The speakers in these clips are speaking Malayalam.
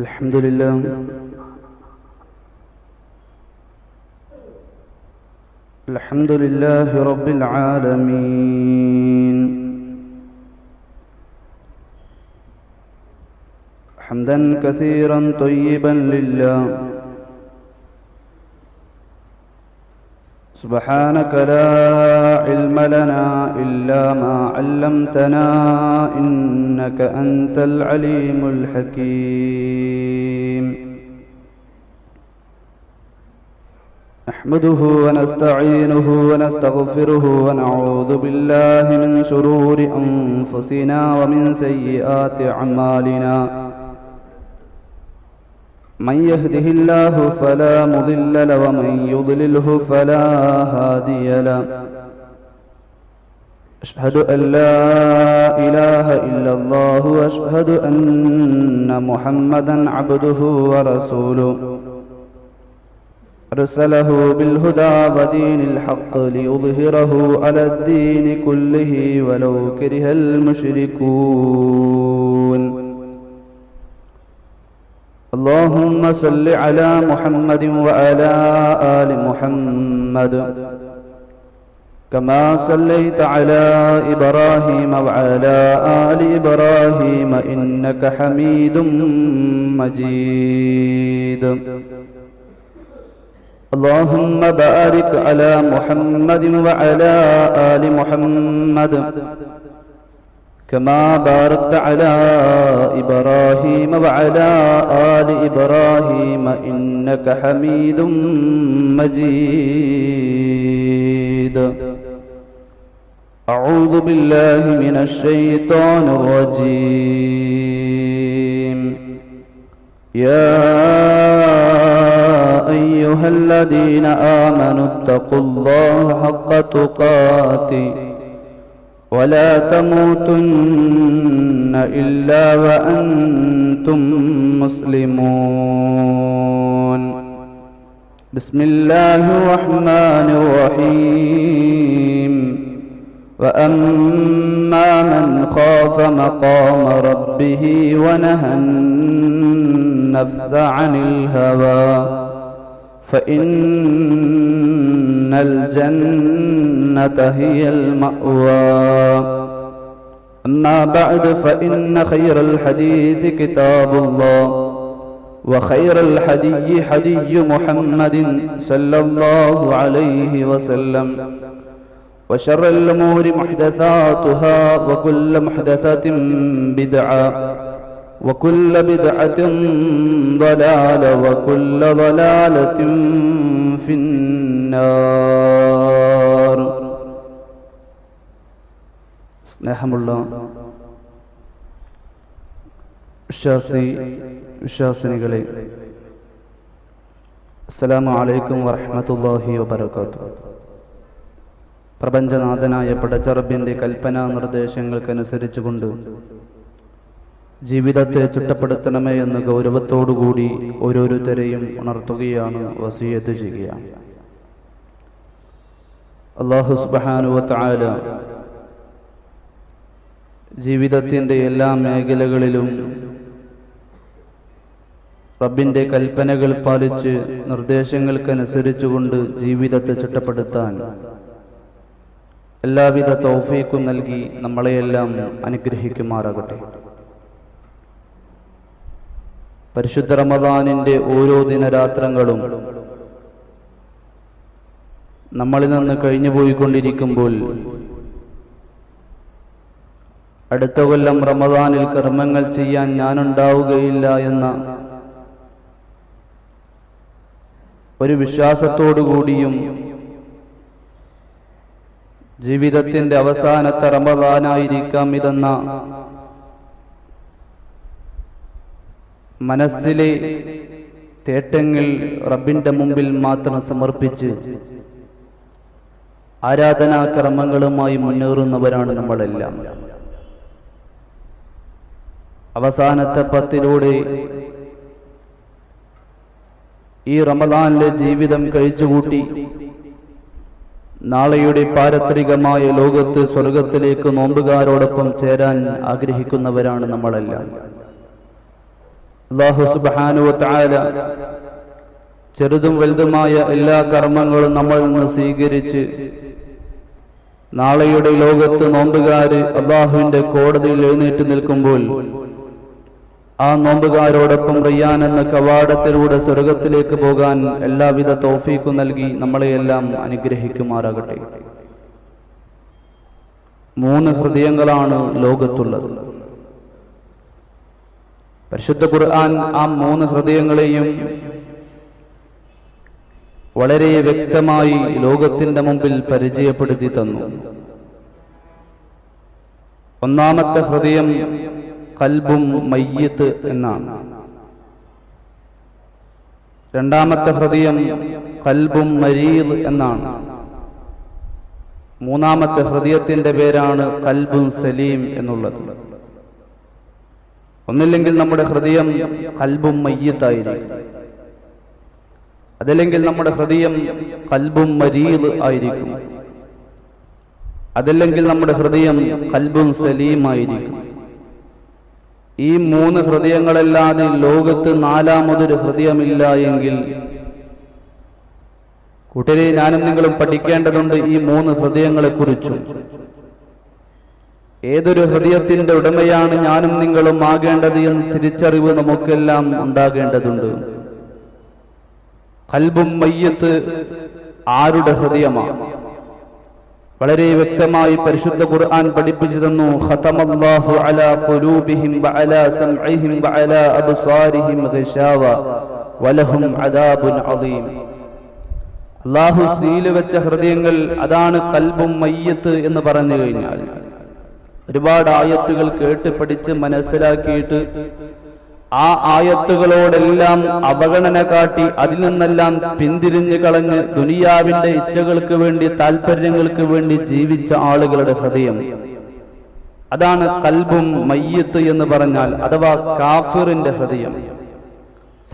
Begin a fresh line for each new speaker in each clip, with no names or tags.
الحمد لله الحمد لله رب العالمين حمدا كثيرا طيبا لله سبحانك لا علم لنا إلا ما علمتنا إنك أنت العليم الحكيم نحمده ونستعينه ونستغفره ونعوذ بالله من شرور أنفسنا ومن سيئات أعمالنا من يهده الله فلا مضل له ومن يضلله فلا هادي له أشهد أن لا إله إلا الله وأشهد أن محمدا عبده ورسوله أرسله بالهدى ودين الحق ليظهره على الدين كله ولو كره المشركون اللهم صل على محمد وعلى آل محمد كما صليت على إبراهيم وعلى آل إبراهيم إنك حميد مجيد اللهم بارك على محمد وعلى آل محمد كما باركت على إبراهيم وعلى آل إبراهيم إنك حميد مجيد أعوذ بالله من الشيطان الرجيم يا أيها الذين آمنوا اتقوا الله حق تقاته ولا تموتن إلا وأنتم مسلمون بسم الله الرحمن الرحيم وأما من خاف مقام ربه ونهى النفس عن الهوى فإن الجنة هي المأوى أما بعد فإن خير الحديث كتاب الله وخير الحدي حدي محمد صلى الله عليه وسلم وشر الأمور محدثاتها وكل محدثة بدعة وكل بدعة ضلالة وكل ضلالة في النار. സ്നേഹമുള്ള വിശ്വാസിനികളെ, അസ്സലാമു അലൈക്കും വറഹ്മത്തുള്ളാഹി വബറകാതുഹു. പ്രപഞ്ചനാഥനായ പടച്ചറബിന്റെ കൽപ്പനാ നിർദ്ദേശങ്ങൾക്കനുസരിച്ചുകൊണ്ട് ജീവിതത്തെ ചിട്ടപ്പെടുത്തണമേ എന്ന് ഗൗരവത്തോടുകൂടി ഓരോരുത്തരെയും ഉണർത്തുകയാണ്, വസിയത്ത് ചെയ്യുകയാണ്. അല്ലാഹു സുബ്ഹാനഹു വ തആല ജീവിതത്തിൻ്റെ എല്ലാ മേഖലകളിലും റബ്ബിൻ്റെ കൽപ്പനകൾ പാലിച്ച് നിർദ്ദേശങ്ങൾക്കനുസരിച്ചുകൊണ്ട് ജീവിതത്തെ ചിട്ടപ്പെടുത്താൻ എല്ലാവിധ തൗഫീഖും നൽകി നമ്മളെയെല്ലാം അനുഗ്രഹിക്കുമാറാകട്ടെ. പരിശുദ്ധ റമദാനിൻ്റെ ഓരോ ദിനരാത്രങ്ങളും നമ്മളിൽ നിന്ന് കഴിഞ്ഞുപോയിക്കൊണ്ടിരിക്കുമ്പോൾ അടുത്ത കൊല്ലം റമദാനിൽ കർമ്മങ്ങൾ ചെയ്യാൻ ഞാനുണ്ടാവുകയില്ല എന്ന ഒരു വിശ്വാസത്തോടുകൂടിയും ജീവിതത്തിൻ്റെ അവസാനത്തെ റമദാനായിരിക്കാം ഇതെന്ന മനസ്സിലെ തേട്ടങ്ങൾ റബ്ബിന്റെ മുമ്പിൽ മാത്രം സമർപ്പിച്ച് ആരാധനാകർമ്മങ്ങളുമായി മുന്നേറുന്നവരാണ് നമ്മളെല്ലാം. അവസാനത്തെ 10 ഈ റമദാനിലെ ജീവിതം കഴിച്ചുകൂട്ടി നാളെയുടെ പാരത്രികമായ ലോകത്ത് സ്വർഗത്തിലേക്ക് നോമ്പുകാരോടൊപ്പം ചേരാൻ ആഗ്രഹിക്കുന്നവരാണ് നമ്മളെല്ലാം. അല്ലാഹു സുബ്ഹാനഹു വ തആല ചെറുതും വലുതുമായ എല്ലാ കർമ്മങ്ങളും നമ്മളിൽ നിന്ന് സ്വീകരിച്ച് നാളെയുടെ ലോകത്ത് നോമ്പുകാര് അല്ലാഹുവിന്റെ കോടതിയിൽ എഴുന്നേറ്റ് നിൽക്കുമ്പോൾ ആ നോമ്പുകാരോടൊപ്പം റയ്യാൻ എന്ന കവാടത്തിലൂടെ സ്വർഗത്തിലേക്ക് പോകാൻ എല്ലാവിധ തൗഫീഖും നൽകി നമ്മളെയെല്ലാം അനുഗ്രഹിക്കുമാറാകട്ടെ. 3 ഹൃദയങ്ങളാണ് ലോകത്തുള്ളത്. പരിശുദ്ധ ഖുർആൻ ആ 3 ഹൃദയങ്ങളെയും വളരെ വ്യക്തമായി ലോകത്തിന്റെ മുമ്പിൽ പരിചയപ്പെടുത്തി തന്നു. ഒന്നാമത്തെ ഹൃദയം ഖൽബും മയ്യിത്ത് എന്നാണ്. രണ്ടാമത്തെ ഹൃദയം ഖൽബും മരീദ് എന്നാണ്. മൂന്നാമത്തെ ഹൃദയത്തിന്റെ പേരാണ് ഖൽബുൻ സലീം എന്നുള്ളത്. ഒന്നില്ലെങ്കിൽ നമ്മുടെ ഹൃദയം ഖൽബും മയ്യിത്തായിരിക്കും, അതല്ലെങ്കിൽ നമ്മുടെ ഹൃദയം ഖൽബും മരീദ് ആയിരിക്കും, അതല്ലെങ്കിൽ നമ്മുടെ ഹൃദയം ഖൽബുൻ സലീം ആയിരിക്കും. ഈ 3 ഹൃദയങ്ങളല്ലാതെ ലോകത്ത് 4മതൊരു ഹൃദയമില്ല എങ്കിൽ കൂട്ടരെ ഞാനും നിങ്ങളും പഠിക്കേണ്ടതുണ്ട് ഈ 3 ഹൃദയങ്ങളെ കുറിച്ചും. ഏതൊരു ഹൃദയത്തിന്റെ ഉടമയാണ് ഞാനും നിങ്ങളും ആകേണ്ടത് എന്ന് തിരിച്ചറിവ് നമുക്കെല്ലാം ഉണ്ടാകേണ്ടതുണ്ട്. ഖൽബും മയ്യിത്ത് ആരുടെ ഹൃദയമാണ്? വളരെ വ്യക്തമായി പരിശുദ്ധ ഖുർആൻ പഠിപ്പിച്ചു തന്നു. ഖതമല്ലാഹു അലാ ഖുലൂബിഹിം വഅലാ സംഇഹിം വഅലാ അബ്സാരിഹിം ഗിശാവ വലഹും അദാബുൻ അദീം. അല്ലാഹു സീൽ വെച്ച ഹൃദയങ്ങൾ, അതാണ് ഖൽബും മയ്യിത്ത് എന്ന് പറഞ്ഞു കഴിഞ്ഞാൽ ഒരുപാട് ആയത്തുകൾ കേട്ട് പഠിച്ച് മനസ്സിലാക്കിയിട്ട് ആ ആയത്തുകളോടെല്ലാം അവഗണന കാട്ടി അതിൽ നിന്നെല്ലാം പിന്തിരിഞ്ഞു കളഞ്ഞ് ദുനിയാവിന്റെ ഇച്ഛകൾക്ക് വേണ്ടി താല്പര്യങ്ങൾക്ക് വേണ്ടി ജീവിച്ച ആളുകളുടെ ഹൃദയം, അതാണ് ഖൽബും മയ്യിത്ത് എന്ന് പറഞ്ഞാൽ, അഥവാ കാഫിറിന്റെ ഹൃദയം.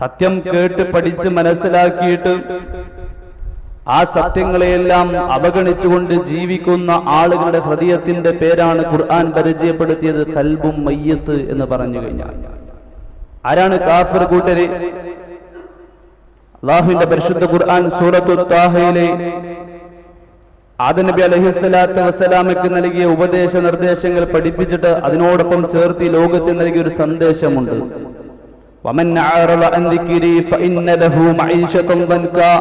സത്യം കേട്ട് പഠിച്ച് മനസ്സിലാക്കിയിട്ട് ആ സത്യങ്ങളെയെല്ലാം അവഗണിച്ചുകൊണ്ട് ജീവിക്കുന്ന ആളുകളുടെ ഹൃദയത്തിന്റെ പേരാണ് ഖുർആൻ പരിചയപ്പെടുത്തിയത് ഖൽബും മയ്യിത്ത് എന്ന് പറഞ്ഞു കഴിഞ്ഞാൽ. ആരാണ് കാഫിർ കൂട്ടരെ? അല്ലാഹുവിന്റെ പരിശുദ്ധ ഖുർആൻ സൂറത്തു ത്വാഹയിലെ ആദം നബി അലൈഹിസ്സലാത്തു വസ്സലാമയ്ക്ക് നൽകിയ ഉപദേശ നിർദ്ദേശങ്ങൾ പഠിപ്പിച്ചിട്ട് അതിനോടൊപ്പം ചേർത്ത് ലോകത്തിന് നൽകിയ ഒരു സന്ദേശമുണ്ട്. വമൻ അഅറള അൻ ദിക്രി ഫഇന്ന ലഹു മഈശതൻ ദൻകാ.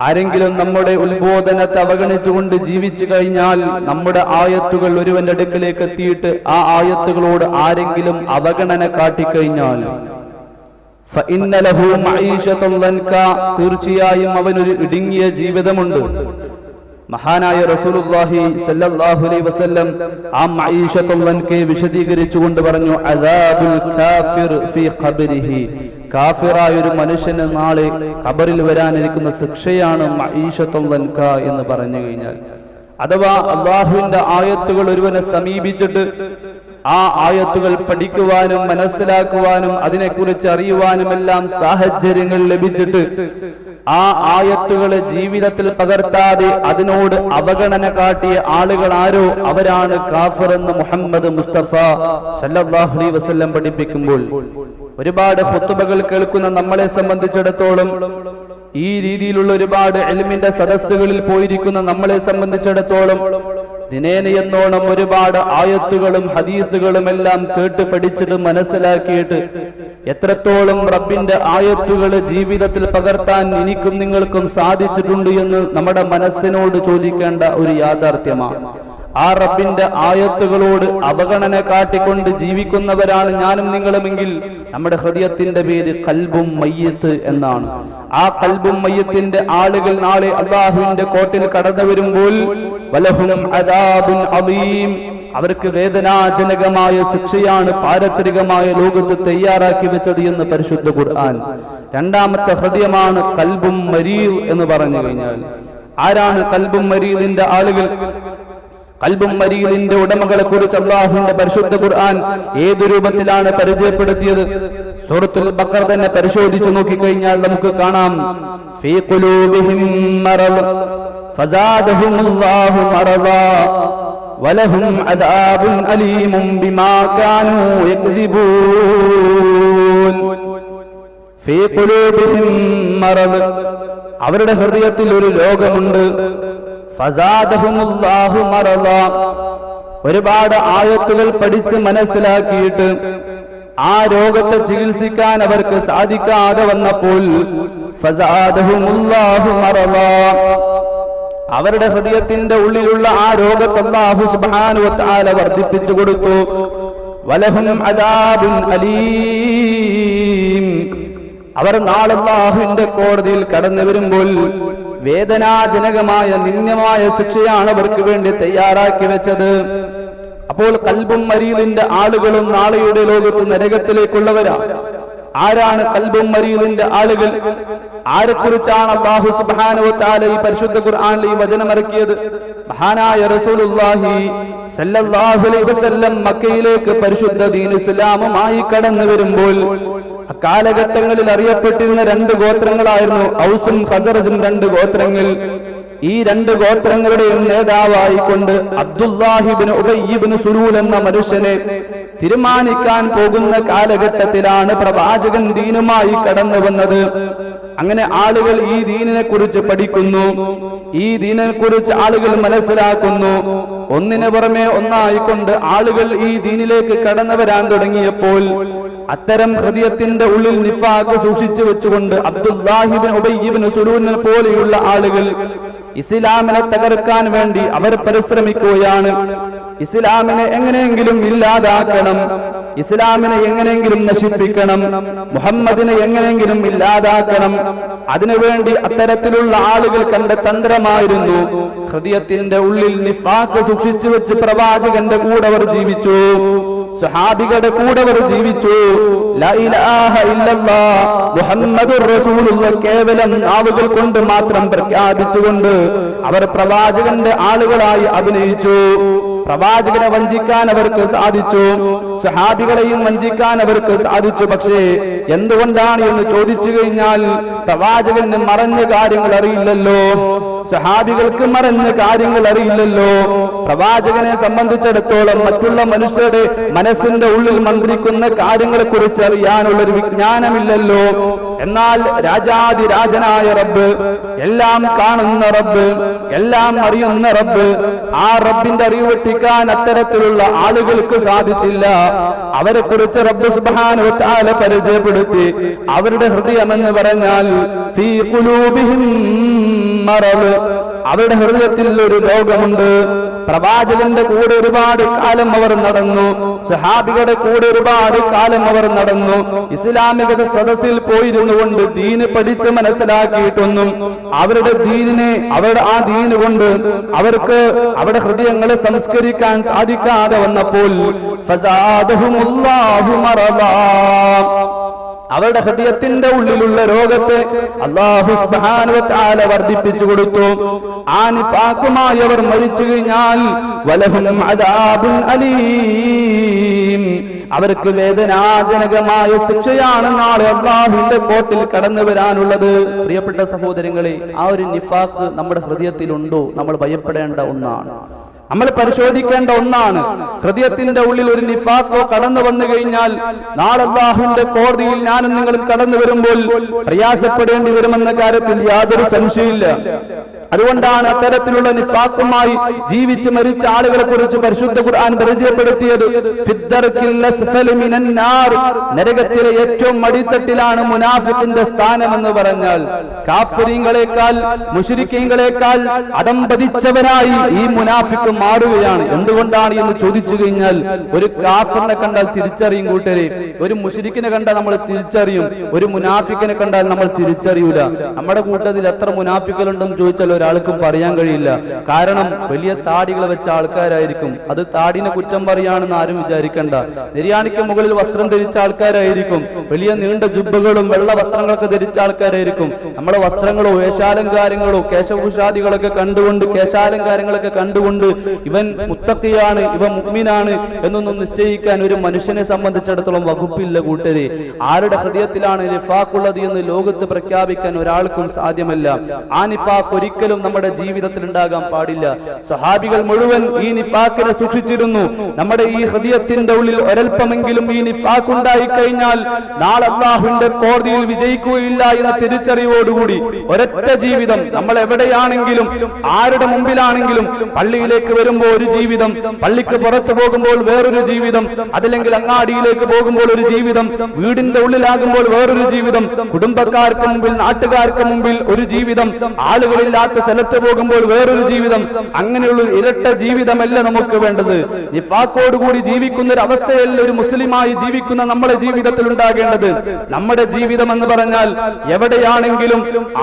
ആരെങ്കിലും നമ്മുടെ ഉത്ബോധനത്തെ അവഗണിച്ചുകൊണ്ട് ജീവിച്ചു കഴിഞ്ഞാൽ, നമ്മുടെ ആയത്തുകൾ ഒരുവന്റെ അടുക്കലേക്ക് എത്തിയിട്ട് ആ ആയത്തുകളോട് ആരെങ്കിലും അവഗണന കാട്ടിക്കഴിഞ്ഞാൽ ഫഇന്ന ലഹു മഈശതൻ ദൻകാ, തീർച്ചയായും അവനൊരു ഇടുങ്ങിയ ജീവിതമുണ്ട്. മഹാനായ റസൂലുള്ളാഹി സ്വല്ലല്ലാഹു അലൈഹി വസല്ലം ആ മഈശതൻ ദൻകയെ വിശദീകരിച്ചുകൊണ്ട് പറഞ്ഞു, അദാബുൽ കാഫിർ ഫീ ഖബ്രിഹി. കാഫിറായ ഒരു മനുഷ്യന് നാളെ ഖബറിൽ വരാനിരിക്കുന്ന ശിക്ഷയാണ് മഈശത്തുൻ ദൻകാ എന്ന് പറഞ്ഞു കഴിഞ്ഞാൽ. അഥവാ അല്ലാഹുവിന്റെ ആയത്തുകൾ ഒരുവനെ സമീപിച്ചിട്ട് ആ ആയത്തുകൾ പഠിക്കുവാനും മനസ്സിലാക്കുവാനും അതിനെക്കുറിച്ച് അറിയുവാനുമെല്ലാം സാഹചര്യങ്ങൾ ലഭിച്ചിട്ട് ആ ആയത്തുകളെ ജീവിതത്തിൽ പകർത്താതെ അതിനോട് അവഗണന കാട്ടിയ ആളുകൾ ആരോ അവരാണ് കാഫിർ എന്ന് മുഹമ്മദ് മുസ്തഫ സല്ലല്ലാഹു അലൈഹി വസല്ലം പഠിപ്പിക്കുമ്പോൾ, ഒരുപാട് ഖുത്ബകൾ കേൾക്കുന്ന നമ്മളെ സംബന്ധിച്ചിടത്തോളം, ഈ രീതിയിലുള്ള ഒരുപാട് ഇൽമിന്റെ സദസ്സുകളിൽ പോയിരിക്കുന്ന നമ്മളെ സംബന്ധിച്ചിടത്തോളം ദിനേന എന്നോണം ഒരുപാട് ആയത്തുകളും ഹദീസുകളും എല്ലാം കേട്ട് പഠിച്ചിട്ട് മനസ്സിലാക്കിയിട്ട് എത്രത്തോളം റബ്ബിന്റെ ആയത്തുകൾ ജീവിതത്തിൽ പകർത്താൻ എനിക്കും നിങ്ങൾക്കും സാധിച്ചിട്ടുണ്ട് എന്ന് നമ്മുടെ മനസ്സിനോട് ചോദിക്കേണ്ട ഒരു യാഥാർത്ഥ്യമാണ്. ആ റബ്ബിന്റെ ആയത്തുകളോട് അവഗണന കാട്ടിക്കൊണ്ട് ജീവിക്കുന്നവരാണ് ഞാനും നിങ്ങളുമെങ്കിൽ നമ്മുടെ ഹൃദയത്തിന്റെ പേര് ഖൽബും മയ്യിത്ത് എന്നാണ്. ആ ഖൽബും മയ്യിത്തിന്റെ ആളുകൾ നാളെ അല്ലാഹുവിന്റെ കോർട്ടിൽ കടന്നു വരുമ്പോൾ വലഹും അദാബുൻ അദീം, അവർക്ക് വേദനാജനകമായ ശിക്ഷയാണ് പാരത്രികമായ ലോകത്ത് തയ്യാറാക്കി വെച്ചത് എന്ന് പരിശുദ്ധ ഖുർആൻ. രണ്ടാമത്തെ ഹൃദയമാണ് ഖൽബും മരീദ് എന്ന് പറഞ്ഞു കഴിഞ്ഞാൽ, ആരാണ് ഖൽബും മരീദിന്റെ ആളുകൾ? ഖൽബും മരീദിന്റെ ഉടമകളെ കുറിച്ച് അല്ലാഹുവിന്റെ പരിശുദ്ധ ഖുർആൻ ഏതു രൂപത്തിലാണ് പരിചയപ്പെടുത്തിയത്? സൂറത്തുൽ ബഖറ തന്നെ പരിശോധിച്ചു നോക്കിക്കഴിഞ്ഞാൽ നമുക്ക് കാണാം, ഫീ ഖുലൂബിഹിം മറദ് ഫസാദഹുമുല്ലാഹു മറദാ. വലഹും അദാബുൻ അലീമും ബിമാ കാനൂ യക്ദിബൂൻ. ഫീ ഖുലൂബിഹിം മറദ്, അവരുടെ ഹൃദയത്തിൽ ഒരു രോഗമുണ്ട്. ഫസാദഹുമുല്ലാഹു മറദ, ഒരുപാട് ആയത്തുകൾ പഠിച്ച് മനസ്സിലാക്കിയിട്ട് ആ രോഗത്തെ ചികിത്സിക്കാൻ അവർക്ക് സാധിക്കാതെ വന്നപ്പോൾ ഫസാദഹുമുല്ലാഹു മറദ, അവരുടെ ഹൃദയത്തിന്റെ ഉള്ളിലുള്ള ആ രോഗത്തെ അല്ലാഹു സുബ്ഹാനഹു വ തആല വർദ്ധിപ്പിച്ചു കൊടുത്തു. വലഹും അദാബുൻ അലീം, അവർ നാളെ അല്ലാഹുവിന്റെ കോടതിയിൽ കടന്നു വരുമ്പോൾ വേദനാജനകമായ നിന്ദ്യമായ ശിക്ഷയാണ് അവർക്ക് വേണ്ടി തയ്യാറാക്കി വെച്ചത്. അപ്പോൾ ഖൽബും മരീദിന്റെ ആളുകളും നാളെയുടെ ലോകത്ത് നരകത്തിലേക്കുള്ളവരാണ്. ആരാണ് ഖൽബും മരീദിന്റെ ആളുകൾ? ആരെക്കുറിച്ചാണ് അല്ലാഹു സുബ്ഹാനഹു വ തആല ഈ പരിശുദ്ധ ഖുർആനിൽ ഈ വചനം ഇറക്കിയത്? മഹാനായ റസൂലുള്ളാഹി സല്ലല്ലാഹു അലൈഹി വസല്ലം മക്കയിലേക്ക് പരിശുദ്ധ ദീൻ ഇസ്ലാമുമായി കടന്നു വരുമ്പോൾ അക്കാലഘട്ടങ്ങളിൽ അറിയപ്പെട്ടിരുന്ന രണ്ട് ഗോത്രങ്ങളായിരുന്നു ഔസും ഖസറജും. രണ്ട് ഗോത്രങ്ങൾ. ഈ രണ്ട് ഗോത്രങ്ങളുടെയും നേതാവായിക്കൊണ്ട് അബ്ദുല്ലാഹി ഇബ്നു ഉബയ്യ് ഇബ്നു സുലൂൽ എന്ന മനുഷ്യനെ തീരുമാനിക്കാൻ പോകുന്ന കാലഘട്ടത്തിലാണ് പ്രവാചകൻ ദീനുമായി കടന്നു വന്നത്. അങ്ങനെ ആളുകൾ ഈ ദീനിനെ കുറിച്ച് പഠിക്കുന്നു, ഈ ദീനിനെ കുറിച്ച് ആളുകൾ മനസ്സിലാക്കുന്നു. ഒന്നിനു പുറമെ ഒന്നായിക്കൊണ്ട് ആളുകൾ ഈ ദീനിലേക്ക് കടന്നു വരാൻ തുടങ്ങിയപ്പോൾ അത്തരം ഹൃദയത്തിന്റെ ഉള്ളിൽ നിഫാഖ് സൂക്ഷിച്ചു വെച്ചുകൊണ്ട് അബ്ദുല്ലാഹി ഇബ്നു ഉബയ്യ് ഇബ്നു സുലൂലിനെ പോലെയുള്ള ആളുകൾ ഇസ്ലാമിനെ തകർക്കാൻ വേണ്ടി അവർ പരിശ്രമിക്കുകയാണ്. ഇസ്ലാമിനെ എങ്ങനെയെങ്കിലും ഇല്ലാതാക്കണം, ഇസ്ലാമിനെ എങ്ങനെയെങ്കിലും നശിപ്പിക്കണം, മുഹമ്മദിനെ എങ്ങനെയെങ്കിലും ഇല്ലാതാക്കണം. അതിനുവേണ്ടി അത്തരത്തിലുള്ള ആളുകൾ കണ്ട തന്ത്രമായിരുന്നു ഹൃദയത്തിന്റെ ഉള്ളിൽ നിഫാഖ് സൂക്ഷിച്ചു വെച്ച് പ്രവാചകന്റെ കൂടെ അവർ ജീവിച്ചു, സ്വഹാബികളുടെ കൂടെ അവർ ജീവിച്ചു. ലാ ഇലാഹ ഇല്ലല്ലാഹ് മുഹമ്മദുർ റസൂലുള്ളാഹ് കേവലം നാവുകൾ കൊണ്ട് മാത്രം പ്രഖ്യാപിച്ചുകൊണ്ട് അവർ പ്രവാചകന്റെ ആളുകളായി അഭിനയിച്ചു. പ്രവാചകനെ വഞ്ചിക്കാൻ അവർക്ക് സാധിച്ചു, സ്വഹാബികളെയും വഞ്ചിക്കാൻ അവർക്ക് സാധിച്ചു. പക്ഷേ എന്തുകൊണ്ടാണ് എന്ന് ചോദിച്ചു കഴിഞ്ഞാൽ പ്രവാചകന് മറഞ്ഞ കാര്യങ്ങൾ അറിയില്ലല്ലോ, സ്വഹാബികൾക്ക് മറഞ്ഞ കാര്യങ്ങൾ അറിയില്ലല്ലോ. പ്രവാചകനെ സംബന്ധിച്ചിടത്തോളം മറ്റുള്ള മനുഷ്യരുടെ മനസ്സിന്റെ ഉള്ളിൽ മന്ത്രിക്കുന്ന കാര്യങ്ങളെ കുറിച്ച് അറിയാനുള്ളൊരു വിജ്ഞാനമില്ലല്ലോ. എന്നാൽ രാജാതിരാജനായ റബ്ബ്, എല്ലാം കാണുന്ന റബ്ബ്, എല്ലാം അറിയുന്ന റബ്ബ്, ആ റബ്ബിന്റെ അറിവ് വെട്ടിക്കാൻ അത്തരത്തിലുള്ള ആളുകൾക്ക് സാധിച്ചില്ല. അവരെ കുറിച്ച് റബ്ബ് സുബ്ഹാനഹു വ തആല പരിചയപ്പെടുത്തി. അവരുടെ ഹൃദയം എന്ന് പറഞ്ഞാൽ ഫീ ഖുലൂബിഹിം മറദ്, അവരുടെ ഹൃദയത്തിൽ ഒരു രോഗമുണ്ട്. പ്രവാചകന്റെ കൂടെ ഒരുപാട് കാലം അവർ നടന്നു, സ്വഹാബികളുടെ കൂടെ ഒരുപാട് കാലം അവർ നടന്നു. ഇസ്ലാമിക സദസ്സിൽ പോയിരുന്നു കൊണ്ട് ദീന് പഠിച്ച് മനസ്സിലാക്കിയിട്ടൊന്നും അവരുടെ ദീനിനെ, അവരുടെ ആ ദീന് കൊണ്ട് അവർക്ക് അവരുടെ ഹൃദയങ്ങളെ സംസ്കരിക്കാൻ സാധിക്കാതെ വന്നപ്പോൾ ഫസാദഹുമുല്ലാഹു മറദാ, അവരുടെ ഹൃദയത്തിന്റെ ഉള്ളിലുള്ള രോഗത്തെ അല്ലാഹു സുബ്ഹാനഹു വ തആല വർദ്ധിപ്പിച്ചു കൊടുത്തു. ആ നിഫാഖുമായി അവർ മരിച്ചു കഴിഞ്ഞാൽ വലഹും അദാബുൻ അലീം, അവർക്ക് വേദനാജനകമായ ശിക്ഷയാണ് നാളെ അല്ലാഹുവിന്റെ കോർട്ടിൽ കടന്നു വരാനുള്ളത്. പ്രിയപ്പെട്ട സഹോദരങ്ങളെ, ആ ഒരു നിഫാഖ് നമ്മുടെ ഹൃദയത്തിലുണ്ടോ? നമ്മൾ ഭയപ്പെടേണ്ട ഒന്നാണ്, നമ്മൾ പരിശോധിക്കേണ്ട ഒന്നാണ്. ഹൃദയത്തിന്റെ ഉള്ളിൽ ഒരു നിഫാഖോ കടന്നു വന്നു കഴിഞ്ഞാൽ നാളെ അല്ലാഹുവിന്റെ കോടതിയിൽ ഞാനും നിങ്ങളും കടന്നു വരുമ്പോൾ പ്രയാസപ്പെടേണ്ടി വരുമെന്ന കാര്യത്തിൽ യാതൊരു സംശയമില്ല. അതുകൊണ്ടാണ് അത്തരത്തിലുള്ള നിഫാഖുമായി ജീവിച്ച് മരിച്ച ആളുകളെ കുറിച്ച് പരിശുദ്ധ ഖുർആൻ പരിചയപ്പെടുത്തിയത്. നരകത്തിലെ ഏറ്റവും അടിത്തട്ടിലാണ് മുനാഫിഖിന്റെ സ്ഥാനം എന്ന് പറഞ്ഞാൽ കാഫിരീങ്ങളെക്കാൾ മുശ്രിക്കീങ്ങളെക്കാൾ അടംപതിച്ചവനായി ഈ മുനാഫിഖ് മാറുകയാണ്. എന്തുകൊണ്ടാണ് എന്ന് ചോദിച്ചു കഴിഞ്ഞാൽ ഒരു കാഫിറിനെ കണ്ടാൽ തിരിച്ചറിയും കൂട്ടരെ, ഒരു മുശ്രിക്കിനെ കണ്ടാൽ നമ്മൾ തിരിച്ചറിയും, ഒരു മുനാഫിക്കിനെ കണ്ടാൽ നമ്മൾ തിരിച്ചറിയൂല. നമ്മുടെ കൂട്ടത്തിൽ എത്ര മുനാഫിക്കുകളുണ്ടെന്ന് ചോദിച്ചാൽ ഒരാൾക്കും പറയാൻ കഴിയില്ല. കാരണം വലിയ താടികൾ വെച്ച ആൾക്കാരായിരിക്കും. അത് താടിനെ കുറ്റം പറയാണെന്ന് ആരും വിചാരിക്കണ്ട. നിര്യാണിക്ക് മുകളിൽ വസ്ത്രം ധരിച്ച ആൾക്കാരായിരിക്കും. വലിയ നീണ്ട ജുബ്ബകളും വെള്ള വസ്ത്രങ്ങളൊക്കെ ധരിച്ച ആൾക്കാരായിരിക്കും. നമ്മുടെ വസ്ത്രങ്ങളോ വേഷാലങ്കാരങ്ങളോ കേശഭൂഷാദികളൊക്കെ കണ്ടുകൊണ്ട് കേശാലങ്കാരങ്ങളൊക്കെ കണ്ടുകൊണ്ട് ഇവൻ മുത്തഖിയാണ്, ഇവൻ മുഅ്മിനാണ് എന്നൊന്നും നിശ്ചയിക്കാൻ ഒരു മനുഷ്യനെ സംബന്ധിച്ചിടത്തോളം വകുപ്പില്ല കൂട്ടരെ. ആരുടെ ഹൃദയത്തിലാണ് നിഫാഖുള്ളത് എന്ന് ലോകത്ത് പ്രഖ്യാപിക്കാൻ ഒരാൾക്കും സാധ്യമല്ല. ആ നിഫാഖ് ഒരിക്കലും നമ്മുടെ ജീവിതത്തിൽ ഉണ്ടാകാൻ പാടില്ല. സ്വഹാബികൾ മുഴുവൻ ഈ നിഫാഖിനെ സൂക്ഷിച്ചിരുന്നു. നമ്മുടെ ഈ ഹൃദയത്തിന്റെ ഉള്ളിൽ ഒരൽപ്പമെങ്കിലും ഈ നിഫാഖ് ഉണ്ടായി കഴിഞ്ഞാൽ നാളെ അല്ലാഹുവിന്റെ കോടതിയിൽ വിജയിക്കുകയില്ല എന്ന തിരിച്ചറിവോടുകൂടി ഒരൊറ്റ ജീവിതം, നമ്മൾ എവിടെയാണെങ്കിലും ആരുടെ മുമ്പിലാണെങ്കിലും, പള്ളിയിലേക്ക് വരുമ്പോൾ ഒരു ജീവിതം, പള്ളിക്ക് പുറത്തു പോകുമ്പോൾ വേറൊരു ജീവിതം, അതല്ലെങ്കിൽ അങ്ങാടിയിലേക്ക് പോകുമ്പോൾ ഒരു ജീവിതം, വീടിന്റെ ഉള്ളിലാകുമ്പോൾ വേറൊരു ജീവിതം, കുടുംബക്കാർക്ക് മുമ്പിൽ നാട്ടുകാർക്ക് മുമ്പിൽ ഒരു ജീവിതം, ആളുകളില്ലാത്ത സ്ഥലത്ത് പോകുമ്പോൾ വേറൊരു ജീവിതം. അങ്ങനെയുള്ള ഇരട്ട ജീവിതമല്ല നമുക്ക് വേണ്ടത്. നിഫാഖോടുകൂടി ജീവിക്കുന്ന ഒരു അവസ്ഥയല്ല ഒരു മുസ്ലിമായി ജീവിക്കുന്ന നമ്മുടെ ജീവിതത്തിൽ ഉണ്ടാകേണ്ടത്. നമ്മുടെ ജീവിതം എന്ന് പറഞ്ഞാൽ എവിടെയാണെങ്കിലും,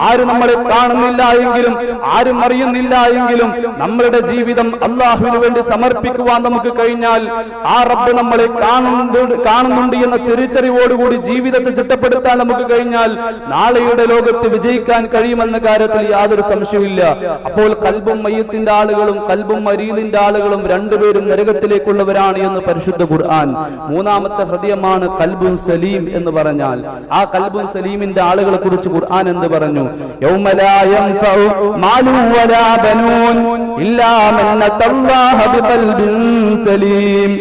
ആര് നമ്മളെ കാണുന്നില്ല എങ്കിലും, ആരും അറിയുന്നില്ല എങ്കിലും, നമ്മളുടെ ജീവിതം അള്ളാഹുവിന് വേണ്ടി സമർപ്പിക്കുവാൻ നമുക്ക് കഴിഞ്ഞാൽ, ആ റബ്ബ് നമ്മളെ കാണുന്നുണ്ട് എന്ന തിരിച്ചറിവോടുകൂടി ജീവിതത്തെ ചിട്ടപ്പെടുത്താൻ നമുക്ക് കഴിഞ്ഞാൽ നാളെയുടെ ലോകത്ത് വിജയിക്കാൻ കഴിയുമെന്ന കാര്യത്തിൽ യാതൊരു സംശയവുമില്ല. അപ്പോൾ ഖൽബും മയ്യത്തിന്റെ ആളുകളും ഖൽബും മരീദിന്റെ ആളുകളും രണ്ടുപേരും നരകത്തിലേക്കുള്ളവരാണ് എന്ന് പരിശുദ്ധ ഖുർആൻ. മൂന്നാമത്തെ ഹൃദയമാണ് ഖൽബുൻ സലീം എന്ന് പറഞ്ഞാൽ. ആ ഖൽബുൻ സലീമിന്റെ ആളുകളെ കുറിച്ച് ഖുർആൻ എന്ത് പറഞ്ഞു? യൗമ ലാ യൻഫഉ മാലു വലാ ബനൂൻ ഇല്ലാ മൻ അത്തല്ലാഹ ബിഖൽബിൻ സലീം.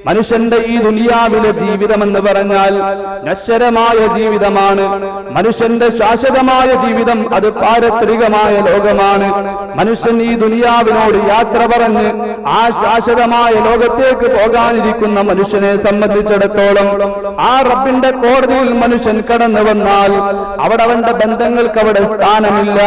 മനുഷ്യന്റെ ഈ ദുനിയാവിലെ ജീവിതം എന്ന് പറഞ്ഞാൽ നശ്വരമായ ജീവിതമാണ്. മനുഷ്യന്റെ ശാശ്വതമായ ജീവിതം അത് പാരത്രികമായ ലോകമാണ്. മനുഷ്യൻ ഈ ദുനിയാവിനോട് യാത്ര പറഞ്ഞ് ആ ശാശ്വതമായ ലോകത്തേക്ക് പോകാനിരിക്കുന്ന മനുഷ്യനെ സംബന്ധിച്ചിടത്തോളം ആ റബ്ബിന്റെ കോടതിയിൽ മനുഷ്യൻ കടന്നു വന്നാൽ അവിടെ അവന്റെ ബന്ധങ്ങൾക്ക് അവിടെ സ്ഥാനമില്ല.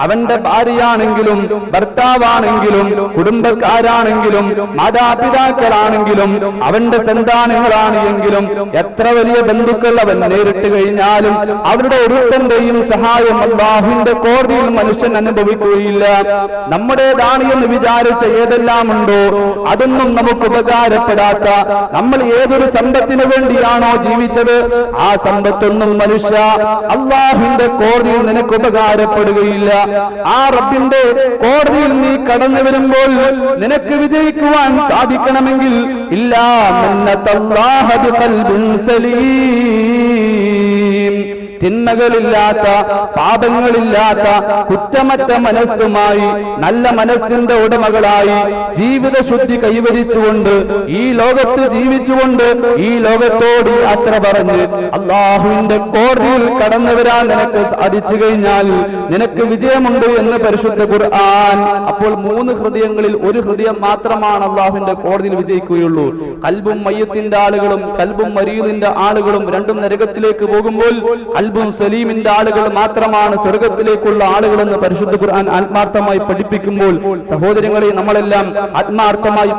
അവന്റെ ഭാര്യയാണെങ്കിലും ഭർത്താവാണെങ്കിലും കുടുംബക്കാരാണെങ്കിലും മാതാപിതാക്കളാണെങ്കിലും അവന്റെ സന്താനങ്ങളാണ് എങ്കിലും എത്ര വലിയ ബന്ധുക്കൾ അവൻ നേരിട്ട് കഴിഞ്ഞാലും അവരുടെ ഒരുത്തന്റെയും സഹായം അല്ലാഹുവിന്റെ കോടതിയിൽ മനുഷ്യൻ അനുഭവിക്കുകയില്ല. നമ്മുടേതാണ് എന്ന് വിചാരിച്ച ഏതെല്ലാം ഉണ്ടോ അതൊന്നും നമുക്ക് ഉപകാരപ്പെടാത്ത, നമ്മൾ ഏതൊരു സമ്പത്തിനു വേണ്ടിയാണോ ജീവിച്ചത് ആ സമ്പത്തൊന്നും മനുഷ്യ അല്ലാഹുവിന്റെ കോടതിയിൽ നിനക്ക് ഉപകാരപ്പെടുകയില്ല. ആ റബ്ബിന്റെ കോടതിയിൽ നീ കടന്നു വരുമ്പോൾ നിനക്ക് വിജയിക്കുവാൻ സാധിക്കണമെങ്കിൽ ഇല്ലാ മന്നത്തല്ലാഹ ബിഖൽബിൻ സലീം. തിന്മകളില്ലാത്ത, പാപങ്ങളില്ലാത്ത, കുറ്റമറ്റ മനസ്സുമായി നല്ല മനസ്സിന്റെ ഉടമകളായി ജീവിത ശുദ്ധി കൈവരിച്ചുകൊണ്ട് ഈ ലോകത്ത് ജീവിച്ചുകൊണ്ട് ഈ ലോകത്തോട് യാത്ര പറഞ്ഞ് അള്ളാഹുവിന്റെ കോടതിയിൽ കടന്നു വരാൻ നിനക്ക് സാധിച്ചു കഴിഞ്ഞാൽ നിനക്ക് വിജയമുണ്ട് എന്ന് പരിശുദ്ധ ഖുർആൻ. അപ്പോൾ 3 ഹൃദയങ്ങളിൽ ഒരു ഹൃദയം മാത്രമാണ് അള്ളാഹുവിന്റെ കോടതിയിൽ വിജയിക്കുകയുള്ളൂ. ഖൽബും മയ്യത്തിന്റെ ആളുകളും ഖൽബും മരീദിന്റെ ആളുകളും രണ്ടും നരകത്തിലേക്ക് പോകുമ്പോൾ ഖൽബും സലീമിന്റെ ആളുകൾ മാത്രമാണ് സ്വർഗത്തിലേക്കുള്ള ആളുകളെന്ന് പരിശുദ്ധ ഖുർആൻ ആത്മാർത്ഥമായി പഠിപ്പിക്കുമ്പോൾ സഹോദരങ്ങളെ നമ്മളെല്ലാം ആത്മാർത്ഥമായി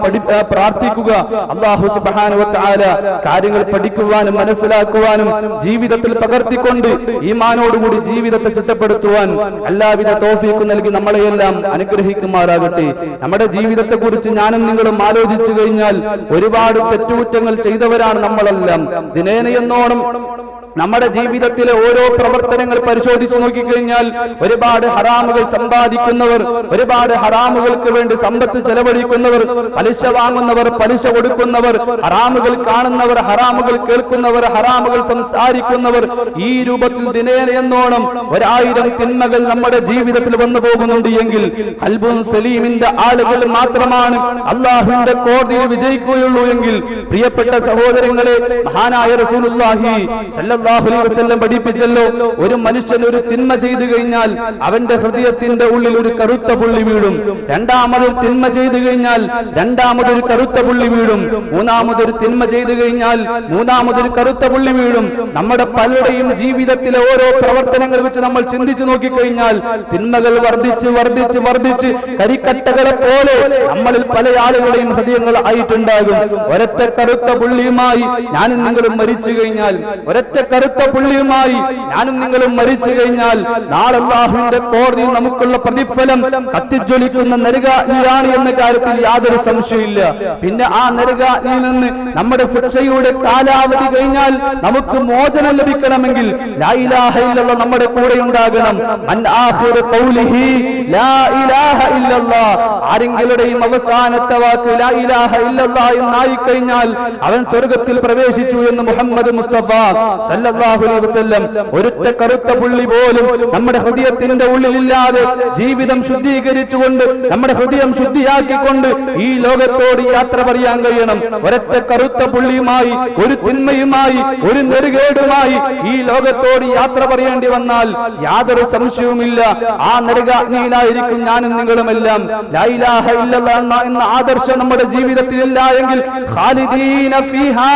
പ്രാർത്ഥിക്കുക. അല്ലാഹു സുബ്ഹാനഹു വ തആല കാര്യങ്ങൾ പഠിക്കുവാനും മനസ്സിലാക്കുവാനും ജീവിതത്തിൽ പകർത്തിക്കൊണ്ട് ഈമാനോടുകൂടി ജീവിതത്തെ ചിട്ടപ്പെടുത്തുവാൻ എല്ലാവിധ തൗഫീഖും നൽകി നമ്മളെയെല്ലാം അനുഗ്രഹിക്കുമാറാകട്ടെ. നമ്മുടെ ജീവിതത്തെ കുറിച്ച് ഞാനും നിങ്ങളും ആലോചിച്ചു കഴിഞ്ഞാൽ ഒരുപാട് തെറ്റുകുറ്റങ്ങൾ ചെയ്തവരാണ് നമ്മളെല്ലാം. ദിനേനയെന്നോണം നമ്മുടെ ജീവിതത്തിലെ ഓരോ പ്രവർത്തനങ്ങൾ പരിശോധിച്ചു നോക്കിക്കഴിഞ്ഞാൽ ഒരുപാട് ഹറാമുകൾ സമ്പാദിക്കുന്നവർ, ഒരുപാട് ഹറാമുകൾക്ക് വേണ്ടി സമ്പത്ത് ചെലവഴിക്കുന്നവർ, പലിശ വാങ്ങുന്നവർ, പലിശ കൊടുക്കുന്നവർ, ഹറാമുകൾ കാണുന്നവർ, ഹറാമുകൾ കേൾക്കുന്നവർ, ഹറാമുകൾ സംസാരിക്കുന്നവർ, ഈ രൂപത്തിൽ ദിനേനയെന്നോണം 1000 തിന്മകൾ നമ്മുടെ ജീവിതത്തിൽ വന്നു പോകുന്നുണ്ട് എങ്കിൽ ഖൽബുൻ സലീമിന്റെ ആളുകൾ മാത്രമാണ് അല്ലാഹുവിന്റെ കോടതിയിൽ വിജയിക്കുകയുള്ളൂ എങ്കിൽ പ്രിയപ്പെട്ട സഹോദരങ്ങളെ, മഹാനായ റസൂലുള്ളാഹി സ്വല്ലല്ലാഹു അലൈഹി വസല്ലം പഠിപ്പിച്ചല്ലോ, ഒരു മനുഷ്യൻ ഒരു തിന്മ ചെയ്തു കഴിഞ്ഞാൽ അവന്റെ ഹൃദയത്തിന്റെ ഉള്ളിൽ ഒരു കറുത്ത പുള്ളി വീഴും. രണ്ടാമതൊരു തിന്മ ചെയ്തു കഴിഞ്ഞാൽ രണ്ടാമതൊരു കറുത്ത പുള്ളി വീഴും. മൂന്നാമതൊരു തിന്മ ചെയ്തു കഴിഞ്ഞാൽ മൂന്നാമതൊരു കറുത്ത പുള്ളി വീഴും. നമ്മുടെ പലരുടെയും ജീവിതത്തിലെ ഓരോ പ്രവർത്തനങ്ങൾ വെച്ച് നമ്മൾ ചിന്തിച്ചു നോക്കിക്കഴിഞ്ഞാൽ തിന്മകൾ വർദ്ധിച്ച് വർദ്ധിച്ച് വർദ്ധിച്ച് കരിക്കട്ടകളെ പോലെ നമ്മളിൽ പല ആളുകളുടെയും ഹൃദയങ്ങൾ ആയിട്ടുണ്ടാകും. ഒരൊറ്റ കറുത്ത പുള്ളിയുമായി ഞാനും നിങ്ങളും മരിച്ചു കഴിഞ്ഞാൽ, ഒരൊറ്റ കറുത്ത പുള്ളിയുമായി ഞാനും നിങ്ങളും മരിച്ചു കഴിഞ്ഞാൽ നാളെ അല്ലാഹുവിന്റെ കോടതിയിൽ നമുക്കുള്ള പ്രതിഫലം കത്തിജ്വലിക്കുന്ന നരകാഗ്നിയാണ് എന്ന കാര്യത്തിൽ യാതൊരു സംശയമില്ല. പിന്നെ ആ നരകാഗ്നിയിൽ നിന്ന് നമ്മുടെ ശിക്ഷയുടെ കാലാവധി കഴിഞ്ഞാൽ നമുക്ക് മോചനം ലഭിക്കണമെങ്കിൽ ലാ ഇലാഹ ഇല്ലല്ലാഹ് നമ്മുടെ കൂടെ ഉണ്ടാകണം. മൻ ആഖിറു ഖൗലിഹി ലാ ഇലാഹ ഇല്ലല്ലാഹ്, ആരെങ്കിലുടെയും അവസാനത്തെ വാക്ക് ലാ ഇലാഹ ഇല്ലല്ലാഹ് എന്നായി കഴിഞ്ഞാൽ അവൻ സ്വർഗ്ഗത്തിൽ പ്രവേശിച്ചു എന്ന് മുഹമ്മദ് മുസ്തഫ സല്ലല്ലാഹു അലൈഹി വസല്ലം. ഒരൊറ്റ കറുത്ത പുള്ളി പോലും നമ്മുടെ ഹൃദയത്തിന്റെ ഉള്ളിലില്ലാതെ ജീവിതം ശുദ്ധീകരിച്ചുകൊണ്ട് നമ്മുടെ ഹൃദയം ശുദ്ധിയാക്കിക്കൊണ്ട് ഈ ലോകത്തോട് യാത്ര പറയാൻ കഴിയണം. ഒരൊറ്റ കറുത്ത പുള്ളിയുമായി, ഒരു തിന്മയുമായി, ഒരു നെറുകേടുമായി ഈ ലോകത്തോട് യാത്ര പറയേണ്ടി വന്നാൽ യാതൊരു സംശയവുമില്ല ആ നരകാഗ്നിയിലായിരിക്കും ഞാനും നിങ്ങളുമെല്ലാം. ലാ ഇലാഹ ഇല്ലല്ലാഹ് എന്ന ആദർശം നമ്മുടെ ജീവിതത്തിൽ ഇല്ല എങ്കിൽ ഖാലിദീന ഫീഹാ,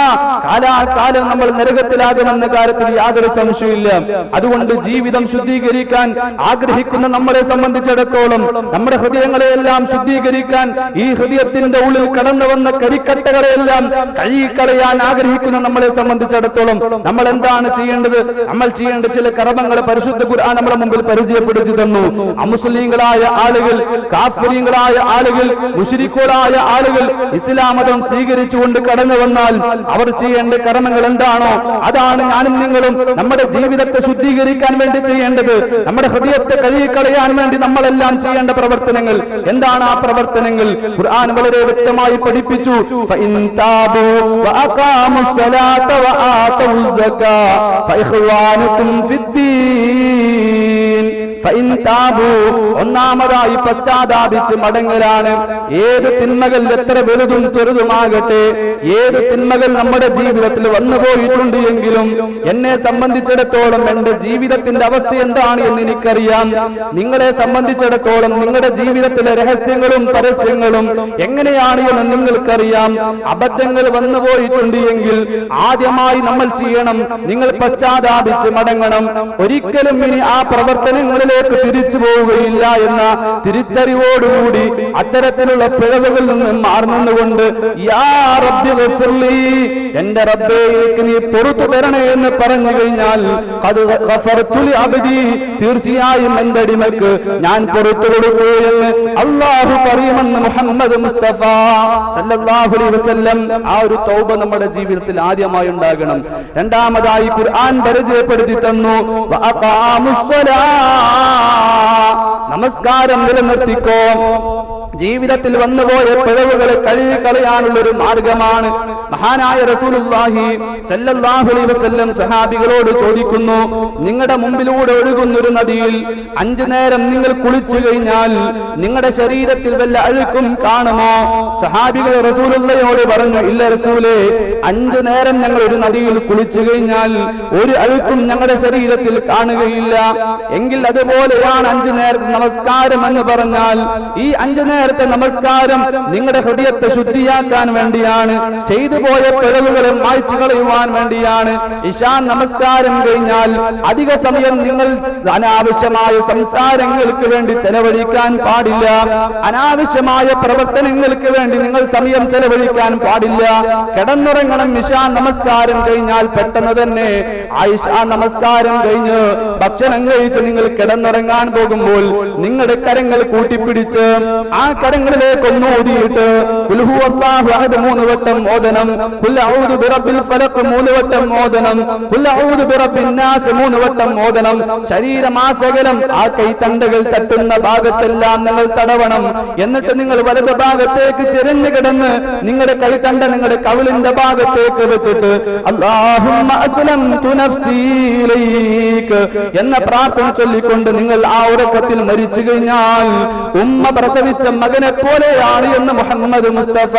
കാലാകാലം നമ്മൾ നരകത്തിലാകുമെന്ന കാര്യത്തിൽ യാതൊരു സംശയമില്ല. അതുകൊണ്ട് ജീവിതം ശുദ്ധീകരിക്കാൻ ആഗ്രഹിക്കുന്ന നമ്മളെ സംബന്ധിച്ചിടത്തോളം നമ്മുടെ ഹൃദയങ്ങളെയെല്ലാം ശുദ്ധീകരിക്കാൻ, ഈ ഹൃദയത്തിന്റെ ഉള്ളിൽ കടന്നു വന്ന കരിക്കട്ടകളെയെല്ലാം കഴുകിക്കളയാൻ ആഗ്രഹിക്കുന്ന നമ്മളെ സംബന്ധിച്ചിടത്തോളം നമ്മൾ എന്താണ് ചെയ്യേണ്ടത്? നമ്മൾ ചെയ്യേണ്ട ചില കർമ്മങ്ങൾ പരിശുദ്ധ ഖുർആൻ നമ്മുടെ മുമ്പിൽ പരിചയപ്പെടുത്തി തന്നു. അമുസ്ലിങ്ങളായ ആളുകൾ, കാഫിരീങ്ങളായ ആളുകൾ, മുശ്രിക്കുകളായ ആളുകൾ ഇസ്ലാം മതം സ്വീകരിച്ചുകൊണ്ട് കടന്നു വന്നാൽ അവർ ചെയ്യേണ്ട കർമ്മങ്ങൾ എന്താണോ അതാണ് ഞാനും നിങ്ങളും നമ്മുടെ ജീവിതത്തെ ശുദ്ധീകരിക്കാൻ വേണ്ടി ചെയ്യേണ്ടത്. നമ്മുടെ ഹൃദയത്തെ കഴുകിക്കളയാൻ വേണ്ടി നമ്മളെല്ലാം ചെയ്യേണ്ട പ്രവർത്തനങ്ങൾ എന്താണ്? ആ പ്രവർത്തനങ്ങൾ ഖുർആൻ വളരെ വ്യക്തമായി പഠിപ്പിച്ചു. ഫഇൻ താബൂ വഅഖാമുസ് സ്വലാത വആതൂസ് സകാ ഫഇഖ്വാനുകും ഫിദ്ദീൻ. ഫഇൻ താബൂ, ഒന്നാമതായി പശ്ചാത്താപിച്ച് മടങ്ങലാണ്. ഏത് തിന്മകൾ എത്ര വലുതും ചെറുതുമാകട്ടെ, ഏത് തിന്മകൾ നമ്മുടെ ജീവിതത്തിൽ വന്നു പോയിട്ടുണ്ട് എങ്കിലും എന്നെ സംബന്ധിച്ചിടത്തോളം എന്റെ ജീവിതത്തിന്റെ അവസ്ഥ എന്താണ് എന്ന് എനിക്കറിയാം. നിങ്ങളെ സംബന്ധിച്ചിടത്തോളം നിങ്ങളുടെ ജീവിതത്തിലെ രഹസ്യങ്ങളും പരസ്യങ്ങളും എങ്ങനെയാണ് എന്ന് നിങ്ങൾക്കറിയാം. അബദ്ധങ്ങൾ വന്നു പോയിട്ടുണ്ട് എങ്കിൽ ആദ്യമായി നമ്മൾ ചെയ്യണം, നിങ്ങൾ പശ്ചാത്താപിച്ച് മടങ്ങണം. ഒരിക്കലും ഇനി ആ പ്രവർത്തനങ്ങളിലേക്ക് തിരിച്ചു പോവുകയില്ല എന്ന തിരിച്ചറിവോടുകൂടി അത്തരത്തിലുള്ള പിഴവുകളിൽ നിന്ന് മാറുന്നുകൊണ്ട് യാ റബ്ബി ഗഫിർലി, എന്റെ റബ്ബേ എനിക്ക് നീ പൊറുത്തു തരണേ എന്ന് പറഞ്ഞു കഴിഞ്ഞാൽ ഖദ് ഗഫർതു ലി അബ്ദി, തീർച്ചയായും എന്റെ അടിമക്ക് ഞാൻ പൊറുത്തു കൊടുക്കൂ എന്ന് അല്ലാഹു പറയുമെന്ന് മുഹമ്മദ് മുസ്തഫ സല്ലല്ലാഹു അലൈഹി വസല്ലം. ആ ഒരു തൗബ നമ്മുടെ ജീവിതത്തിൽ ആദ്യമായി ഉണ്ടാകണം. രണ്ടാമതായി ഖുർആൻ പരിചയപ്പെടുത്തി തന്നു വഅഖാമുസ് സ്വലാ, നമസ്കാരം നിലനിർത്തിക്കോ. ജീവിതത്തിൽ വന്നുപോയ പിഴവുകളെ കഴുകിക്കളയാനുള്ള ഒരു മാർഗമാണ്. മഹാനായ റസൂലുള്ളാഹി സല്ലല്ലാഹു അലൈഹി വസല്ലം സഹാബികളോട് ചോദിക്കുന്നു, നിങ്ങളുടെ മുമ്പിലൂടെ ഒഴുകുന്ന ഒരു നദിയിൽ 5 നേരം നിങ്ങൾ കുളിച്ചു കഴിഞ്ഞാൽ നിങ്ങളുടെ ശരീരത്തിൽ വല്ല അഴുക്കും കാണുമോ? സഹാബികൾ റസൂലുള്ളാഹിയോട് പറഞ്ഞു, ഇല്ല റസൂലേ, 5 നേരം ഞങ്ങൾ ഒരു നദിയിൽ കുളിച്ചു കഴിഞ്ഞാൽ ഒരു അഴുക്കും ഞങ്ങളുടെ ശരീരത്തിൽ കാണുകയില്ല. എങ്കിൽ അതുപോലെയാണ് 5 നേരത്തെ നമസ്കാരം എന്ന് പറഞ്ഞാൽ ഈ 5 നേരത്തെ നമസ്കാരം നിങ്ങളുടെ ഹൃദയത്തെ ശുദ്ധിയാക്കാൻ വേണ്ടിയാണ്, ചെയ്തു പോയ പിഴവുകളെ മായ്ച്ചു കളയുവാൻ വേണ്ടിയാണ്. ഇശാ നമസ്കാരം കഴിഞ്ഞാൽ അധിക സമയം നിങ്ങൾ അനാവശ്യമായ സംസാരങ്ങൾക്ക് വേണ്ടി ചെലവഴിക്കാൻ പാടില്ല. അനാവശ്യമായ പ്രവർത്തനങ്ങൾക്ക് വേണ്ടി നിങ്ങൾ സമയം ചെലവഴിക്കാൻ പാടില്ല. കിടന്നുറങ്ങണം. ഇശാ നമസ്കാരം കഴിഞ്ഞാൽ പെട്ടെന്ന് തന്നെ ഇശാ നമസ്കാരം കഴിഞ്ഞ് ഭക്ഷണം കഴിച്ച് നിങ്ങൾ കിടന്നുറങ്ങാൻ പോകുമ്പോൾ നിങ്ങളുടെ കരങ്ങൾ കൂട്ടിപ്പിടിച്ച് ആ കരങ്ങളിലേക്ക് ഒന്ന് ഊതിയിട്ട് ഖുൽ ഹുവല്ലാഹു അഹദ് 3 വട്ടം ഓതണം, ഖുൽ അഊദു ബിറബ്ബിൽ ഫലഖ് 3 വട്ടം ഓതണം, ഖുൽ അഊദു ബിറബ്ബിൻ നാസ് 3 വട്ടം ഓതണം. ശരീരമാസകലം ആ കൈത്തണ്ടകൾ തട്ടുന്ന ഭാഗത്തെല്ലാം നിങ്ങൾ തടവണം. എന്നിട്ട് നിങ്ങൾ വലത് ഭാഗത്തേക്ക് ചെരിഞ്ഞു കിടന്ന് നിങ്ങളുടെ കൈത്തണ്ട നിങ്ങളുടെ കവിളിന്റെ ഭാഗത്തേക്ക് വെച്ചിട്ട് അല്ലാഹുമ്മ അസ്ലംതു നഫ്സി ഇലൈക എന്ന പ്രാർത്ഥന ചൊല്ലിക്കൊണ്ട് നിങ്ങൾ ആ ഉറക്കത്തിൽ മരിച്ചു കഴിഞ്ഞാൽ ഉമ്മ പ്രസവിച്ച മകനെ പോലെയാണ് എന്ന് മുഹമ്മദ് മുസ്തഫ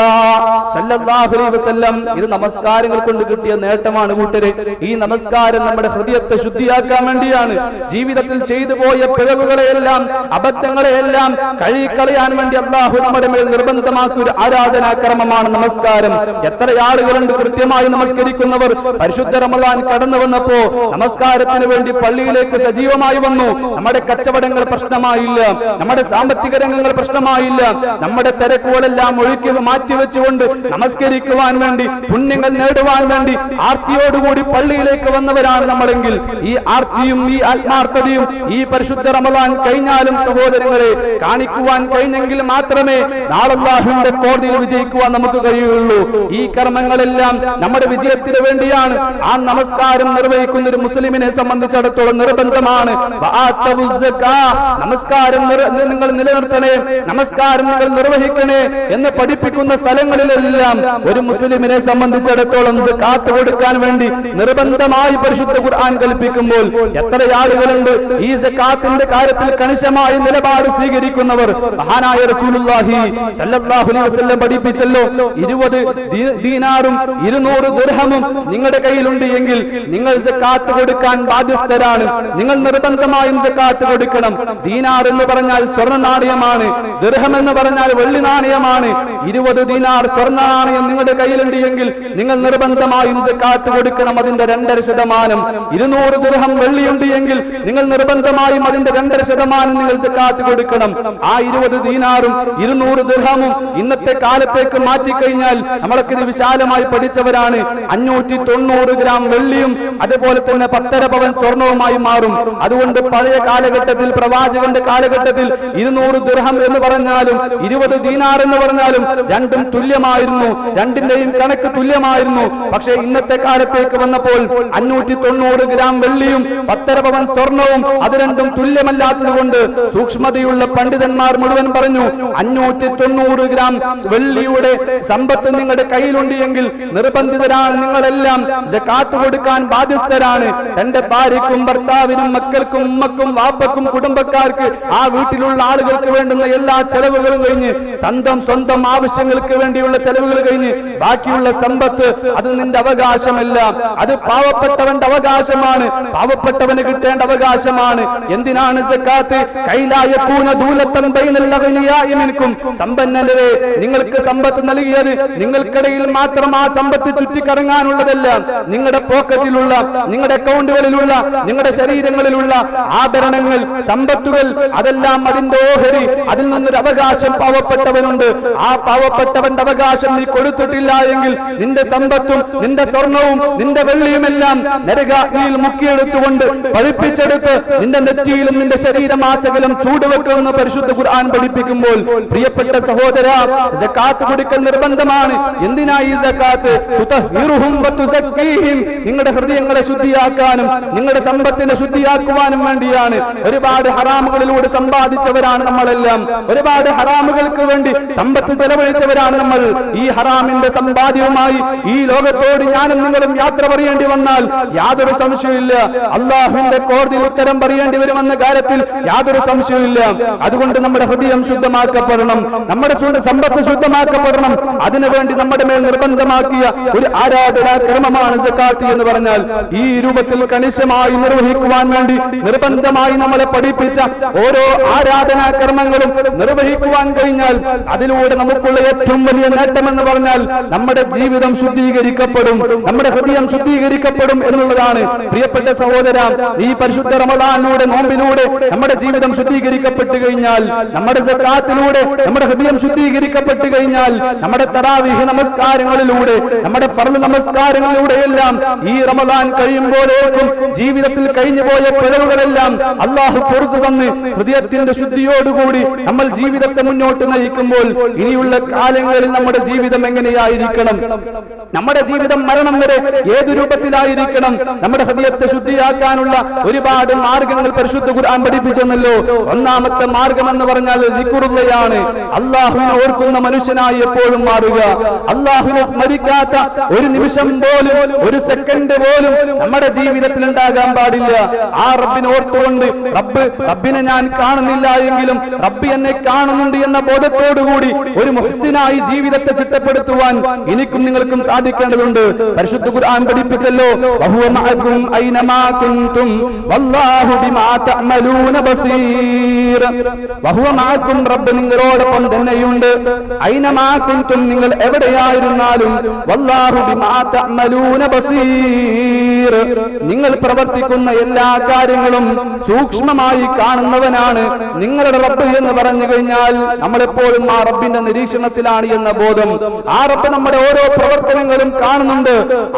സല്ലല്ലാഹു അലൈഹി വസല്ലം. ഇത് നമസ്കാരങ്ങൾ കൊണ്ട് കിട്ടിയ നേട്ടമാണ് കൂട്ടരെ. ഈ നമസ്കാരം നമ്മുടെ ഹൃദയത്തെ ശുദ്ധിയാക്കാൻ വേണ്ടിയാണ്. ജീവിതത്തിൽ ചെയ്തു പോയ പിഴവുകളെയെല്ലാം അബദ്ധങ്ങളെയെല്ലാം കഴുകിക്കളയാൻ വേണ്ടി അല്ലാഹു നമ്മുടെ മേൽ നിർബന്ധമാക്കിയ ഒരു ആരാധനാക്രമമാണ് നമസ്കാരം. എത്ര ആളുകളുണ്ട് കൃത്യമായി നമസ്കരിക്കുന്നവർ. പരിശുദ്ധ റമളാൻ കടന്നു വന്നപ്പോ നമസ്കാരത്തിന് വേണ്ടി പള്ളിയിലേക്ക് സജീവമായി വന്നു. നമ്മുടെ കച്ചവടങ്ങൾ പ്രശ്നമായില്ല, നമ്മുടെ സാമ്പത്തിക രംഗങ്ങൾ പ്രശ്നമായില്ല, സമയമായില്ല. നമ്മുടെ തിരക്കുകളെല്ലാം ഒഴുക്കി മാറ്റിവെച്ചുകൊണ്ട് നമസ്കരിക്കുവാൻ വേണ്ടി, പുണ്യങ്ങൾ നേടുവാൻ വേണ്ടി ആർത്തിയോടുകൂടി പള്ളിയിലേക്ക് വന്നവരാണ് നമ്മളെങ്കിൽ ഈ ആർത്തിയും ഈ ആത്മാർത്ഥതയും ഈ പരിശുദ്ധ റമദാൻ കഴിഞ്ഞാലും സഹോദരങ്ങളെ കാണിക്കുവാൻ കഴിഞ്ഞെങ്കിൽ മാത്രമേ നാളെ അല്ലാഹുവിന്റെ കോടതിയിൽ വിജയിക്കുവാൻ നമുക്ക് കഴിയുള്ളൂ. ഈ കർമ്മങ്ങളെല്ലാം നമ്മുടെ വിജയത്തിന് വേണ്ടിയാണ്. ആ നമസ്കാരം നിർവഹിക്കുന്ന ഒരു മുസ്ലിമിനെ സംബന്ധിച്ചിടത്തോളം നിർബന്ധമാണ്. നമസ്കാരം നിങ്ങൾ നിലനിർത്തണേ, നമസ്കാരം നിങ്ങൾ നിർവഹിക്കണേ എന്ന് പഠിപ്പിക്കുന്ന സ്ഥലങ്ങളിലെല്ലാം ഒരു മുസ്ലിമിനെ സംബന്ധിച്ചിടത്തോളം സക്കാത്ത് കൊടുക്കാൻ വേണ്ടി നിർബന്ധമായി പരിശുദ്ധ ഖുർആൻ കൽപ്പിക്കുമ്പോൾ എത്ര ആളുകളുണ്ട് ഈ സക്കാത്തിന്റെ കാര്യത്തിൽ കണിശമായ നിലപാട് സ്വീകരിക്കുന്നവർ? മഹാനായ റസൂലുള്ളാഹി സ്വല്ലല്ലാഹു അലൈഹി വസല്ലം പഠിപ്പിച്ചല്ലോ, 20 ദീനാറും 200 ദിർഹമും നിങ്ങളുടെ കയ്യിലുണ്ട് എങ്കിൽ നിങ്ങൾ സക്കാത്ത് കൊടുക്കാൻ ബാധ്യസ്ഥരാണ്. നിങ്ങൾ നിർബന്ധമായും സക്കാത്ത് കൊടുക്കണം. ദീനാർ എന്ന് പറഞ്ഞാൽ സ്വർണ്ണ നാണയമാണ്, ദിർഹം എന്ന് പറഞ്ഞാൽ വെള്ളി നാണയമാണ്. 20 ദീനാർ സ്വർണ്ണ നാണയം നിങ്ങളുടെ കയ്യിലുണ്ട് എങ്കിൽ നിങ്ങൾ നിർബന്ധമായും സക്കാത്ത് കൊടുക്കണം, അതിന്റെ 2.5%. 200 ദിർഹം വെള്ളിയുണ്ട് എങ്കിൽ നിങ്ങൾ നിർബന്ധമായും അതിന്റെ 2.5% നിങ്ങൾ സക്കാത്ത് കൊടുക്കണം. ആ 20 ദീനാറും 200 ദിർഹമും ഇന്നത്തെ കാലത്തേക്ക് മാറ്റിക്കഴിഞ്ഞാൽ നമ്മളൊക്കെ ഇത് വിശാലമായി പഠിച്ചവരാണ്. 590 ഗ്രാം വെള്ളിയും അതുപോലെ തന്നെ 10.5 പവൻ സ്വർണവുമായി മാറും. അതുകൊണ്ട് പഴയ കാലഘട്ടത്തിൽ, പ്രവാചകന്റെ കാലഘട്ടത്തിൽ 200 ദിർഹം എന്ന് പറഞ്ഞാലും 20 ദീനാർ എന്ന് പറഞ്ഞാലും രണ്ടും തുല്യമായിരുന്നു, രണ്ടിന്റെയും കണക്ക് തുല്യമായിരുന്നു. പക്ഷേ ഇന്നത്തെ കാലത്തേക്ക് വന്നപ്പോൾ 590 ഗ്രാം വെള്ളിയും 10.5 പവൻ സ്വർണവും അത് രണ്ടും തുല്യമല്ലാത്തത് കൊണ്ട് സൂക്ഷ്മതയുള്ള പണ്ഡിതന്മാർ മുഴുവൻ പറഞ്ഞു, 590 ഗ്രാം വെള്ളിയുടെ സമ്പത്ത് നിങ്ങളുടെ കയ്യിലുണ്ട് എങ്കിൽ നിർബന്ധിതരാണ് നിങ്ങളെല്ലാം സക്കാത്ത് കൊടുക്കാൻ ബാധ്യസ്ഥരാണ്. തന്റെ ഭാര്യയ്ക്കും ഭർത്താവിനും മക്കൾക്കും ഉമ്മക്കും വാപ്പക്കും കുടുംബക്കാർക്ക് ആ വീട്ടിലുള്ള ആളുകൾക്ക് വേണ്ടുന്ന എല്ലാ ചെലവുകളും കഴിഞ്ഞ് സ്വന്തം ആവശ്യങ്ങൾക്ക് വേണ്ടിയുള്ള ചെലവുകൾ കഴിഞ്ഞ് ബാക്കിയുള്ള സമ്പത്ത് അത് നിന്റെ അവകാശമല്ല, അത് പാവപ്പെട്ടവന്റെ അവകാശമാണ്, പാവപ്പെട്ടവന് കിട്ടേണ്ട അവകാശമാണ്. എന്തിനാണ് സക്കാത്ത്? കൈലായകൂന ദൂലത്തൻ ബൈനൽ അഗ്നിയാഇ മിൻകും, സമ്പന്നരെ നിങ്ങൾക്ക് സമ്പത്ത് നൽകിയത് നിങ്ങൾക്കിടയിൽ മാത്രം ആ സമ്പത്ത് ചുറ്റിക്കറങ്ങാനുള്ളതല്ല. നിങ്ങളുടെ പോക്കറ്റിലുള്ള, നിങ്ങളുടെ അക്കൗണ്ടുകളിലുള്ള, നിങ്ങളുടെ ശരീരങ്ങളിലുള്ള ആഭരണങ്ങൾ, സമ്പത്തുകൾ, അതെല്ലാം അതിന്റെ ഓഹരി, അതിൽ നിന്നൊരു അവകാശം പാവപ്പെട്ടവനുണ്ട്. ആ പാവപ്പെട്ടവന്റെ അവകാശം നീ കൊടുത്തിട്ടില്ല എങ്കിൽ നിന്റെ സമ്പത്തും നിന്റെ സ്വർണവും നിന്റെ വെള്ളിയുമെല്ലാം നരകാഗ്നിയിൽ മുക്കിയെടുത്തുകൊണ്ട് പഴിപ്പിച്ചെടുത്ത് നിന്റെ നെറ്റിയിലും നിന്റെ ശരീരമാസകലം ചൂടുവെക്കുമെന്ന് പരിശുദ്ധ ഖുർആൻ പഠിപ്പിക്കുമ്പോൾ പ്രിയപ്പെട്ട സഹോദര, സക്കാത്ത് കൊടുക്കൽ നിർബന്ധമാണ്. എന്തിനാ ഈ സക്കാത്ത്? തുതഹിറുഹും വതുസക്കീഹിം, നിങ്ങളുടെ ഹൃദയങ്ങളെ ശുദ്ധിയാക്കാനും നിങ്ങളുടെ സമ്പത്തിനെ ശുദ്ധിയാക്കുവാനും വേണ്ടിയാണ്. ഒരുപാട് ഹറാമുകളിലൂടെ സമ്പാദിച്ചവരാണ് നമ്മളെല്ലാം, ഒരുപാട് ഹറാമുകൾക്ക് വേണ്ടി സമ്പത്ത് ചെലവഴിച്ചവരാണ് നമ്മൾ. ഈ ഹറാമിന്റെ സമ്പാദ്യവുമായി ഈ ലോകത്തോട് ഞാനും നിങ്ങളും യാത്ര പറയേണ്ടി വന്നാൽ യാതൊരു സംശയമില്ല അള്ളാഹുവിന്റെ കോടതിയിൽ ഉത്തരം പറയേണ്ടി വരുമെന്ന കാര്യത്തിൽ യാതൊരു സംശയമില്ല. അതുകൊണ്ട് നമ്മുടെ ഹൃദയം ശുദ്ധമാക്കപ്പെടണം, നമ്മുടെ സമ്പത്ത് ശുദ്ധമാക്കപ്പെടണം. അതിനുവേണ്ടി നമ്മുടെ മേൽ നിർബന്ധമാക്കിയ ഒരു ആരാധനാ ക്രമമാണ് സക്കാത്ത് എന്ന് പറഞ്ഞാൽ. ഈ രൂപത്തിൽ കണിശമായി നിർവഹിക്കുവാൻ വേണ്ടി നിർബന്ധമായി നമ്മളെ പഠിപ്പിച്ച ഓരോ ആരാധനാ കർമ്മങ്ങളും നിർവഹിക്കുവാൻ കഴിഞ്ഞാൽ അതിലൂടെ നമുക്കുള്ള ഏറ്റവും വലിയ നേട്ടമെന്ന് പറഞ്ഞാൽ നമ്മുടെ ജീവിതം ശുദ്ധീകരിക്കപ്പെടും, നമ്മുടെ ഹൃദയം ശുദ്ധീകരിക്കപ്പെടും എന്നുള്ളതാണ്. പ്രിയപ്പെട്ട സഹോദര, ഈ പരിശുദ്ധ റമദാനിലൂടെ, നോമ്പിലൂടെ നമ്മുടെ ജീവിതം ശുദ്ധീകരിക്കപ്പെട്ടു കഴിഞ്ഞാൽ, നമ്മുടെ സക്കാത്തിലൂടെ നമ്മുടെ ഹൃദയം ശുദ്ധീകരിക്കപ്പെട്ടു കഴിഞ്ഞാൽ, നമ്മുടെ തറാവീഹ് നമസ്കാരങ്ങളിലൂടെ, നമ്മുടെ ഫർള് നമസ്കാരങ്ങളിലൂടെ എല്ലാം ഈ റമദാൻ കഴിയുമ്പോഴേക്കും ജീവിതത്തിൽ കഴിഞ്ഞുപോയ പിഴവുകളെല്ലാം അള്ളാഹു പുറത്തു വന്ന് ഹൃദയത്തിന്റെ ശുദ്ധിയോടുകൂടി നമ്മൾ ജീവിതത്തെ മുന്നോട്ട് നയിക്കുമ്പോൾ ഇനിയുള്ള കാലങ്ങളിൽ നമ്മുടെ ജീവിതം എങ്ങനെയായിരിക്കണം, നമ്മുടെ ജീവിതം മരണം വരെ ഏതു രൂപത്തിലായിരിക്കണം, നമ്മുടെ ഹൃദയത്തെ ശുദ്ധിയാക്കാനുള്ള ഒരുപാട് മാർഗങ്ങൾ പരിശുദ്ധ ഖുർആൻ പഠിപ്പിച്ചെന്നല്ലോ. ഒന്നാമത്തെ മാർഗം എന്ന് പറഞ്ഞാൽ ദിക്റുള്ളയാണ്. അള്ളാഹുവിനെ ഓർക്കുന്ന മനുഷ്യനായി എപ്പോഴും മാറുക. അള്ളാഹുവിനെ സ്മരിക്കാത്ത ഒരു നിമിഷം പോലും, ഒരു സെക്കൻഡ് പോലും നമ്മുടെ ജീവിതത്തിൽ ഉണ്ടാകാൻ പാടില്ല. ആ റബ്ബിനെ ഓർത്തുകൊണ്ട്, റബ്ബിനെ ഞാൻ കാണുന്നില്ല എങ്കിലും റബ്ബ് എന്നെ കാണുന്നുണ്ട് എന്ന ബോധത്തോടുകൂടി ഒരു മുഹ്സിനായി ജീവിതത്തെ ചിട്ടപ്പെടുത്തുവാൻ എനിക്കും നിങ്ങൾക്കും സാധിക്കേണ്ടതുണ്ട്. പരിശുദ്ധ ഖുർആൻ പഠിപ്പിച്ചല്ലോ, വഹുവ മഅകും ഐനമാ കുൻതും വല്ലാഹു ബിമാ തഅമലൂന ബസീർ. വഹുവ മഅകും, റബ്ബ് നിങ്ങളോടൊപ്പം തന്നെയുണ്ട്. ഐനമാ കുൻതും, നിങ്ങൾ എവിടെയായിരുന്നാലും. വല്ലാഹു ബിമാ തഅമലൂന ബസീർ, നിങ്ങൾ പ്രവർത്തിക്കുന്ന എല്ലാ കാര്യങ്ങളും സൂക്ഷ്മമായി കാണുന്നവനാണ് നിങ്ങളുടെ റബ്ബ് എന്ന് പറഞ്ഞു കഴിഞ്ഞാൽ കഴിഞ്ഞാൽ നമ്മളെപ്പോഴും ആ റബ്ബിന്റെ നിരീക്ഷണത്തിലാണ് എന്ന ബോധം. ആ റബ്ബ് നമ്മുടെ ഓരോ പ്രവർത്തനങ്ങളും കാണുന്നുണ്ട്.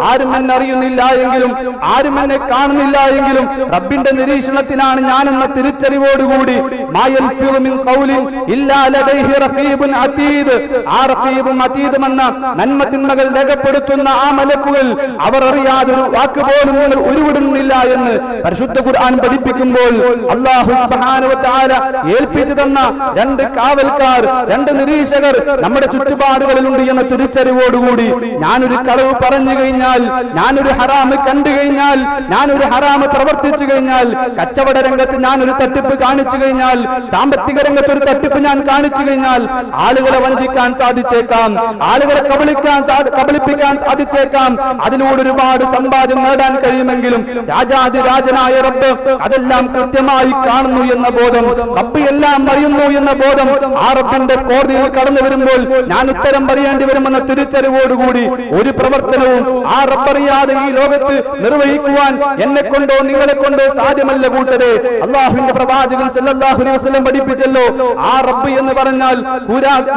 ആരും എന്നെ അറിയുന്നില്ല എങ്കിലും, ആരും എന്നെ കാണുന്നില്ല എങ്കിലും റബ്ബിന്റെ നിരീക്ഷണത്തിലാണ് ഞാനെന്ന തിരിച്ചറിവോടുകൂടി ആ റഖീബും അതീദും എന്ന നന്മത്തിന്മകൾ രേഖപ്പെടുത്തുന്ന ആ മലക്കുകൾ അവർ അറിയാതെ ഒരു വാക്ക് പോലും നിങ്ങൾ ഉരുവിടുന്നില്ല എന്ന് പരിശുദ്ധ ഖുർആൻ പഠിപ്പിക്കുമ്പോൾ അല്ലാഹു സുബ്ഹാനഹു വ തആല ഏൽപ്പിച്ചു തന്ന രണ്ട് കാവൽക്കാർ, രണ്ട് നിരീക്ഷകർ നമ്മുടെ ചുറ്റുപാടുകളിലുണ്ട് എന്ന തിരിച്ചറിവോടുകൂടി ഞാനൊരു കളവ് പറഞ്ഞു കഴിഞ്ഞാൽ, ഞാനൊരു ഹറാമ് കണ്ടു കഴിഞ്ഞാൽ, ഞാനൊരു ഹറാമ് പ്രവർത്തിച്ചു കഴിഞ്ഞാൽ, കച്ചവട രംഗത്ത് ഞാനൊരു തട്ടിപ്പ് കാണിച്ചു കഴിഞ്ഞാൽ, സാമ്പത്തിക രംഗത്ത് ഒരു തട്ടിപ്പ് ഞാൻ കാണിച്ചു കഴിഞ്ഞാൽ ആളുകളെ വഞ്ചിക്കാൻ സാധിച്ചേക്കാം, ആളുകളെ കബളിപ്പിക്കാൻ സാധിച്ചേക്കാം, അതിലൂടെ ഒരുപാട് സമ്പാദ്യം നേടാൻ കഴിയുമെങ്കിലും രാജാതിരാജനായ റബ്ബ് അതെല്ലാം കൃത്യമായി കാണുന്നു എന്ന ബോധം, റബ്ബ് എല്ലാം അറിയുന്നു എന്ന ബോധം ആ റബ്ബിന്റെ കോടതിയിൽ കടന്നു വരുമ്പോൾ ഞാൻ ഉത്തരം പറയേണ്ടി വരുമെന്ന തിരിച്ചറിവോടുകൂടി ഒരു പ്രവർത്തനവും ആ റബ്ബറിയാതെ ഈ ലോകത്ത് നിർവഹിക്കുവാൻ എന്നെ കൊണ്ടോ നിങ്ങളെ കൊണ്ടോ സാധ്യമല്ല കൂട്ടരെ. അള്ളാഹുവിന്റെ പ്രവാചകൻ സല്ലല്ലാഹു അലൈഹി വസല്ലം പഠിപ്പിച്ചല്ലോ, ആ റബ്ബ് എന്ന് പറഞ്ഞാൽ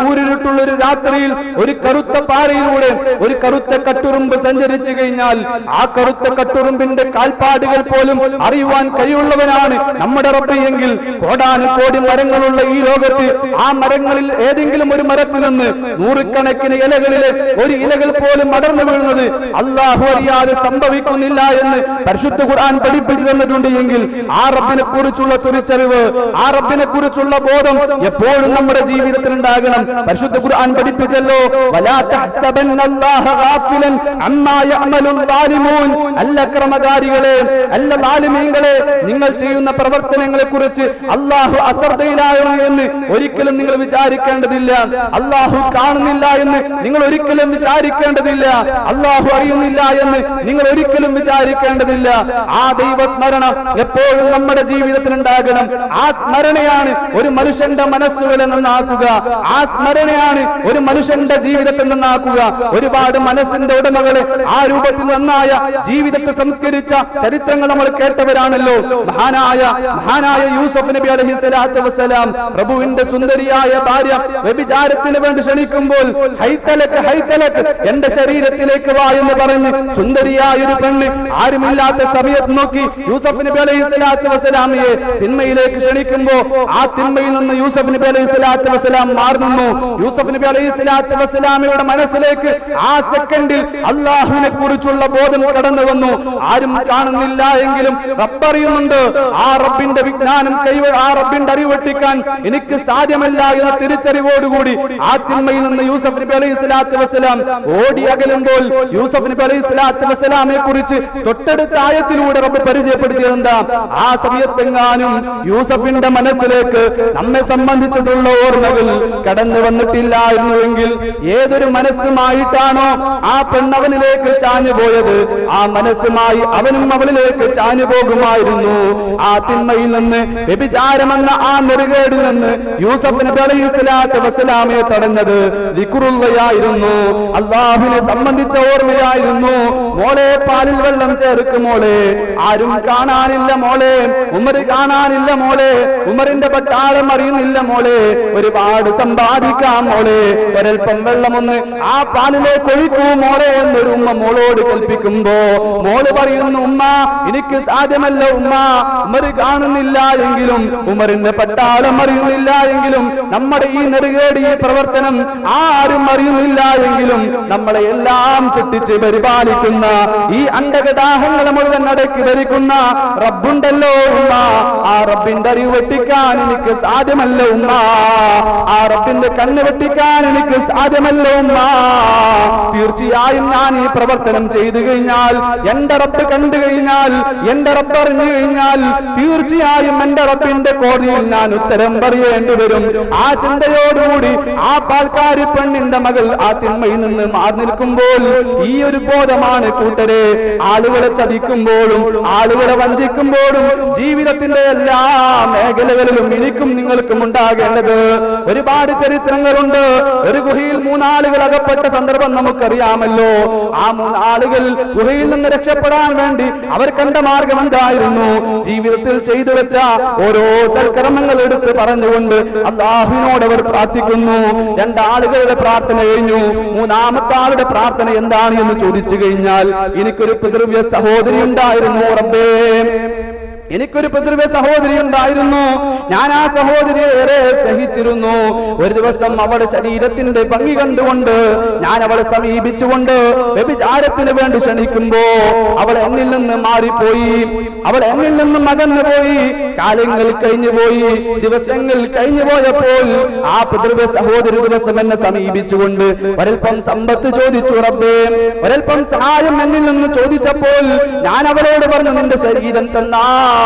കൂരിരുട്ടുള്ള ഒരു രാത്രിയിൽ ഒരു കറുത്ത പാറയിലൂടെ ഒരു കറുത്ത കട്ടുറുമ്പ് സഞ്ചരിച്ചു കഴിഞ്ഞാൽ ആ കറുത്ത കട്ടുറുമ്പിന്റെ കാൽപ്പാടുകൾ പോലും അറിയുവാൻ കഴിവുള്ളവനാണ് നമ്മുടെ റബ്ബ് എങ്കിൽ കോടാനുകോടി മരങ്ങളുള്ള ഈ ലോകത്ത് ആ മരങ്ങളിൽ ഏതെങ്കിലും ഒരു മരത്തിൽ നിന്ന് നൂറുകണക്കിന് ഇലകളിലെ ഒരു ഇലകൾ പോലും അടർന്നു വീഴുന്നത് അല്ലാഹു അറിയാതെ സംഭവിക്കുന്നില്ല എന്ന് പരിശുദ്ധ ഖുർആൻ പഠിപ്പിച്ചു തന്നിട്ടുണ്ട് എങ്കിൽ ആ റബ്ബിനെ കുറിച്ചുള്ള തിരിച്ചറിവ്, ആ റബ്ബിനെ കുറിച്ചുള്ള ബോധം എപ്പോഴും നമ്മുടെ ജീവിതത്തിൽ ഉണ്ടാകണം. പരിശുദ്ധ ഖുർആൻ പഠിപ്പിച്ചല്ലോ, വലാ തഹ്സബന്നല്ലാഹ ഗാഫിലൻ അമ്മാ യഅമലുൽ ളാലിമൂൻ. അല്ലക്രമകാരികളെ, അല്ല ളാലിമീങ്ങളെ, നിങ്ങൾ ചെയ്യുന്ന പ്രവർത്തനങ്ങളെ കുറിച്ച് അല്ലാഹു അശ്രദ്ധയിലാണ് എന്ന് ഒരിക്കലും നിങ്ങൾ വിചാരിക്കേണ്ടതില്ല. അല്ലാഹു കാണുന്നില്ല എന്ന് നിങ്ങൾ ഒരിക്കലും വിചാരിക്കേണ്ടതില്ല. അല്ലാഹു അറിയുന്നില്ല എന്ന് നിങ്ങൾ ഒരിക്കലും വിചാരിക്കേണ്ടതില്ല. ആ ദൈവസ്മരണ എപ്പോഴും നമ്മുടെ ജീവിതത്തിൽ ഉണ്ടാകണം. ആ സ്മരണയാണ് ഒരു മനുഷ്യന്റെ മനസ്സുകളെ നന്നാക്കുക. ആ സ്മരണയാണ് ഒരു മനുഷ്യന്റെ ജീവിതത്തിൽ നന്നാക്കുക. ഒരുപാട് മനസ്സിന്റെ ഉടമകളെ ആ രൂപത്തിൽ നന്നായ ജീവിതത്തെ സംസ്കരിച്ച ചരിത്രങ്ങൾ നമ്മൾ കേട്ടവരാണല്ലോ. മഹാനായ യൂസഫ് നബി അലൈഹിസ്സലാത്തു വസ്സലാം പ്രഭുവിന്റെ സുന്ദരിയായ ഭാര്യ വ്യഭിചാരത്തിന് വേണ്ടി ക്ഷണിക്കുമ്പോൾ ഹൈതലക്ക് എന്റെ ശരീരത്തിലേക്ക് വാ എന്ന് പറഞ്ഞ് സുന്ദരിയായ ഒരു പെണ്ണ് ആരുമില്ലാത്ത സമയത്ത് നോക്കി യൂസഫ് നബി അലൈഹിസ്സലാത്തു വസ്സലാമിയെ തിന്മയിലേക്ക് ക്ഷണിക്കുമ്പോ ആ തിന്മയിൽ നിന്ന് യൂസഫ് നബി അലൈഹിസ്സലാത്തു വസ്സലാം മാറി നിന്നു. യൂസഫ് നബി അലൈഹിസ്സലാത്തു വസ്സലാമിയുടെ മനസ്സിലേക്ക് ആ സെക്കൻഡിൽ അല്ലാഹുവിനെ കുറിച്ചുള്ള ബോധം കടന്നു വന്നു. ആരും കാണുന്നില്ല എങ്കിലും റബ്ബ് അറിയുന്നുണ്ട്. ആ റബ്ബിന്റെ വിജ്ഞാനം ആ റബ്ബിന്റെ അറിവെട്ടിക്കാൻ എനിക്ക് സാധ്യമല്ല എന്ന തിരിച്ചറിവോടുകൂടി ആ തിന്മയിൽ നിന്ന് യൂസഫ് നബി അലൈഹിസ്സലാത്തു വസ്സലാം ഓടി അകലുമ്പോൾ യൂസഫ് നബി അലൈഹിസ്സലാത്തു വസ്സലാമിനെ കുറിച്ച് തൊട്ടടുത്ത ആയത്തിലൂടെ റബ്ബ് പരിചയപ്പെടുത്തിയത് എന്താ? ആ സമയത്തെങ്ങാനും യൂസഫിന്റെ മനസ്സിലേക്ക് നമ്മെ സംബന്ധിച്ചിട്ടുള്ള ഓർമ്മകൾ കടന്നു വന്നിട്ടില്ലായിരുന്നുവെങ്കിൽ ഏതൊരു മനസ്സുമായിട്ടാണോ ആ പെണ്ണവനിലേക്ക് ചാഞ്ഞു പോയത്, ആ മനസ്സുമായി അവനും അവളിലേക്ക് ചാഞ്ഞു പോകുമായിരുന്നു. ആ തിന്മയിൽ നിന്ന്, വ്യഭിചാരമെന്ന ആ നെറുകേടിൽ നിന്ന് യൂസഫ് നബി അലൈഹിസ്സലാത്തു വസ്സലാമിനെ തടഞ്ഞത് ദിക്റുള്ളയായിരുന്നു, അല്ലാഹുവിനെ സംബന്ധിച്ച ഓർമ്മയായിരുന്നു. മോളെ, പാലിൽ വെള്ളം ചേർക്കും മോളെ, ആരും കാണാനില്ല മോളെ, ഉമർ കാണാനില്ല മോളെ, ഉമറിന്റെ പട്ടാളം അറിയുന്നില്ല മോളെ, ഒരുപാട് സമ്പാദിക്കാം മോളെ, ഒരൽപ്പം വെള്ളമൊന്ന് ആ പാലിലേക്ക് ഒഴിക്കൂ മോളെ എന്നൊരു ഉമ്മ മോളോട് കൽപ്പിക്കുമ്പോ മോള് പറയുന്നു, ഉമ്മ എനിക്ക് സാധ്യമല്ല ഉമ്മ, ഉമർ കാണുന്നില്ല എങ്കിലും, ഉമറിന്റെ പട്ടാളം അറിയുന്നില്ല എങ്കിലും, നമ്മുടെ ഈ നെറുകേട് ഈ പ്രവർത്തനം ആരും അറിയുന്നില്ല എങ്കിലും നമ്മളെ എല്ലാം സൃഷ്ടിച്ച് പരിപാലിക്കുന്ന ഈ അണ്ടകടാഹങ്ങളെ മുഴുവൻ അടക്കി ഭരിക്കുന്ന റബ്ബുണ്ടല്ലോ ഉമ്മ, ആ റബ്ബിന്റെ അറിവ് വെട്ടിക്കാൻ എനിക്ക് സാധ്യമല്ല ഉമ്മ, ആ റബ്ബിന്റെ കണ്ണ് വെട്ടിക്കാൻ എനിക്ക് സാധ്യമല്ല ഉമ്മ. തീർച്ചയായും ഞാൻ ഈ പ്രവർത്തനം ചെയ്തു കഴിഞ്ഞാൽ, എന്റെ റബ്ബ് കണ്ടു കഴിഞ്ഞാൽ, എന്റെ റബ്ബ് അറിഞ്ഞു കഴിഞ്ഞാൽ തീർച്ചയായും എന്റെ റബ്ബിന്റെ കോടതിയിൽ ഞാൻ ഉത്തരം പറയേണ്ടി വരും. ആ ചിന്തയോടുകൂടി ആ പാൽക്കാരി പെണ്ണിന്റെ മകൾ ആ തിന്മയിൽ നിന്ന് മാറി നിൽക്കുമ്പോൾ ഈ ഒരു ബോധമാണ് കൂട്ടരെ ആളുകളെ ചതിക്കുമ്പോഴും ആളുകളെ വഞ്ചിക്കുമ്പോഴും ജീവിതത്തിന്റെ എല്ലാ മേഖലകളിലും എനിക്കും നിങ്ങൾക്കും ഉണ്ടാകേണ്ടത്. ഒരുപാട് ചരിത്രങ്ങളുണ്ട്. ഒരു ഗുഹയിൽ 3 ആളുകൾ അകപ്പെട്ട സന്ദർഭം നമുക്കറിയാമല്ലോ. ആ 3 ആളുകൾ ഗുഹയിൽ നിന്ന് രക്ഷപ്പെടാൻ വേണ്ടി അവർ കണ്ട മാർഗം മാർഗം എന്തായിരുന്നു? ജീവിതത്തിൽ ചെയ്തു വെച്ച ഓരോ സൽക്കർമ്മങ്ങൾ എടുത്ത് പറഞ്ഞുകൊണ്ട് അല്ലാഹുവിനോട് അവർ പ്രാർത്ഥിക്കുന്നു. രണ്ടാളുകളുടെ പ്രാർത്ഥന കഴിഞ്ഞു. മൂന്നാമത്തെ ആളുടെ പ്രാർത്ഥന എന്താണ് എന്ന് ചോദിച്ചു കഴിഞ്ഞാൽ, എനിക്കൊരു പിതൃവ്യ സഹോദരി ഉണ്ടായിരുന്നു റബ്ബേ, എനിക്കൊരു പിതൃവ്യ സഹോദരി ഉണ്ടായിരുന്നു. ഞാൻ ആ സഹോദരിയെ ഏറെ സ്നേഹിച്ചിരുന്നു. ഒരു ദിവസം അവളുടെ ശരീരത്തിന്റെ ഭംഗി കണ്ടുകൊണ്ട് ഞാൻ അവളെ സമീപിച്ചുകൊണ്ട് വ്യഭിചാരത്തിന് വേണ്ടി ക്ഷണിക്കുമ്പോ അവൾ എന്നിൽ നിന്ന് മാറിപ്പോയി, അവൾ എന്നിൽ നിന്നും അകന്നുപോയി. കാലങ്ങൾ കഴിഞ്ഞുപോയി, ദിവസങ്ങൾ കഴിഞ്ഞു പോയപ്പോൾ ആ പിതൃവ്യ സഹോദരി ദിവസം എന്നെ സമീപിച്ചുകൊണ്ട് ഒരൽപ്പം സമ്പത്ത് ചോദിച്ചു റബ്ബേ, ഒരൽപ്പം സഹായം എന്നിൽ നിന്ന് ചോദിച്ചപ്പോൾ ഞാൻ അവളോട് പറഞ്ഞു, നിന്റെ ശരീരം തന്നാൽ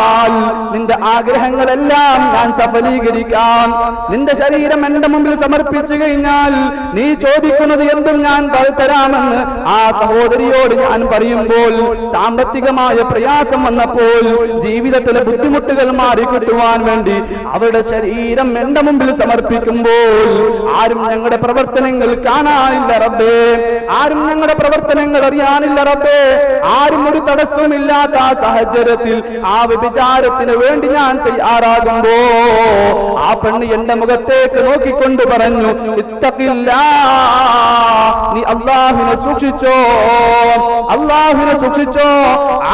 നിന്റെ ആഗ്രഹങ്ങളെല്ലാം ഞാൻ സഫലീകരിക്കാം. നിന്റെ ശരീരം എന്റെ മുമ്പിൽ സമർപ്പിച്ചു കഴിഞ്ഞാൽ നീ ചോദിക്കുന്നത് എന്തും ഞാൻ തരാമെന്ന് ആ സഹോദരിയോട് ഞാൻ പറയുമ്പോൾ, സാമ്പത്തികമായ പ്രയാസം വന്നപ്പോൾ ജീവിതത്തിലെ ബുദ്ധിമുട്ടുകൾ മാറിക്കിട്ടുവാൻ വേണ്ടി അവരുടെ ശരീരം എന്റെ മുമ്പിൽ സമർപ്പിക്കുമ്പോൾ ആരും ഞങ്ങളുടെ പ്രവർത്തനങ്ങൾ കാണാനില്ല റബ്ബേ, ആരും ഞങ്ങളുടെ പ്രവർത്തനങ്ങൾ അറിയാനില്ല റബ്ബേ, ആരും ഒരു തടസ്സവുമില്ലാത്ത ആ സാഹചര്യത്തിൽ ആ വിചാരത്തിന് വേണ്ടി ഞാൻ തയ്യാറാകുമ്പോ ആ പെണ്ണ് എന്റെ മുഖത്തേക്ക് നോക്കിക്കൊണ്ട് പറഞ്ഞു, ഇത്തഖില്ലാ, നീ അല്ലാഹുവിനെ സൂക്ഷിച്ചോ, അല്ലാഹുവിനെ സൂക്ഷിച്ചോ.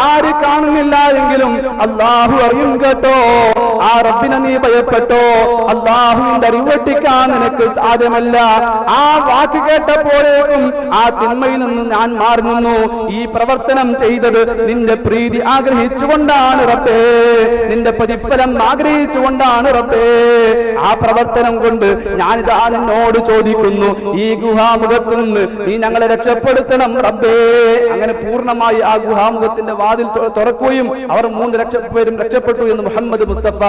ആര് കാണുന്നില്ല എങ്കിലും അല്ലാഹു അറിയും കേട്ടോ. ആ റബ്ബിനെ നീ ഭയപ്പെട്ടോ. അല്ലാഹുവിന്റെ അറിവെട്ടിക്കാൻ നിനക്ക് സാധ്യമല്ല. ആ വാക്ക് കേട്ടപ്പോഴേക്കും ആ തിന്മയിൽ നിന്ന് ഞാൻ മാറി നിന്നു. ഈ പ്രവർത്തനം ചെയ്തത് നിന്റെ പ്രീതി ആഗ്രഹിച്ചുകൊണ്ടാണ് റബ്ബേ, നിന്റെ പ്രതിഫലം ആഗ്രഹിച്ചുകൊണ്ടാണ് റബ്ബേ. ആ പ്രവർത്തനം കൊണ്ട് ഞാനിതാ നിന്നോട് ചോദിക്കുന്നു, ഈ ഗുഹാമുഖത്ത് നിന്ന് നീ ഞങ്ങളെ രക്ഷപ്പെടുത്തണം റബ്ബേ. അങ്ങനെ പൂർണ്ണമായി ആ ഗുഹാമുഖത്തിന്റെ വാതിൽ തുറക്കുകയും അവർ 3 പേരും രക്ഷപ്പെട്ടു എന്ന് മുഹമ്മദ് മുസ്തഫ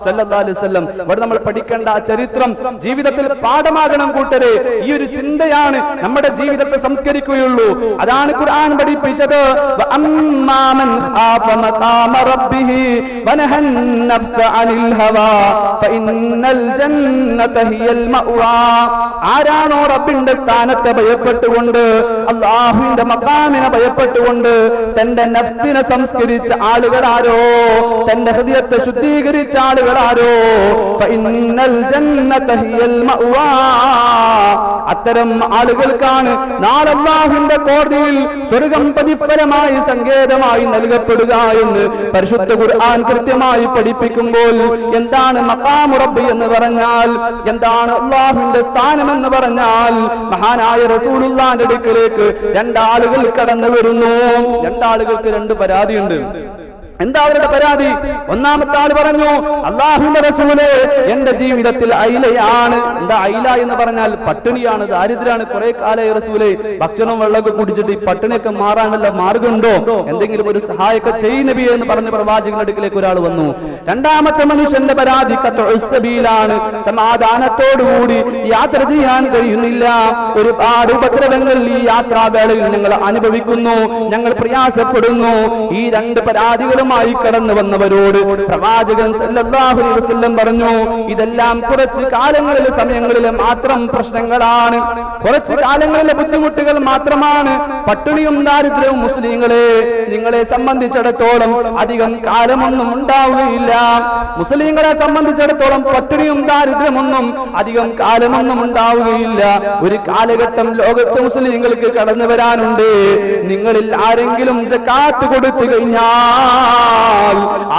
സല്ലല്ലാഹു അലൈഹി വസല്ലം. ഇവിടെ നമ്മൾ പഠിക്കേണ്ട ആ ചരിത്രം ജീവിതത്തിൽ പാഠമാകണം കൂട്ടരെ. ഈ ഒരു ചിന്തയാണ് നമ്മുടെ ജീവിതത്തെ സംസ്കരിക്കുകയുള്ളൂ. അതാണ് ഖുർആൻ പഠിപ്പിച്ചത്. ആരാണോ റബ്ബിന്റെ സ്ഥാനത്തെ ഭയപ്പെട്ടുകൊണ്ട് അല്ലാഹുവിന്റെ മഖാമിനെ ഭയപ്പെട്ടുകൊണ്ട് തന്റെ നഫ്സിനെ സംസ്കരിച്ച ആളുകളാരോ, തന്റെ ഹൃദയത്തെ ശുദ്ധീകരിച്ച ആളുകളാരോ, ഫഇന്നൽ ജന്നത ഹിയൽ മഅവാ, അത്തരം ആളുകൾക്കാണ് നാളെ അല്ലാഹുവിന്റെ കോടതിയിൽ സ്വർഗ്ഗം പ്രതിഫലമായി സങ്കേതമായി നൽകപ്പെടുക എന്ന് പരിശുദ്ധ ഖുർആൻ കൃത്യമായി പഠിപ്പിക്കുമ്പോൾ എന്താണ് മഖാമു റബ്ബി എന്ന് പറഞ്ഞാൽ, എന്താണ് അല്ലാഹുവിന്റെ സ്ഥാനം എന്ന് പറഞ്ഞാൽ, മഹാനായ റസൂലുള്ളാഹിന്റെ അടുക്കലേക്ക് 2 ആളുകൾ കടന്നു വരുന്നു. 2 ആളുകൾക്ക് 2 പരാതിയുണ്ട്. എന്താ അവരുടെ പരാതി? ഒന്നാമത്തെ ആൾ പറഞ്ഞു, അല്ലാഹുവിന്റെ റസൂലേ, എന്റെ ജീവിതത്തിൽ അയിലയാണ്. എന്താ അയില എന്ന് പറഞ്ഞാൽ? പട്ടിണിയാണ്, ദാരിദ്ര്യാണ്. കുറെ കാലമായി റസൂലേ ഭക്ഷണവും വെള്ളമൊക്കെ കുടിച്ചിട്ട് ഈ പട്ടിണിയൊക്കെ മാറാനുള്ള മാർഗമുണ്ടോ? എന്തെങ്കിലും ഒരു സഹായമൊക്കെ ചെയ്യ് നബിയെ എന്ന് പറഞ്ഞ പ്രവാചകന്റെ അടുക്കിലേക്ക് ഒരാൾ വന്നു. രണ്ടാമത്തെ മനുഷ്യന്റെ പരാതി ഖത്ഉസ്സബീലാണ്. സമാധാനത്തോടുകൂടി യാത്ര ചെയ്യാൻ കഴിയുന്നില്ല. ഒരുപാട് ഉപദ്രവങ്ങൾ ഈ യാത്രാവേളയിൽ ഞങ്ങൾ അനുഭവിക്കുന്നു, ഞങ്ങൾ പ്രയാസപ്പെടുന്നു. ഈ 2 പരാതികളും കടന്നു വന്നവരോട് പ്രവാചകൻ സല്ലല്ലാഹു അലൈഹി വസല്ലം പറഞ്ഞു, ഇതെല്ലാം കുറച്ച് കാലങ്ങളിലെ സമയങ്ങളിലെ മാത്രം പ്രശ്നങ്ങളാണ്, കുറച്ച് കാലങ്ങളിലെ ബുദ്ധിമുട്ടുകൾ മാത്രമാണ്. പട്ടിണിയും ദാരിദ്ര്യവും മുസ്ലിങ്ങളെ നിങ്ങളെ സംബന്ധിച്ചിടത്തോളം അധികം കാലമൊന്നും ഉണ്ടാവുകയില്ല. മുസ്ലിങ്ങളെ സംബന്ധിച്ചിടത്തോളം പട്ടിണിയും ദാരിദ്ര്യമൊന്നും അധികം കാലമൊന്നും ഉണ്ടാവുകയില്ല. ഒരു കാലഘട്ടം ലോകത്ത് മുസ്ലിങ്ങൾക്ക് കടന്നു വരാനുണ്ട്. നിങ്ങളിൽ ആരെങ്കിലും സക്കാത്ത് കൊടുത്തു കഴിഞ്ഞാൽ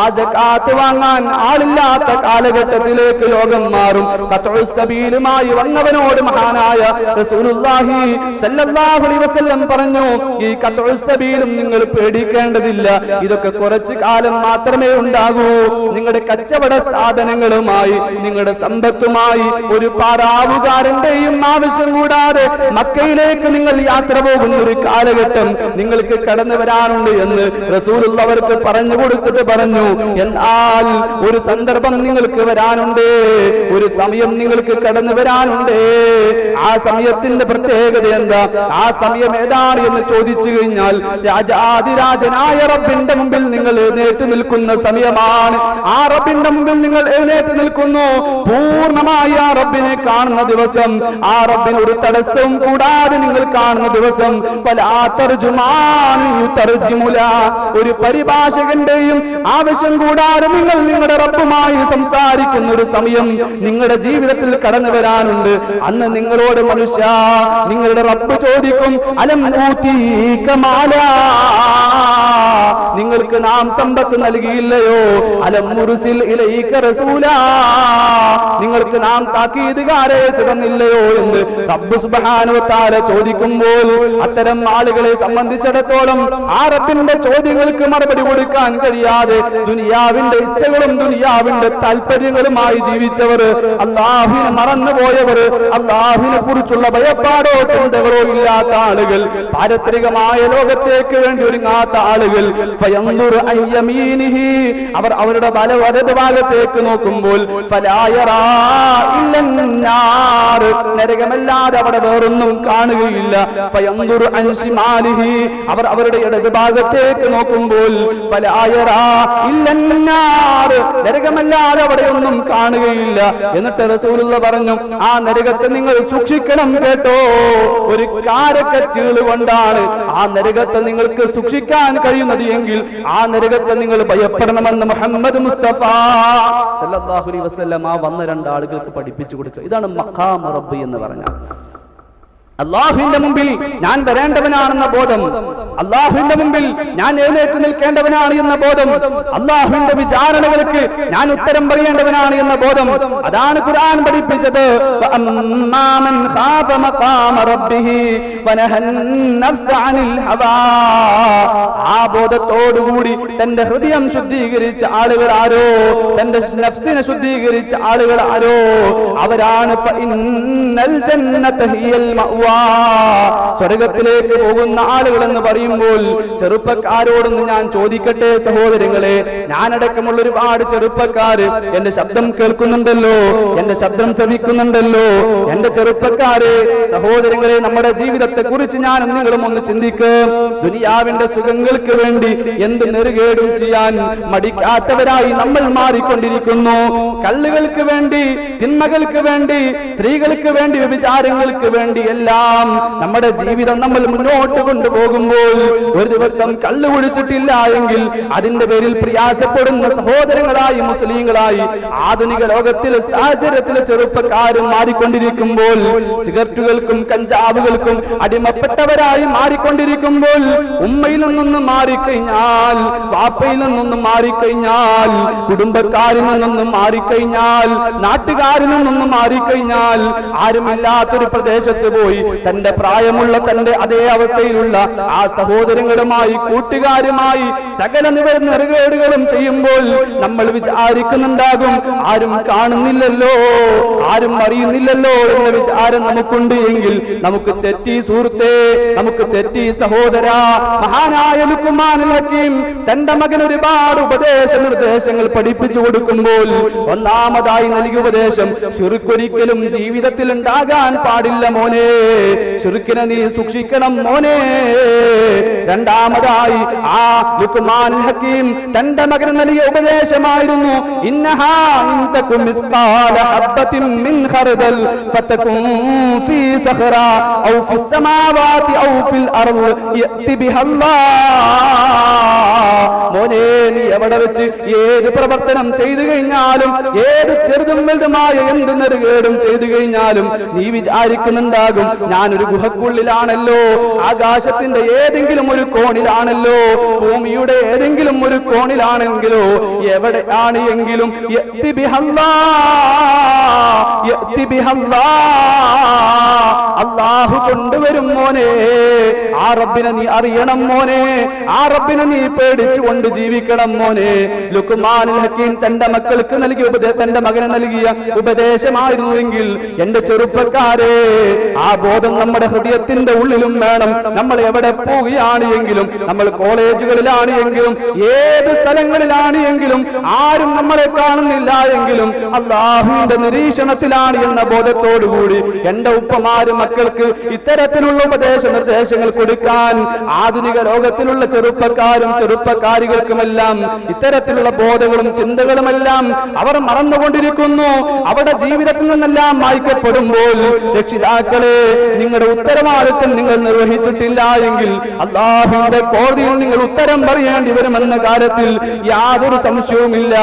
ആ സകാത്ത് വാങ്ങാൻ ആളില്ലാത്ത കാലഘട്ടത്തിലേക്ക് ലോകം മാറും. ഖത്ഉസ്സബീലുമായി വന്നവനോട് മഹാനായ റസൂലുള്ളാഹി സ്വല്ലല്ലാഹു അലൈഹി വസല്ലം പറഞ്ഞു, ഈ ഖത്ഉസ്സബീലും നിങ്ങൾ പേടിക്കേണ്ടതില്ല, ഇതൊക്കെ കുറച്ചു കാലം മാത്രമേ ഉണ്ടാകൂ. നിങ്ങളുടെ കച്ചവട സാധനങ്ങളുമായി നിങ്ങളുടെ സമ്പത്തുമായി ഒരു പാറാവുകാരന്റെയും ആവശ്യം കൂടാതെ മക്കയിലേക്ക് നിങ്ങൾ യാത്ര പോകുന്ന ഒരു കാലഘട്ടം നിങ്ങൾക്ക് കടന്നു വരാനുണ്ട് എന്ന് റസൂലുള്ളാഹി പറഞ്ഞു കൊടുത്തിട്ട് പറഞ്ഞു, എന്നാൽ ഒരു സന്ദർഭം നിങ്ങൾക്ക് വരാനുണ്ട്, ഒരു സമയം നിങ്ങൾക്ക് കടന്നു വരാനുണ്ട്. ആ സമയത്തിന്റെ പ്രത്യേകത എന്താ? ആ സമയം ഏതാണ് എന്ന് ചോദിച്ചു കഴിഞ്ഞാൽ രാജാതിരാജനായ റബ്ബിന്റെ മുമ്പിൽ നിങ്ങൾ എഴുന്നേറ്റ് നിൽക്കുന്ന സമയമാണ്. ആ റബ്ബിന്റെ മുമ്പിൽ നിങ്ങൾ എഴുന്നേറ്റ് നിൽക്കുന്നു, പൂർണ്ണമായി ആ റബ്ബിനെ കാണുന്ന ദിവസം, ആ റബ്ബിന് ഒരു തടസ്സവും കൂടാതെ നിങ്ങൾ കാണുന്ന ദിവസം. ഒരു പരിഭാഷക ഒരുവന്റെയും ആവശ്യം കൂടാതെ നിങ്ങൾ നിങ്ങളുടെ റബ്ബുമായി സംസാരിക്കുന്ന ഒരു സമയം നിങ്ങളുടെ ജീവിതത്തിൽ കടന്നു വരാനുണ്ട്. അന്ന് നിങ്ങളോട് മനുഷ്യ നിങ്ങളുടെ റബ്ബ് ചോദിക്കും, അലം ഊതീക മാലാ, നിങ്ങൾക്ക് നാം സമ്പത്ത് നൽകിയില്ലയോ? അലം മുർസിൽ ഇലൈക റസൂലാ, നിങ്ങൾക്ക് നാം താക്കീതുകാരെ തന്നില്ലയോ എന്ന് റബ്ബ് സുബ്ഹാനഹു വ തആല ചോദിക്കുമ്പോൾ അത്തരം ആളുകളെ സംബന്ധിച്ചിടത്തോളം ആ റബ്ബിന്റെ ചോദ്യങ്ങൾക്ക് മറുപടി കൊടുക്കാൻ കഴിയാതെ ദുനിയാവിന്റെ ഇച്ഛകളും ദുനിയാവിന്റെ താല്പര്യങ്ങളുമായി ജീവിച്ചവർ, അല്ലാഹുവിനെ മറന്നുപോയവർ, അല്ലാഹുവിനെ കുറിച്ചുള്ള ഭയപ്പാടോ ചിന്തകളോ ഇല്ലാത്ത ആളുകൾ, പാരത്രികമായ ലോകത്തേക്ക് വേണ്ടി ഒരുങ്ങാത്ത ആളുകൾ, ഫയൻദുർ അൻ യമീനിഹി, അവർ അവരുടെ വലത് ഭാഗത്തേക്ക് നോക്കുമ്പോൾ ഫലാ യറാ ഇല്ലൻ നാർ, നരകമല്ലാതെ അവിടെ വേറൊന്നും കാണുകയില്ല. ഫയൻദുർ അൻ ശിമാലിഹി, അവർ അവരുടെ ഇടത് ഭാഗത്തേക്ക് നോക്കുമ്പോൾ ഫലാ യറാ ഇല്ലൻ നാർ, നരകമല്ലാതെ അവിടെ ഒന്നും കാണുകയില്ല. എന്നിട്ട് റസൂലുള്ള പറഞ്ഞു, ആ നരകത്തെ നിങ്ങൾ സൂക്ഷിക്കണം കേട്ടോ. ഒരു കാരക്കച്ചീള് കൊണ്ടാണ് ആ നരകത്തെ നിങ്ങൾക്ക് സൂക്ഷിക്കാൻ കഴിയുന്നത് എങ്കിൽ ആ നരകത്തെ നിങ്ങൾ ഭയപ്പെടണമെന്ന് മുഹമ്മദ് മുസ്തഫ സല്ലല്ലാഹു അലൈഹി വസല്ലം ആ വന്ന രണ്ടാളുകൾക്ക് പഠിപ്പിച്ചു കൊടുക്കുക. ഇതാണ് മഖാം റബ്ബ് എന്ന് പറഞ്ഞാൽ. അല്ലാഹുവിന്റെ മുമ്പിൽ ഞാൻ വരേണ്ടവനാണെന്ന ബോധം, അല്ലാഹുവിന്റെ മുമ്പിൽ ഞാൻ എഴുന്നേറ്റ് നിൽക്കേണ്ടവനാണ് എന്ന ബോധം, അല്ലാഹുവിന്റെ വിചാരണകൾക്ക് ഞാൻ ഉത്തരം പറയേണ്ടവനാണ് എന്ന ബോധം, അതാണ് ഖുർആൻ പഠിപ്പിച്ചത്. വഅമ്മാമൻ ഖാഫ മഖാമ റബ്ബിഹി വനഹൻ നഫ്സ അനിൽ ഹവാ, ആ ബോധത്തോടുകൂടി തന്റെ ഹൃദയം ശുദ്ധീകരിച്ച ആളുകൾ ആരോ, തന്റെ നഫ്സിനെ ശുദ്ധീകരിച്ച ആളുകൾ ആരോ, അവരാണ് ഫഇന്നൽ ജന്നത ഹിയൽ മഅ്വാ, സ്വർഗത്തിലേക്ക് പോകുന്ന ആളുകൾ എന്ന് പറയുമ്പോൾ ചെറുപ്പക്കാരോടൊന്ന് ഞാൻ ചോദിക്കട്ടെ സഹോദരങ്ങളെ, ഞാനടക്കമുള്ള ഒരുപാട് ചെറുപ്പക്കാര് എന്റെ ശബ്ദം കേൾക്കുന്നുണ്ടല്ലോ, എന്റെ ശബ്ദം ശ്രവിക്കുന്നുണ്ടല്ലോ. എന്റെ ചെറുപ്പക്കാരെ, സഹോദരങ്ങളെ, നമ്മുടെ ജീവിതത്തെ കുറിച്ച് ഞാൻ നിങ്ങളും ഒന്ന് ചിന്തിക്കും. ദുനിയാവിന്റെ സുഖങ്ങൾക്ക് വേണ്ടി എന്ത് നെറുകേടും ചെയ്യാൻ മടിക്കാത്തവരായി നമ്മൾ മാറിക്കൊണ്ടിരിക്കുന്നു. കള്ളുകൾക്ക് വേണ്ടി, തിന്മകൾക്ക് വേണ്ടി, സ്ത്രീകൾക്ക് വേണ്ടി, വ്യഭിചാരങ്ങൾക്ക് വേണ്ടി എല്ലാം നമ്മുടെ ജീവിതം നമ്മൾ മുന്നോട്ട് കൊണ്ടുപോകുമ്പോൾ ഒരു ദിവസം കള്ളു കുടിച്ചിട്ടില്ല എങ്കിൽ അതിന്റെ പേരിൽ പ്രയാസപ്പെടുന്ന സഹോദരങ്ങളായി, മുസ്ലിങ്ങളായി ആധുനിക ലോകത്തിലെ സാഹചര്യത്തിലെ ചെറുപ്പക്കാരും മാറിക്കൊണ്ടിരിക്കുമ്പോൾ, സിഗരറ്റുകൾക്കും കഞ്ചാവുകൾക്കും അടിമപ്പെട്ടവരായി മാറിക്കൊണ്ടിരിക്കുമ്പോൾ, ഉമ്മയിൽ നിന്നൊന്നും മാറിക്കഴിഞ്ഞാൽ, വാപ്പയിൽ നിന്നൊന്നും മാറിക്കഴിഞ്ഞാൽ, കുടുംബക്കാരിൽ നിന്നൊന്നും മാറിക്കഴിഞ്ഞാൽ, നാട്ടുകാരിൽ നിന്നൊന്നും മാറിക്കഴിഞ്ഞാൽ, ആരുമില്ലാത്തൊരു പ്രദേശത്ത് പോയി തന്റെ പ്രായമുള്ള തന്റെ അതേ അവസ്ഥയിലുള്ള ആ സഹോദരങ്ങളുമായി, കൂട്ടുകാരുമായി സകല നെറുകേടുകളും ചെയ്യുമ്പോൾ നമ്മൾ വിചാരിക്കുന്നുണ്ടാകും, ആരും കാണുന്നില്ലല്ലോ, ആരും അറിയുന്നില്ലല്ലോ എന്ന വിചാരം നമുക്കുണ്ട് എങ്കിൽ നമുക്ക് തെറ്റി സുഹൃത്തേ, നമുക്ക് തെറ്റി സഹോദര. മഹാനായ ലുഖ്മാനുൽ ഹകീം തന്റെ മകന് ഒരുപാട് ഉപദേശ നിർദ്ദേശങ്ങൾ പഠിപ്പിച്ചു കൊടുക്കുമ്പോൾ ഒന്നാമതായി നൽകിയ ഉപദേശം, ശിർക്കൊരിക്കലും ജീവിതത്തിൽ ഉണ്ടാകാൻ പാടില്ല മോനെ, ശിർക്കിനെ നീ സൂക്ഷിക്കണം മോനെ. രണ്ടാമതായി ആ ലുഖ്മാനുൽ ഹകീം തന്റെ മകന് നൽകിയ ഉപദേശമായിരുന്നു, ഇന്നഹാ ഇൻ തകും മിസ്ഖാല ഹബ്ബത്തിൻ മിൻ ഖർദൽ ഫതകുൻ ഫീ സഖറ ഔ ഫിസ് സമാവാതി ഔ ഫിൽ അർദ് യഅതി ബിഹല്ലാഹ്. മോനെ, നീ എവിടെ വെച്ച് ഏത് പ്രവർത്തനം ചെയ്തു കഴിഞ്ഞാലും, ഏത് ചെറുതും വലുതുമായ എന്ത് നെറുകേടും ചെയ്തു കഴിഞ്ഞാലും നീ വിചാരിക്കുന്നുണ്ടാകും, ഞാനൊരു ഗുഹക്കുള്ളിലാണല്ലോ, ആകാശത്തിന്റെ ഏതെങ്കിലും ഒരു കോണിലാണല്ലോ, ഭൂമിയുടെ ഏതെങ്കിലും ഒരു കോണിലാണെങ്കിലോ, എവിടെയാണ് എങ്കിലും അല്ലാഹു കൊണ്ടുവരും മോനെ. ആ റബ്ബിനെ നീ അറിയണം മോനെ, ആ റബ്ബിനെ നീ പേടിച്ചുകൊണ്ട് ജീവിക്കണം മോനെ. ലുഖ്മാനുൽ ഹകീം തന്റെ മക്കൾക്ക് നൽകിയ തന്റെ മകന് നൽകിയ ഉപദേശമായിരുന്നുവെങ്കിൽ എന്റെ ചെറുപ്പക്കാരെ, ആ ബോധം നമ്മുടെ ഹൃദയത്തിന്റെ ഉള്ളിലും വേണം. നമ്മൾ എവിടെ പോവുകയാണ് എങ്കിലും, നമ്മൾ കോളേജുകളിലാണ് എങ്കിലും, ഏത് സ്ഥലങ്ങളിലാണ് എങ്കിലും, ആരും നമ്മളെ കാണുന്നില്ല എങ്കിലും അല്ലാഹുവിന്റെ നിരീക്ഷണത്തിലാണ് എന്ന ബോധത്തോടുകൂടി എന്റെ ഉപ്പമാരും മക്കൾക്ക് ഇത്തരത്തിലുള്ള ഉപദേശ നിർദ്ദേശങ്ങൾ കൊടുക്കാൻ ആധുനിക ലോകത്തിലുള്ള ചെറുപ്പക്കാരും ചെറുപ്പക്കാരികൾക്കുമെല്ലാം ഇത്തരത്തിലുള്ള ബോധങ്ങളും ചിന്തകളുമെല്ലാം അവർ മറന്നുകൊണ്ടിരിക്കുന്നു. അവരുടെ ജീവിതത്തിൽ നിന്നെല്ലാം മായ്ക്കപ്പെടുമ്പോൾ രക്ഷിതാക്കളെ, നിങ്ങളുടെ ഉത്തരവാദിത്വം നിങ്ങൾ നിർവഹിച്ചിട്ടില്ല എങ്കിൽ അല്ലാഹുവിന്റെ കോടതിയിൽ നിങ്ങൾ ഉത്തരം പറയേണ്ടി വരുമെന്ന കാര്യത്തിൽ യാതൊരു സംശയവുമില്ല.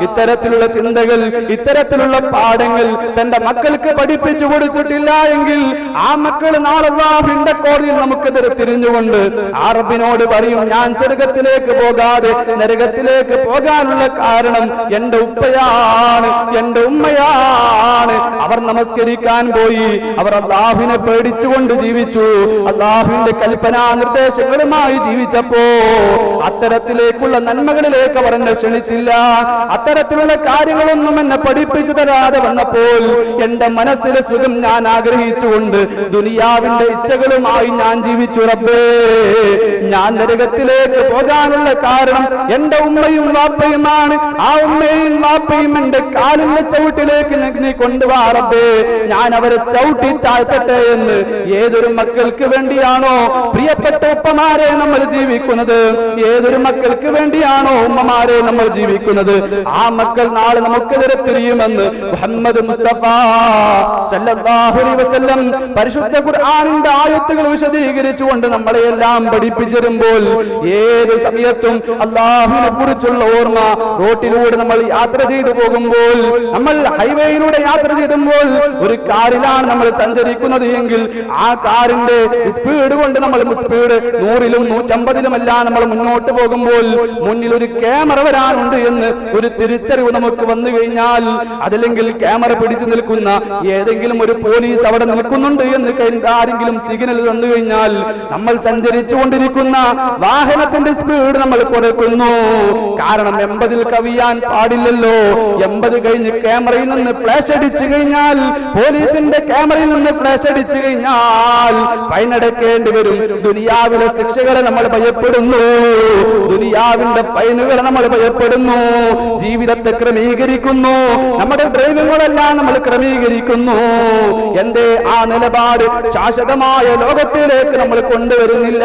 ഇത്തരത്തിലുള്ള ചിന്തകൾ, ഇത്തരത്തിലുള്ള പാഠങ്ങൾ തന്റെ മക്കൾക്ക് പഠിപ്പിച്ചു കൊടുത്തിട്ടില്ല എങ്കിൽ ആ മക്കൾ നാളെ അല്ലാഹുവിന്റെ കോടതിയിൽ നമുക്കെതിരെ തിരിഞ്ഞുകൊണ്ട് ആ റബ്ബിനോട് പറയും, ഞാൻ സ്വർഗത്തിലേക്ക് പോകാതെ നരകത്തിലേക്ക് പോകാനുള്ള കാരണം എന്റെ ഉപ്പയാണ്, എന്റെ ഉമ്മയാണ്. അവർ നമസ്കരിക്കാൻ പോയി, അവർ അല്ലാഹുവിനെ പേടിച്ചുകൊണ്ട് ജീവിച്ചു, അല്ലാഹുവിന്റെ കൽപ്പനാ നിർദ്ദേശങ്ങളുമായി ജീവിച്ചപ്പോ അത്തരത്തിലേക്കുള്ള നന്മകളിലേക്ക് അവർ എന്നെ ക്ഷണിച്ചില്ല. അത്തരത്തിലുള്ള കാര്യങ്ങളൊന്നും എന്നെ പഠിപ്പിച്ചു തരാതെ വന്നപ്പോൾ എന്റെ മനസ്സിലെ സുഖം ഞാൻ ആഗ്രഹിച്ചുകൊണ്ട് ദുനിയാവിന്റെ ഇച്ഛകളുമായി ഞാൻ ജീവിച്ചു. റബ്ബേ, ഞാൻ നരകത്തിലേക്ക് പോകാനുള്ള കാരണം എന്റെ ഉമ്മയും വാപ്പയുമാണ്. ആ ഉമ്മയും വാപ്പയും എന്റെ കാലിന്റെ ചവിട്ടിലേക്ക് നീ കൊണ്ടുവാ റബ്ബേ, ഞാൻ അവരെ ചവിട്ടി താഴ്ത്തട്ടെ എന്ന് ഏതൊരു മക്കൾക്ക് വേണ്ടിയാണോ പ്രിയപ്പെട്ട ഉപ്പമാരെ നമ്മൾ ജീവിക്കുന്നത്, ഏതൊരു മക്കൾക്ക് വേണ്ടിയാണോ ഉമ്മമാരെ നമ്മൾ ജീവിക്കുന്നത്, ആ മക്കൾ നാളെ നമുക്കെതിരെ തിരിയുമെന്ന് മുഹമ്മദ് മുസ്തഫ സല്ലല്ലാഹു അലൈഹി വസല്ലം പരിശുദ്ധ ഖുർആനിന്റെ ആയത്തുകൾ വിശദീകരിച്ചുകൊണ്ട് നമ്മളെയെല്ലാം പഠിപ്പിച്ചിരുമ്പോൾ ഏത് സമയത്തും അല്ലാഹുവിനെ കുറിച്ചുള്ള ഓർമ്മ, റോട്ടിലൂടെ നമ്മൾ യാത്ര ചെയ്തു പോകുമ്പോൾ, നമ്മൾ ഹൈവേയിലൂടെ യാത്ര ചെയ്തുമ്പോൾ ഒരു കാറിലാണ് നമ്മൾ സഞ്ചരിക്കുന്നത് എങ്കിൽ ആ കാറിന്റെ സ്പീഡ് കൊണ്ട് നമ്മൾ സ്പീഡ് 100-ലും 150-ലുമെല്ലാം നമ്മൾ മുന്നോട്ട് പോകുമ്പോൾ മുന്നിൽ ഒരു ക്യാമറ വരാനുണ്ട് എന്ന് ഒരു തിരിച്ചറിവ് നമുക്ക് വന്നു കഴിഞ്ഞാൽ, അതല്ലെങ്കിൽ ക്യാമറ പിടിച്ചു നിൽക്കുന്ന ഏതെങ്കിലും ഒരു പോലീസ് അവിടെ നിൽക്കുന്നുണ്ട് എന്ന് ആരെങ്കിലും സിഗ്നൽ തന്നു കഴിഞ്ഞാൽ നമ്മൾ സഞ്ചരിച്ചുകൊണ്ടിരിക്കുന്ന വാഹനത്തിന്റെ സ്പീഡ് നമ്മൾ കുറയ്ക്കുന്നു. കാരണം 80-ൽ കവിയാൻ പാടില്ലല്ലോ. 80 കഴിഞ്ഞ് ക്യാമറയിൽ നിന്ന് ഫ്ലാഷ് അടിച്ചു കഴിഞ്ഞാൽ, പോലീസിന്റെ ക്യാമറയിൽ നിന്ന് ഫ്ലാഷ് അടിച്ചു കഴിഞ്ഞാൽ ഫൈൻ അടയ്ക്കേണ്ടി വരും. ദുനിയാവിലെ ശിക്ഷകളെ നമ്മൾ ഭയപ്പെടുന്നു, ദുനിയാവിന്റെ ഫൈനുകളെ നമ്മൾ ഭയപ്പെടുന്നു. ജീവിതത്തെ ക്രമീകരിക്കുന്നു, നമ്മുടെ ഡ്രൈവിങ്ങുകളെല്ലാം നമ്മൾ ക്രമീകരിക്കുന്നു. എന്റെ ആ നിലപാട് ശാശ്വതമായ ലോകത്തിലേക്ക് നമ്മൾ കൊണ്ടുവരുന്നില്ല.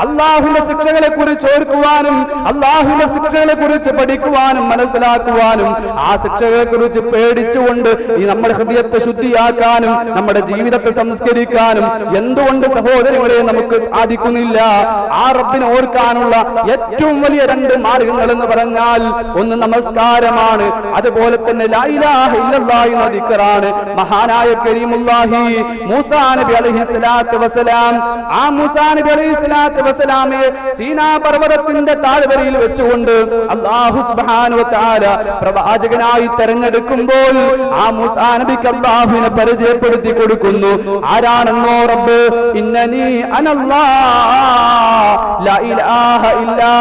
അല്ലാഹുവിന്റെ ശിക്ഷകളെ കുറിച്ച് ഓർക്കുവാനും അല്ലാഹുവിന്റെ ശിക്ഷകളെ കുറിച്ച് പഠിക്കുവാനും മനസ്സിലാക്കുവാനും ആ ശിക്ഷകളെ കുറിച്ച് പേടിച്ചുകൊണ്ട് ഈ നമ്മുടെ ഹൃദയത്തെ ശുദ്ധിയാക്കാനും നമ്മുടെ ജീവിതത്തെ സംസ്കരിക്കാനും എന്തുകൊണ്ട് സഹോദരങ്ങളെ നമുക്ക് സാധിക്കുന്നില്ല? ആ റബ്ബിനെ ഓർക്കാനുള്ള ഏറ്റവും വലിയ 2 മാർഗങ്ങൾ എന്ന് പറഞ്ഞാൽ ഒന്ന് നമസ്കാരമാണ്, അതുപോലെ തന്നെ ലാ ഇലാഹ ഇല്ലല്ലാഹ് എന്ന ദിക്റാണ്. മഹാനായ കരീമുല്ലാഹി മൂസാ നബി അലൈഹിസ്സലാത്തു വസ്സലാം, ആ മൂസാ നബി അലൈഹിസ്സലാത്തു വസ്സലാമയെ സീനാ പർവതത്തിന്റെ താഴ്വരയിൽ വെച്ചുകൊണ്ട് അല്ലാഹു സുബ്ഹാനഹു വ തആല പ്രവാചകനായി തെരഞ്ഞെടുക്കുമ്പോൾ ആ മൂസാ നബിക്ക് അല്ലാഹുവിനെ പരിചയപ്പെടുത്തി കൊടുക്കുന്നു. ആരാണെന്നോ? റബ്ബ്, ഇന്നനി അനല്ലാഹ് ലാ ഇലാഹ ഇല്ലാ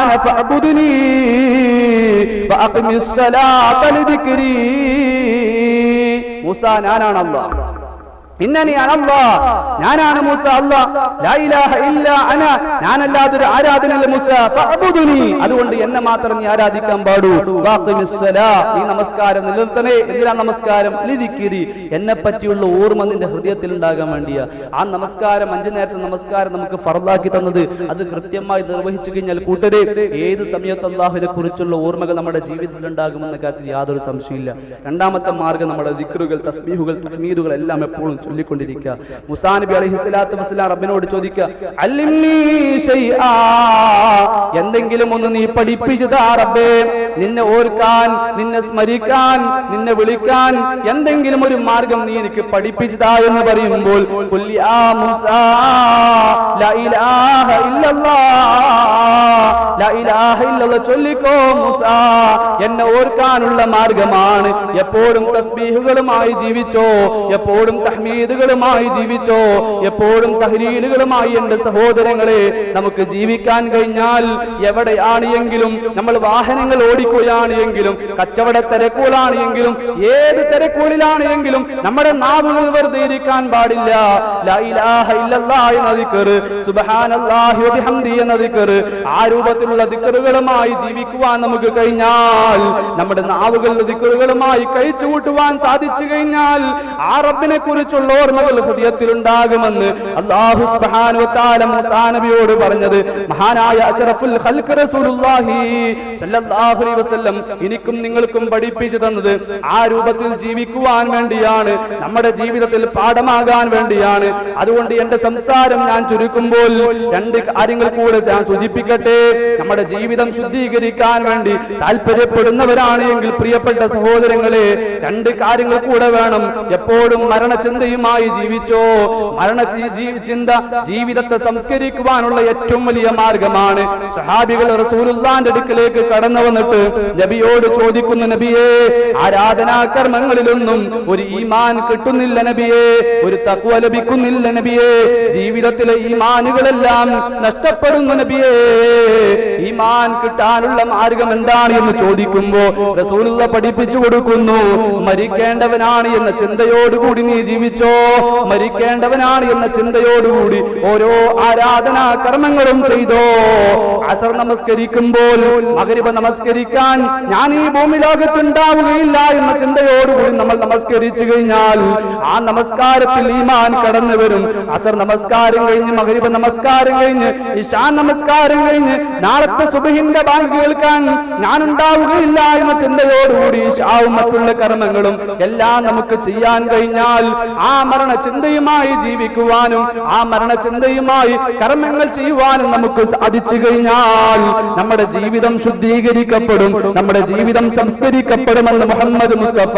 അന ഫഅബ്ദുനി വഅഖിമിസ് സ്വലാത ലിദിക്രി. മൂസാ, ഞാനാണ് അല്ലാഹ്, ഇന്നനി അനല്ലാഹ്, ഞാനാണ് മൂസ അല്ലാഹ്, ലാ ഇലാഹ ഇല്ലാ അന, ഞാനല്ലാതൊരു ആരാധനയില്ല മൂസ, ഫഅബ്ദുനി, അതുകൊണ്ട് എന്നെ മാത്രം നീ ആരാധിക്കാൻ പാടൂ. വഅഖിമിസ് സ്വലാ, നീ നമസ്കാരം നിലനിർത്തണേ. എന്തിനാ നമസ്കാരം? ലിദിക്രി, എന്നെ പറ്റിയുള്ള ഓർമ്മ നിന്റെ ഹൃദയത്തിൽ ഉണ്ടാകാൻ വേണ്ടിയാ. ആ നമസ്കാരം, 5 നേരത്തെ നമസ്കാരം നമുക്ക് ഫർളാക്കി തന്നത്, അത് കൃത്യമായി നിർവഹിച്ചു കഴിഞ്ഞാൽ കൂട്ടരെ ഏത് സമയത്ത് അല്ലാഹുവിനെ കുറിച്ചുള്ള ഓർമ്മകൾ നമ്മുടെ ജീവിതത്തിൽ ഉണ്ടാകുമെന്ന കാര്യത്തിൽ യാതൊരു സംശയമില്ല. രണ്ടാമത്തെ മാർഗം നമ്മുടെ ദിക്റുകൾ, തസ്ബീഹുകൾ, തഹ്മീദുകൾ എല്ലാം എപ്പോഴും ചൊല്ലിക്കൊണ്ടിരിക്കുക. മൂസാ നബി അലൈഹിസ്സലാത്തു വസ്സലാം റബ്ബിനോട് ചോദിക്കുക, അല്ലിംനി ശൈആ, എന്തെങ്കിലും ഒന്ന് നീ പഠിപ്പിച്ചു താ റബ്ബേ, നിന്നെ ഓർക്കാൻ, നിന്നെ സ്മരിക്കാൻ, നിന്നെ വിളിക്കാൻ എന്തെങ്കിലും ഒരു മാർഗം നീ എനിക്ക് പഠിപ്പിച്ചു താ എന്ന് പറയുമ്പോൾ ഖുൽ യാ മൂസാ ലാ ഇലാഹ ഇല്ലല്ലാഹ്, ലാ ഇലാഹ ഇല്ലല്ലാഹ് ചൊല്ലിക്കോ മൂസാ, എന്നെ ഓർക്കാനുള്ള മാർഗമാണ്. എപ്പോഴും തസ്ബീഹുകളുമായി ജീവിച്ചോ, എപ്പോഴും തഹ്മീദുകളുമായി ജീവിച്ചോ, എപ്പോഴും തഹ്ലീലുകളുമായി എന്റെ സഹോദരങ്ങളെ നമുക്ക് ജീവിക്കാൻ കഴിഞ്ഞാൽ, എവിടെയാണ് എങ്കിലും നമ്മൾ വാഹനങ്ങൾ ഓടിക്കുകയാണ് എങ്കിലും, കച്ചവട തിരക്കുകളാണ് എങ്കിലും, ഏത് തിരക്കുകളിലാണ് എങ്കിലും നമ്മുടെ നാവുകൾ വെറുതെ ഇരിക്കാൻ പാടില്ല. ലാ ഇലാഹ ഇല്ലല്ലാഹ് എന്ന ദിക്ർ, സുബ്ഹാനല്ലാഹി വ ബിഹംദിഹി എന്ന ദിക്ർ, ആ രൂപത്തിലുള്ള ദിക്റുകളുമായി ജീവിക്കുവാൻ നമുക്ക് കഴിഞ്ഞാൽ, നമ്മുടെ നാവുകളുടെ ദിക്റുകളുമായി കഴിച്ചു കൂട്ടുവാൻ സാധിച്ചു കഴിഞ്ഞാൽ, ആ റബ്ബിനെ കുറിച്ചുള്ള കുറിച്ചുള്ള ഓർമ്മകൾ ഹൃദയത്തിൽ ഉണ്ടാകുമെന്ന് അല്ലാഹു സുബ്ഹാനഹു വ തആല മൂസാ നബിയോട് പറഞ്ഞത് മഹാനായ അഷ്റഫുൽ ഖൽഖ് റസൂലുള്ളാഹി സ്വല്ലല്ലാഹു അലൈഹി വസല്ലം എനിക്കും നിങ്ങൾക്കും പഠിപ്പിച്ചു തന്നത് ആ രൂപത്തിൽ ജീവിക്കുവാൻ വേണ്ടിയാണ്, നമ്മുടെ ജീവിതത്തിൽ പാഠമാകാൻ വേണ്ടിയാണ്. അതുകൊണ്ട് എന്റെ സംസാരം ഞാൻ ചുരുക്കുമ്പോൾ രണ്ട് കാര്യങ്ങൾ കൂടെ ഞാൻ സൂചിപ്പിക്കട്ടെ. നമ്മുടെ ജീവിതം ശുദ്ധീകരിക്കാൻ വേണ്ടി താല്പര്യപ്പെടുന്നവരാണ് എങ്കിൽ പ്രിയപ്പെട്ട സഹോദരങ്ങളെ, രണ്ട് കാര്യങ്ങൾ കൂടെ വേണം. എപ്പോഴും മരണചിന്തയുമായി ജീവിച്ചോ. മരണചിന്ത ജീവിതത്തെ സംസ്കരിക്കുവാനുള്ള ഏറ്റവും വലിയ മാർഗമാണ്. സ്വഹാബികൾ റസൂലുള്ളാഹിന്റെ അടുക്കലേക്ക് കടന്നു വന്നിട്ട് നബിയോട് ചോദിക്കുന്നു, നബിയേ, ആരാധനാ കർമ്മങ്ങളിലൊന്നും ഒരു ഈമാൻ കിട്ടുന്നില്ല നബിയേ, ഒരു തഖ്വ ലഭിക്കുന്നില്ല നബിയേ, ജീവിതത്തിലെ ഈമാനുകളെല്ലാം നഷ്ടപ്പെടുന്നു നബിയേ, ഈമാൻ കിട്ടാനുള്ള മാർഗം എന്താണ് എന്ന് ചോദിക്കുമ്പോ റസൂലുള്ളാഹി പഠിപ്പിച്ചു കൊടുക്കുന്നു, മരിക്കേണ്ടവനാണ് എന്ന ചിന്തയോടുകൂടി നീ ജീവിച്ചോ. മരിക്കേണ്ടവനാണ് എന്ന ചിന്തയോടുകൂടി ഓരോ ആരാധനാ കർമ്മങ്ങളും ചെയ്തോ. അസർ നമസ്കരിക്കുമ്പോൾ മഗ്രിബ് നമസ്കരിക്കാൻ ഞാൻ ഈ ഭൂമി ലോകത്തുണ്ടാവുകയില്ല എന്ന ചിന്തയോടുകൂടി നമ്മൾ നമസ്കരിച്ചു കഴിഞ്ഞാൽ ആ നമസ്കാരത്തിൽ ഈമാൻ കടന്നു വരും. അസർ നമസ്കാരം കഴിഞ്ഞ് മഗ്രിബ് നമസ്കാരം കഴിഞ്ഞ് ഇശാ നമസ്കാരം കഴിഞ്ഞ് നാളത്തെ സുബ്ഹിന്റെ ബാങ്ക് കേൾക്കാൻ ഞാൻ ഉണ്ടാവുകയില്ല എന്ന ചിന്തയോടുകൂടി ഇശാവും മറ്റുള്ള കർമ്മങ്ങളും എല്ലാം നമുക്ക് ചെയ്യാൻ കഴിഞ്ഞാൽ ആ മരണചിന്തയുമായി ജീവിക്കുവാനും ആ മരണചിന്തയുമായി കർമ്മങ്ങൾ ചെയ്യുവാനും നമുക്ക് സാധിച്ചു കഴിഞ്ഞാൽ നമ്മുടെ ജീവിതം ശുദ്ധീകരിക്കപ്പെടും, നമ്മുടെ ജീവിതം സംസ്കരിക്കപ്പെടുമെന്ന് മുഹമ്മദ് മുസ്തഫ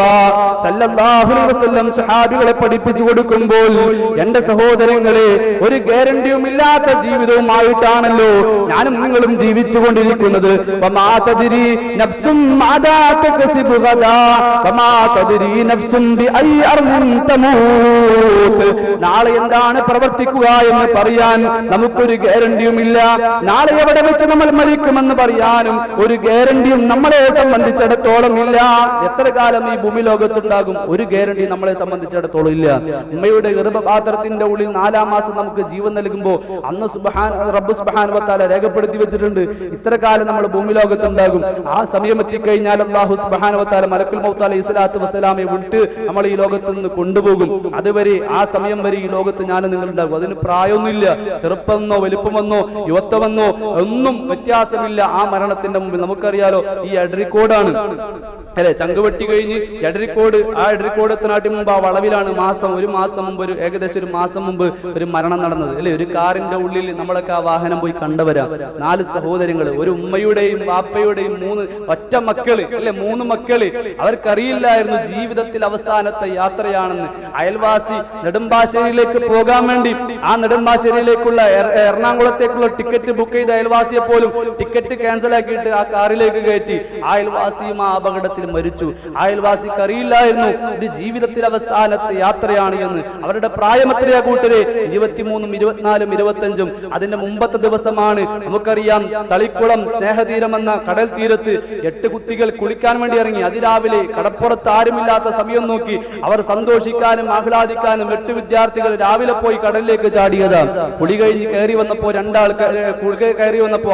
സല്ലല്ലാഹു അലൈഹി വസല്ലം സ്വഹാബികളെ പഠിപ്പിച്ചു കൊടുക്കുമ്പോൾ എന്റെ സഹോദരങ്ങളെ, ഒരു ഗ്യാരണ്ടിയും ഇല്ലാത്ത ജീവിതവുമായിട്ടാണല്ലോ ഞാനും നിങ്ങളും ജീവിച്ചുകൊണ്ടിരിക്കുന്നത്. വമാ തദ്രി നഫ്സും മാദാ തക്സിബു ഗദാ വമാ തദ്രി നഫ്സും ബിഅയി അർദിൻ തമൂത്. നാളെ എന്താണ് പ്രവർത്തിക്കുക എന്ന് പറയാൻ നമുക്കൊരു ഗ്യാരണ്ടിയുമില്ല. നാളെ എവിടെ വെച്ച് നമ്മൾ മരിക്കുമെന്ന് പറയാനും ഒരു ഗ്യാരണ്ടിയും നമ്മളെ സംബന്ധിച്ചിടത്തോളം ഇല്ല. എത്ര കാലം ഈ ഭൂമി ലോകത്തുണ്ടാകും? ഒരു ഗ്യാരണ്ടി നമ്മളെ സംബന്ധിച്ചിടത്തോളം ഇല്ല. ഉമ്മയുടെ ഗർഭപാത്രത്തിന്റെ ഉള്ളിൽ 4-ാം മാസം നമുക്ക് ജീവൻ നൽകുമ്പോൾ അന്ന് റബ്ബ് സുബ്ഹാനഹു വ തആല രേഖപ്പെടുത്തി വെച്ചിട്ടുണ്ട് ഇത്ര കാലം നമ്മൾ ഭൂമി ലോകത്തുണ്ടാകും. ആ സമയം എത്തിക്കഴിഞ്ഞാൽ അല്ലാഹു സുബ്ഹാനഹു വ തആല മലക്കുൽ മൗത്ത് അലൈഹി സ്വലാത്തു വസ്സലാമെ വിട്ട് നമ്മൾ ഈ ലോകത്ത് നിന്ന് കൊണ്ടുപോകും. അതുവരെ ആ സമയം വരെ ഈ ലോകത്ത് ഞാൻ നിങ്ങളുണ്ടാകും. അതിന് പ്രായമൊന്നുമില്ല. ചെറുപ്പമെന്നോ വലുപ്പമെന്നോ യുവത്വമെന്നോ ഒന്നും വ്യത്യാസമില്ല ആ മരണത്തിന്റെ മുമ്പിൽ. നമുക്കറിയാലോ, ഈ എഡറിക്കോടാണ് അല്ലെ, ചങ്കുവെട്ടി കഴിഞ്ഞ് എഡറിക്കോട്, ആ എഡറിക്കോട് എത്തനാട്ടി മുമ്പ് ആ വളവിലാണ് ഒരു മാസം മുമ്പ് ഏകദേശം ഒരു മാസം മുമ്പ് ഒരു മരണം നടന്നത് അല്ലെ. ഒരു കാറിന്റെ ഉള്ളിൽ നമ്മളൊക്കെ ആ വാഹനം പോയി കണ്ടവരാ. 4 സഹോദരങ്ങൾ, ഒരു ഉമ്മയുടെയും വാപ്പയുടെയും 3 ഒറ്റ മക്കള് അല്ലെ, 3 മക്കള്. അവർക്കറിയില്ലായിരുന്നു ജീവിതത്തിൽ അവസാനത്തെ യാത്രയാണെന്ന്. അയൽവാസി നെടുമ്പാശ്ശേരിയിലേക്ക് പോകാൻ വേണ്ടി ആ നെടുമ്പാശ്ശേരിയിലേക്കുള്ള എറണാകുളത്തേക്കുള്ള ടിക്കറ്റ് ബുക്ക് ചെയ്ത അയൽവാസിയെ പോലും ടിക്കറ്റ് ക്യാൻസൽ ആക്കിയിട്ട് ആ കാറിലേക്ക് കയറ്റി. ആ അയൽവാസിയും ആ അപകടത്തിൽ മരിച്ചു. ആ അയൽവാസിക്ക് അറിയില്ലായിരുന്നു ഇത് ജീവിതത്തിൽ അവസാനത്തെ യാത്രയാണ് എന്ന്. അവരുടെ പ്രായം എത്രയാ കൂട്ടരെ? 23, 24, 25. അതിന്റെ മുമ്പത്തെ ദിവസമാണ്. നമുക്കറിയാം, തളിക്കുളം സ്നേഹതീരം എന്ന കടൽ തീരത്ത് 8 കുട്ടികൾ കുളിക്കാൻ വേണ്ടി ഇറങ്ങി. അതിരാവിലെ കടപ്പുറത്ത് ആരുമില്ലാത്ത സമയം നോക്കി അവർ സന്തോഷിക്കാനും ആഹ്ലാദിക്കാനും 8 വിദ്യാർത്ഥികൾ രാവിലെ പോയി കടലിലേക്ക് ചാടിയതാണ്. കുളി കഴിഞ്ഞ് കയറി വന്നപ്പോ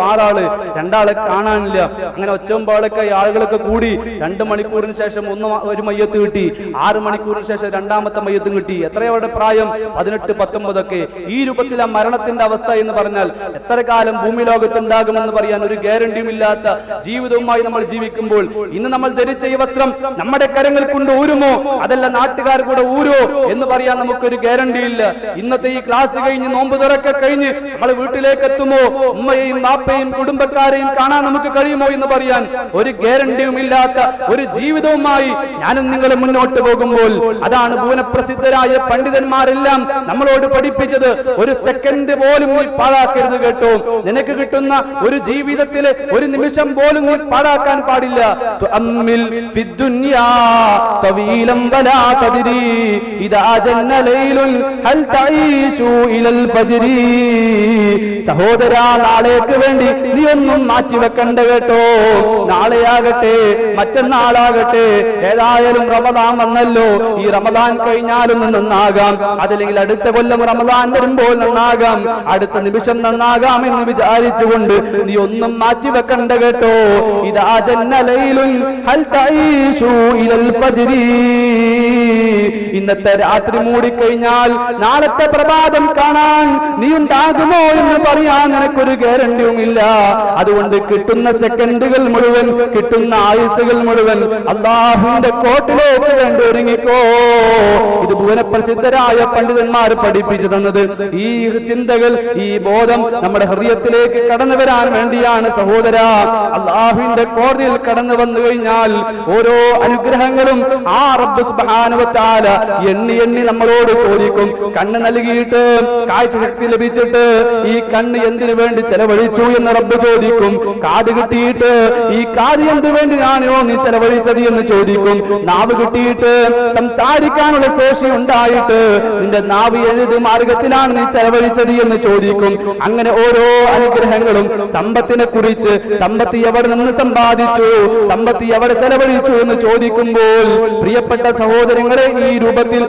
6 ആള്, 2 ആളെ കാണാനില്ല. അങ്ങനെ ഒച്ചമ്പാളൊക്കെ ആളുകളൊക്കെ കൂടി 2 മണിക്കൂറിന് ശേഷം ഒരു മയ്യത്ത് കിട്ടി. 6 മണിക്കൂറിന് ശേഷം 2ാമത്തെ മയ്യത്തും കിട്ടി. എത്രയോടെ പ്രായം? 18, 19 ഒക്കെ. ഈ രൂപത്തിൽ ആ മരണത്തിന്റെ അവസ്ഥ എന്ന് പറഞ്ഞാൽ എത്ര കാലം ഭൂമി ലോകത്തുണ്ടാകുമെന്ന് പറയാൻ ഒരു ഗ്യാരണ്ടിയും ഇല്ലാത്ത ജീവിതവുമായി നമ്മൾ ജീവിക്കുമ്പോൾ ഇന്ന് നമ്മൾ ധരിച്ച ഈ വസ്ത്രം നമ്മുടെ കരങ്ങൾ കൊണ്ട് ഊരുമോ, അതല്ല നാട്ടുകാർ കൂടെ ഊരോ എന്ന് പറയാൻ നമുക്കൊരു ഗ്യാരണ്ടി ഇല്ല. ഇന്നത്തെ ഈ ക്ലാസ് കഴിഞ്ഞ് നോമ്പ് തുറക്കെ കഴിഞ്ഞ് നമ്മൾ വീട്ടിലേക്ക് എത്തുമോ, ഉമ്മയെയും ബാപ്പയും കുടുംബക്കാരെയും കാണാൻ നമുക്ക് കഴിയുമോ എന്ന് പറയാൻ ഒരു ഗ്യാരണ്ടിയും ഇല്ലാത്ത ഒരു ജീവിതവുമായി ഞാനും നിങ്ങളും മുന്നോട്ട് പോകുമ്പോൾ അതാണ് ഭുവനപ്രസിദ്ധരായ പണ്ഡിതന്മാരെല്ലാം നമ്മളോട് പഠിപ്പിച്ചത്. ഒരു സെക്കൻഡ് പോലും നീ പാഴാക്കരുത് കേട്ടോ. നിനക്ക് കിട്ടുന്ന ഒരു ജീവിതത്തിലെ ഒരു നിമിഷം പോലും നീ പാഴാക്കാൻ പാടില്ല. തുഅമ്മിൽ ഫിദ്ദുനിയാ തവീലൻ വലാ തദ്രി ഇദാ ജന്ന ലൈലുൻ ഹൽ തഈശു ഇലൽ ഫജ്രി. സഹോദരാ, നാളേക്ക് വേണ്ടി നീ ഒന്നും മാറ്റി വെക്കണ്ട കേട്ടോ. നാളെയാകട്ടെ മറ്റന്നാളാകട്ടെ, ഏതായാലും റമദാൻ വന്നല്ലോ. ഈ റമദാൻ കഴിഞ്ഞാലും നന്നാകാം, അതല്ലെങ്കിൽ അടുത്ത കൊല്ലം റമദാൻ വരുമ്പോൾ നന്നാകാം, അടുത്ത നിമിഷം നന്നാകാം എന്ന് വിചാരിച്ചുകൊണ്ട് നീ ഒന്നും മാറ്റി വെക്കണ്ട കേട്ടോ. ഇദാ ജന്ന ലൈലുൻ ഹൽ തഈശു ഇലൽ ഫജ്രി. ഇന്നത്തെ രാത്രി മൂടിക്കഴിഞ്ഞാൽ നാളത്തെ പ്രഭാതം കാണാൻ നീ ഉണ്ടാകുമോ എന്ന് പറയാൻ നിനക്കൊരു ഗ്യാരണ്ടിയുമില്ല. അതുകൊണ്ട് കിട്ടുന്ന സെക്കൻഡുകൾ മുഴുവൻ, കിട്ടുന്ന ആയുസ്സുകൾ മുഴുവൻ അല്ലാഹുവിന്റെ കോട്ടിലേക്ക് വേണ്ടി ഒരുങ്ങിക്കോ. ഇത് ഭുവനപ്രസിദ്ധരായ പണ്ഡിതന്മാർ പഠിപ്പിച്ചു തന്നത്. ഈ ചിന്തകൾ, ഈ ബോധം നമ്മുടെ ഹൃദയത്തിലേക്ക് കടന്നു വരാൻ വേണ്ടിയാണ് സഹോദര. അല്ലാഹുവിന്റെ കോടതിയിൽ കടന്നു വന്നു കഴിഞ്ഞാൽ ഓരോ അനുഗ്രഹങ്ങളും ആ റബ്ബ് സുബ്ഹാനഹു വ തആല എണ്ണി എണ്ണി നമ്മളോട് ചോദിക്കും. കണ്ണ് നൽകിയിട്ട്, കാഴ്ചശക്തി ലഭിച്ചിട്ട് ഈ കണ്ണ് എന്തിനു വേണ്ടി ചെലവഴിച്ചു എന്ന് റബ്ബ് ചോദിക്കും. കാത് കിട്ടിയിട്ട് ഈ കാത് എന്തു വേണ്ടിയാണോ നീ ചെലവഴിച്ചത് എന്ന് ചോദിക്കും. നാവ് കിട്ടിയിട്ട് സംസാരിക്കാനുള്ള ശേഷി ഉണ്ടായിട്ട് നിന്റെ നാവ് ഏത് മാർഗത്തിലാണ് നീ ചെലവഴിച്ചത് എന്ന് ചോദിക്കും. അങ്ങനെ ഓരോ അനുഗ്രഹങ്ങളും സമ്പത്തിനെ കുറിച്ച്, സമ്പത്ത് എവിടെ നിന്ന് സമ്പാദിച്ചു, സമ്പത്ത് എവിടെ ചെലവഴിച്ചു എന്ന് ചോദിക്കുമ്പോൾ പ്രിയപ്പെട്ട സഹോദരങ്ങളെ, ഈ രൂപത്തിൽ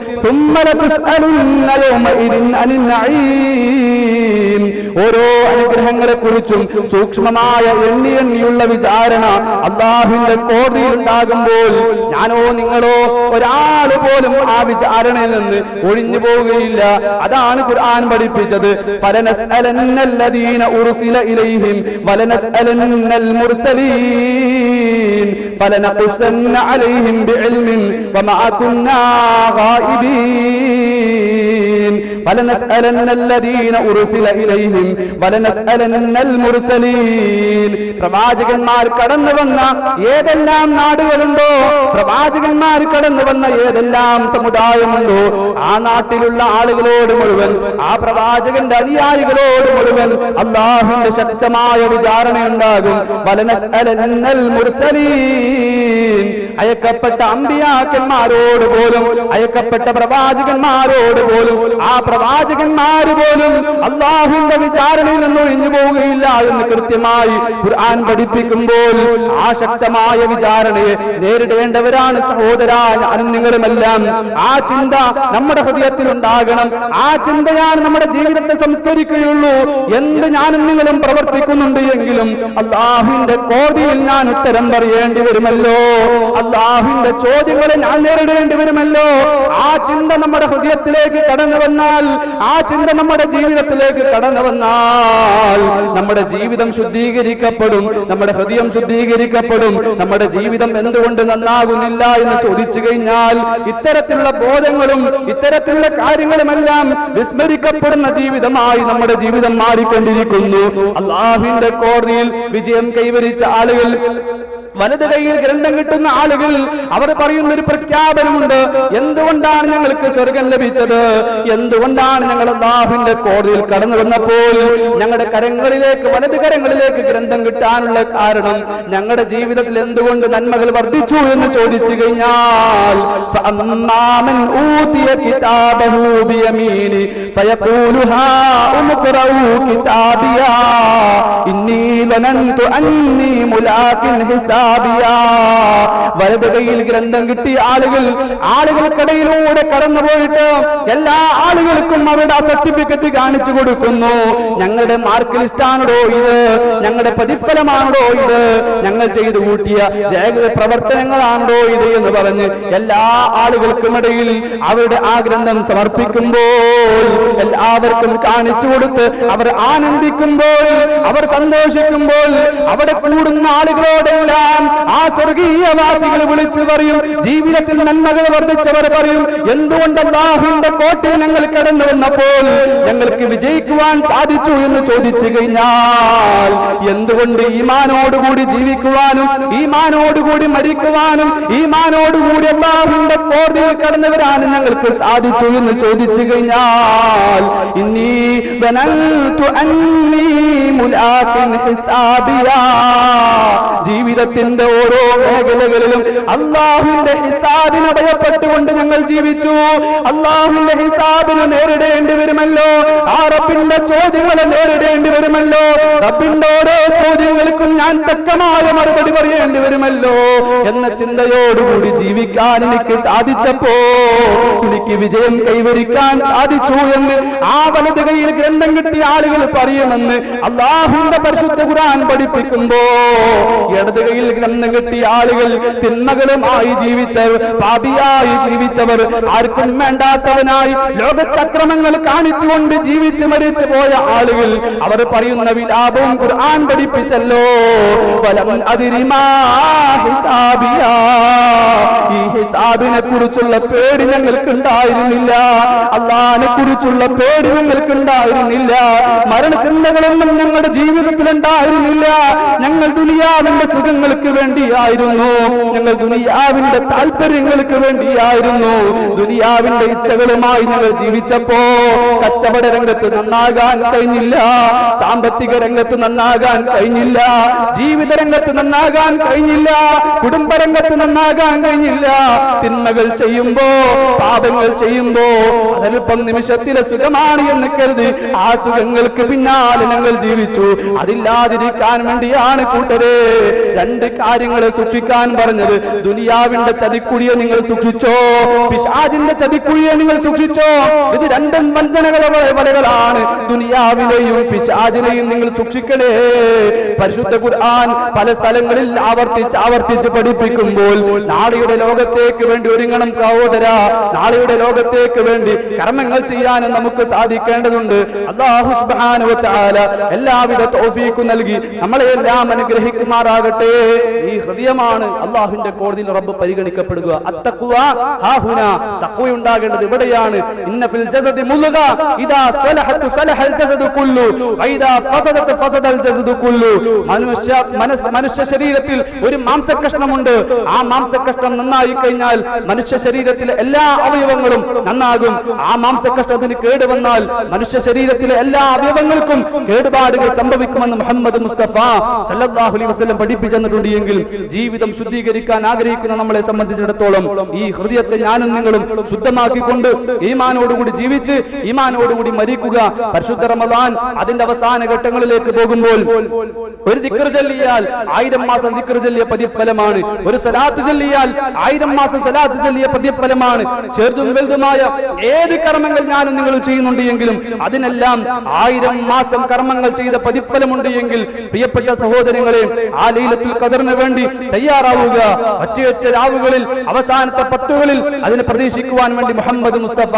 ഓരോ അനുഗ്രഹങ്ങളെ കുറിച്ചും സൂക്ഷ്മമായ എണ്ണിയുള്ള വിചാരണ അല്ലാഹുവിന്റെ കോടതിയിൽ ഉണ്ടാകുമ്പോൾ ഞാനോ നിങ്ങളോ ഒരാൾ പോലും ആ വിചാരണയിൽ നിന്ന് ഒഴിഞ്ഞു പോവുകയില്ല. അതാണ് ഖുർആൻ പഠിപ്പിച്ചത്. ഫലനസ്അലന്നല്ലദീന ഉർസില ഇലൈഹിം വലനസ്അലന്നൽ മുർസലീൻ ഫലനഖുസ്സന്ന അലൈഹിം ബിഇൽമിൻ വമാ കുന്നാ ഗായിബീൻ ഫലനസ്അലന്നല്ലദീന ഉർസില ഇലൈഹിം വലനസ്അലന്നൽ മുർസലീൻ. പ്രവാചകന്മാർ കടന്നു വന്ന ഏതെല്ലാം നാടുകളുണ്ടോ, പ്രവാചകന്മാർ കടന്നു വന്ന ഏതെല്ലാം സമുദായമുണ്ടോ, ആ നാട്ടിലുള്ള ആളുകളോട് മുഴുവൻ, ആ പ്രവാചകന്റെ അനുയായികളോട് മുഴുവൻ അല്ലാഹുവിന്റെ ശക്തമായ വിചാരണയുണ്ടാകും. വലനസ്അലന്നൽ മുർസലീൻ, അയക്കപ്പെട്ട അമ്പിയാക്കന്മാരോട് പോലും, അയക്കപ്പെട്ട പ്രവാചകന്മാരോട് പോലും, ആ പ്രവാചകന്മാർ പോലും അല്ലാഹുവിന്റെ വിചാരണയിൽ നിന്ന് ഒഴിഞ്ഞു പോവുകയില്ല എന്ന് കൃത്യമായി ഖുർആൻ പഠിപ്പിക്കുമ്പോൾ ആ ശക്തമായ വിചാരണയെ നേരിടേണ്ടവരാണ് സഹോദര ഞാനും നിങ്ങളുമെല്ലാം. ആ ചിന്ത നമ്മുടെ ഹൃദയത്തിൽ ഉണ്ടാകണം. ആ ചിന്തയാണ് നമ്മുടെ ജീവിതത്തെ സംസ്കരിക്കുകയുള്ളൂ. എന്ത് ഞാനും നിങ്ങളും പ്രവർത്തിക്കുന്നുണ്ട് എങ്കിലും അല്ലാഹുവിന്റെ കോടതിയിൽ ഞാൻ ഉത്തരം പറയേണ്ടി വരുമല്ലോ, അല്ലാഹുവിന്റെ ചോദ്യങ്ങളെ ഞാൻ നേരിടേണ്ടി വരുമല്ലോ. ആ ചിന്ത നമ്മുടെ ഹൃദയത്തിലേക്ക് കടന്നു വന്നാൽ, ആ ചിന്ത നമ്മുടെ ജീവിതത്തിലേക്ക് കടന്നു വന്നാൽ നമ്മുടെ ജീവിതം ശുദ്ധീകരിക്കപ്പെടും, നമ്മുടെ ഹൃദയം ശുദ്ധീകരിക്കപ്പെടും. നമ്മുടെ ജീവിതം എന്തുകൊണ്ട് നന്നാകുന്നില്ല എന്ന് ചോദിച്ചു കഴിഞ്ഞാൽ ഇത്തരത്തിലുള്ള ബോധങ്ങളും ഇത്തരത്തിലുള്ള കാര്യങ്ങളുമെല്ലാം വിസ്മരിക്കപ്പെടുന്ന ജീവിതമായി നമ്മുടെ ജീവിതം മാറിക്കൊണ്ടിരിക്കുന്നു. അല്ലാഹുവിന്റെ കോടതിയിൽ വിജയം കൈവരിച്ച ആളുകൾ, വലത് കൈയിൽ ഗ്രന്ഥം കിട്ടുന്ന ആളുകൾ, അവർ പറയുന്ന ഒരു പ്രഖ്യാപനമുണ്ട്. എന്തുകൊണ്ടാണ് ഞങ്ങൾക്ക് സ്വർഗം ലഭിച്ചത്? എന്തുകൊണ്ടാണ് ഞങ്ങൾ അല്ലാഹുവിന്റെ കോടതിയിൽ കടന്നു വന്നപ്പോൾ ഞങ്ങളുടെ കരങ്ങളിലേക്ക്, വലത് കരങ്ങളിലേക്ക് ഗ്രന്ഥം കിട്ടാനുള്ള കാരണം, ഞങ്ങളുടെ ജീവിതത്തിൽ എന്തുകൊണ്ട് നന്മകൾ വർദ്ധിച്ചു എന്ന് ചോദിച്ചു കഴിഞ്ഞാൽ ഫഅമ്മാമൻ ഊതിയ കിതാബഹു ബിയമീനി ഫയഖൂലു ഹാഉം ഖറഊ കിതാബിയാ ഇന്നി ലനന്തു അന്നി മുലാഖിൻ ഹിസാബിയാ. വലത് കൈയിൽ ഗ്രന്ഥം കിട്ടിയ ആളുകൾക്കിടയിലൂടെ കടന്നുപോയിട്ട് എല്ലാ ആളുകൾക്കും അവരുടെ ആ സർട്ടിഫിക്കറ്റ് കാണിച്ചു കൊടുക്കുന്നു. ഞങ്ങളുടെ മാർക്ക് ലിസ്റ്റാണോ ഇത്, ഞങ്ങളുടെ പ്രതിഫലമാണോ ഇത്, ഞങ്ങൾ ചെയ്തു കൂട്ടിയ പ്രവർത്തനങ്ങളാണോ ഇത് എന്ന് പറഞ്ഞ് എല്ലാ ആളുകൾക്കുമിടയിൽ അവരുടെ ആ ഗ്രന്ഥം സമർപ്പിക്കുമ്പോൾ, എല്ലാവർക്കും കാണിച്ചു കൊടുത്ത് അവർ ആനന്ദിക്കുമ്പോൾ, അവർ സന്തോഷിക്കുമ്പോൾ, അവിടെ കൂടുന്ന ആളുകളോടെല്ലാം ആ സ്വർഗീയവാസികൾ വിളിച്ചു പറയും, ജീവിതത്തിൽ നന്മകൾ വർദ്ധിച്ചവർ പറയും, എന്തുകൊണ്ട് അല്ലാഹുവിന്റെ കോട്ടയിൽ ഞങ്ങൾ കടന്നു വന്നപ്പോൾ ഞങ്ങൾക്ക് വിജയിക്കുവാൻ സാധിച്ചു എന്ന് ചോദിച്ചു കഴിഞ്ഞാൽ, എന്തുകൊണ്ട് ഈമാനോടുകൂടി ജീവിക്കുവാനും ഈമാനോടുകൂടി മരിക്കുവാനും ഈമാനോടുകൂടി അല്ലാഹുവിന്റെ കോടതിയിൽ കടന്നു വരാനും ഞങ്ങൾക്ക് സാധിച്ചു എന്ന് ചോദിച്ചു കഴിഞ്ഞാൽ, ഇന്നീ ദനന്തു അന്നീ മുലാഖിൻ ഹിസാബിയാ, ജീവിതത്തിന്റെ ഓരോ മേഖലകളിലും അല്ലാഹുവിന്റെ ഹിസാബിനെ ഭയപ്പെട്ടുകൊണ്ട് ഞങ്ങൾ ജീവിച്ചു. അല്ലാഹുവിന്റെ ഹിസാബിനെ നേരിടേണ്ടി വരുമല്ലോ, ആ റബ്ബിന്റെ ചോദ്യങ്ങളെ നേരിടേണ്ടി വരുമല്ലോ, റബ്ബിന്റെ ഓരോ ചോദ്യങ്ങൾക്കും ഞാൻ തക്കമായ മറുപടി പറയേണ്ടി വരുമല്ലോ എന്ന ചിന്തയോടുകൂടി ജീവിക്കാൻ എനിക്ക് സാധിച്ചപ്പോ എനിക്ക് വിജയം കൈവരിക്കാൻ സാധിച്ചു എന്ന് ആ വലത് കൈയിൽ ഗ്രന്ഥം കിട്ടിയ ആളുകൾ പറയുമെന്ന് അല്ലാഹുവിന്റെ പരിശുദ്ധ ഖുർആൻ പഠിപ്പിക്കുമ്പോ, ഇടത് കൈയിൽ ഗ്രന്ഥം കിട്ടിയ ആളുകൾ തിന്മകളുമായി ജീവിച്ചവർ, പാപിയായി ജീവിച്ചവർ, ആർക്കും വേണ്ടാത്തവനായി ലോകത്ത് അക്രമങ്ങൾ കാണിച്ചുകൊണ്ട് ജീവിച്ച് മരിച്ചു പോയ ആളുകൾ, അവർ പറയുന്ന വിലാപവും ഖുർആൻ പഠിപ്പിച്ചല്ലോ. വലം അദ്രി മാ ഹിസാബിയാ, ഈ ഹിസാബിനെ കുറിച്ചുള്ള പേടി ഞങ്ങൾക്കുണ്ടായിരുന്നില്ല, അല്ലാഹുവിനെ കുറിച്ചുള്ള പേടി ഞങ്ങൾക്കുണ്ടായിരുന്നില്ല, മരണചിന്തകളൊന്നും ഞങ്ങളുടെ ജീവിതത്തിൽ ഉണ്ടായിരുന്നില്ല. ഞങ്ങൾ ദുനിയാവിന്റെ സുഖങ്ങൾക്ക് വേണ്ടിയായിരുന്നു, ഞങ്ങൾ ദുനിയാവിന്റെ താല്പര്യങ്ങൾക്ക് വേണ്ടിയായിരുന്നു, ദുനിയാവിന്റെ ഇച്ഛകളുമായി ഞങ്ങൾ ജീവിച്ചപ്പോ കച്ചവട രംഗത്ത് നന്നാകാൻ കഴിഞ്ഞില്ല, സാമ്പത്തിക രംഗത്ത് നന്നാകാൻ കഴിഞ്ഞില്ല, ജീവിത രംഗത്ത് നന്നാകാൻ കഴിഞ്ഞില്ല, കുടുംബ രംഗത്ത് നന്നാകാൻ കഴിഞ്ഞില്ല. തിന്മകൾ ചെയ്യുമ്പോ, പാപങ്ങൾ ചെയ്യുമ്പോ അതല്പം നിമിഷത്തിലെ സുഖമാണ് എന്ന് കരുതി ആ സുഖങ്ങൾക്ക് പിന്നാലെ ഞങ്ങൾ ജീവിച്ചു. അതില്ലാതിരിക്കാൻ വേണ്ടിയാണ് കൂട്ടരെ രണ്ട് കാര്യങ്ങളെ സൂക്ഷിക്കാൻ പറഞ്ഞത്. ദുനിയാവിന്റെ ചതിക്കുഴിയെ നിങ്ങൾ സൂക്ഷിച്ചോ, പിശാചിന്റെ ചതിക്കുഴിയെ നിങ്ങൾ സൂക്ഷിച്ചോ. ഇത് രണ്ടും വഞ്ചനകളുടെ വലകളാണ്. ദുനിയാവിനെയും പിശാചിനെയും നിങ്ങൾ സൂക്ഷിക്കണേ. പരിശുദ്ധ ഖുർആൻ പല സ്ഥലങ്ങളിൽ ആവർത്തിച്ച് പഠിപ്പിക്കുമ്പോൾ നാളെയുടെ ലോകത്തേക്ക് വേണ്ടി ഒരുങ്ങണം സഹോദര. നാളെയുടെ ലോകത്തേക്ക് വേണ്ടി കർമ്മങ്ങൾ ചെയ്യാനും നമുക്ക് സാധിക്കേണ്ടതുണ്ട്. അല്ലാഹു സുബ്ഹാനഹു വ തആല എല്ലാവിധ തൗഫീഖും നൽകി നമ്മളെല്ലാം അനുഗ്രഹിക്കുമാറാകട്ടെ. ഈ ഹൃദയമാണ് അല്ലാഹുവിന്റെ കോടതിയിൽ റബ്ബ് പരിഗണിക്കപ്പെടുക. അത്തഖ്വ ഹാഹുന, തഖ്വ ഉണ്ടാകേണ്ടത് ഇവിടെയാണ്. ഇന്ന ഫിൽ ജസദി മുൽഗ ഇദാ സലഹത് സലഹൽ ജസദു കുല്ലു വഇദാ ഫസദത് ഫസദൽ ജസദു കുല്ലു. മനുഷ്യ ശരീരത്തിൽ ഒരു മാംസകഷ്ണമുണ്ട്. ആ മാംസകഷ്ണം നന്നായി കഴിഞ്ഞാൽ മനുഷ്യ ശരീരത്തിലെ എല്ലാ അവയവങ്ങളും നന്നാകും. ആ മാംസകഷ്ണത്തിന് കേട് വന്നാൽ മനുഷ്യ ശരീരത്തിലെ എല്ലാ അവയവങ്ങൾക്കും കേടുപാടുകൾ സംഭവിക്കുമെന്ന് മുഹമ്മദ് മുസ്തഫ സല്ലല്ലാഹു അലൈഹി വസല്ലം പഠിപ്പിച്ചെന്നിട്ടുണ്ട്. എങ്കിൽ ജീവിതം ശുദ്ധീകരിക്കാൻ ആഗ്രഹിക്കുന്ന നമ്മളെ സംബന്ധിച്ചിടത്തോളം ഈ ഹൃദയത്തെ ഞാനും നിങ്ങളും ശുദ്ധമാക്കിക്കൊണ്ട് ഈമാനോടുകൂടി ജീവിച്ച് ഈമാനോടുകൂടി മരിക്കുക. പരിശുദ്ധ റമദാൻ അതിന്റെ അവസാന ഘട്ടങ്ങളിലേക്ക് പോകുമ്പോൾ ഒരു ദിക്ർ ചൊല്ലിയാൽ 1000 മാസം ദിക്ർ ചൊല്ലിയ പ്രതിഫലമാണ്. ഒരു സ്വലാത്ത് ചൊല്ലിയാൽ 1000 മാസം സ്വലാത്ത് ചൊല്ലിയ പ്രതിഫലമാണ്. ചെറുതും വലുതുമായ ഏത് കർമ്മങ്ങൾ ഞാനും നിങ്ങളും ചെയ്യുന്നുണ്ട് എങ്കിലും അതിനെല്ലാം 1000 മാസം കർമ്മങ്ങൾ ചെയ്ത പ്രതിഫലമുണ്ട് എങ്കിൽ പ്രിയപ്പെട്ട സഹോദരങ്ങളെ, ആ ലൈലത്തുൽ ഖദറിന് വേണ്ടി തയ്യാറാവുക. ഒറ്റയൊറ്റ രാവുകളിൽ അവസാനത്തെ 10കളിൽ അതിനെ പ്രതീക്ഷിക്കുവാൻ വേണ്ടി മുഹമ്മദ് മുസ്തഫ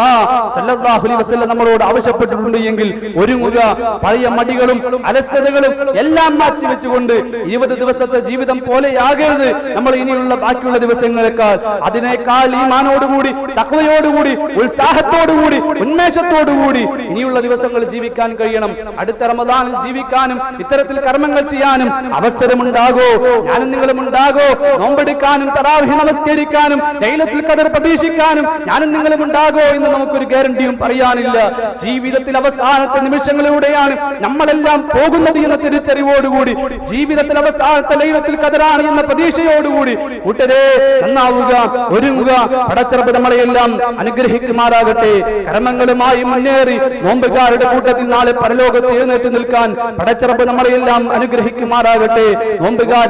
സല്ലല്ലാഹു അലൈഹി വസല്ലം നമ്മളോട് ആവശ്യപ്പെട്ടിട്ടുണ്ട് എങ്കിൽ ഒരുങ്ങുക. പഴയ മടികളും അലസതകളും എല്ലാം മാറ്റി വെച്ചുകൊണ്ട് 20 ദിവസത്തെ ജീവിതം പോലെയാകരുത് നമ്മൾ ഇനിയുള്ള ബാക്കിയുള്ള ദിവസങ്ങളെക്കാൾ. അതിനേക്കാൾ ഈമാനോടുകൂടി, തഖ്വയോടുകൂടി, ഉത്സാഹത്തോടുകൂടി, ഉന്മേഷത്തോടുകൂടി ഇനിയുള്ള ദിവസങ്ങൾ ജീവിക്കാൻ കഴിയണം. അടുത്ത റമദാനിൽ ജീവിക്കാനും ഇത്തരത്തിൽ കർമ്മങ്ങൾ ചെയ്യാനും അവസരമുണ്ടാകോ? ഞാനും നിങ്ങളും ഉണ്ടാകോ? നോമ്പെടുക്കാനും തറാവീഹ് നമസ്കരിക്കാനും ലൈലത്തുൽ ഖദർ പ്രതീക്ഷിക്കാനും ഞാനും നിങ്ങളും ഉണ്ടാകോ എന്ന് നമുക്കൊരു ഗ്യാരണ്ടിയും പറയാനില്ല. ജീവിതത്തിൽ അവസാനത്തെ നിമിഷങ്ങളിലൂടെയാണ് നമ്മളെല്ലാം പോകുന്നത് എന്ന തിരിച്ചറിവോടുകൂടി, ജീവിതത്തിൽ അവസാനത്തെ ലൈലത്തുൽ ഖദറാണ് എന്ന പ്രതീക്ഷയോടുകൂടി കൂട്ടരെ നന്നാവുക, ഒരുങ്ങുക. പടച്ചറബ് നമ്മളെയെല്ലാം അനുഗ്രഹിക്കുമാറാകട്ടെ. കർമ്മങ്ങളുമായി മുന്നേറി നോമ്പുകാരുടെ കൂട്ടത്തിൽ നാളെ പരലോകത്ത് എഴുന്നേറ്റ് നിൽക്കാൻ പടച്ചറബ് നമ്മളെയെല്ലാം അനുഗ്രഹിക്കുമാറാകട്ടെ. നോമ്പുകാർ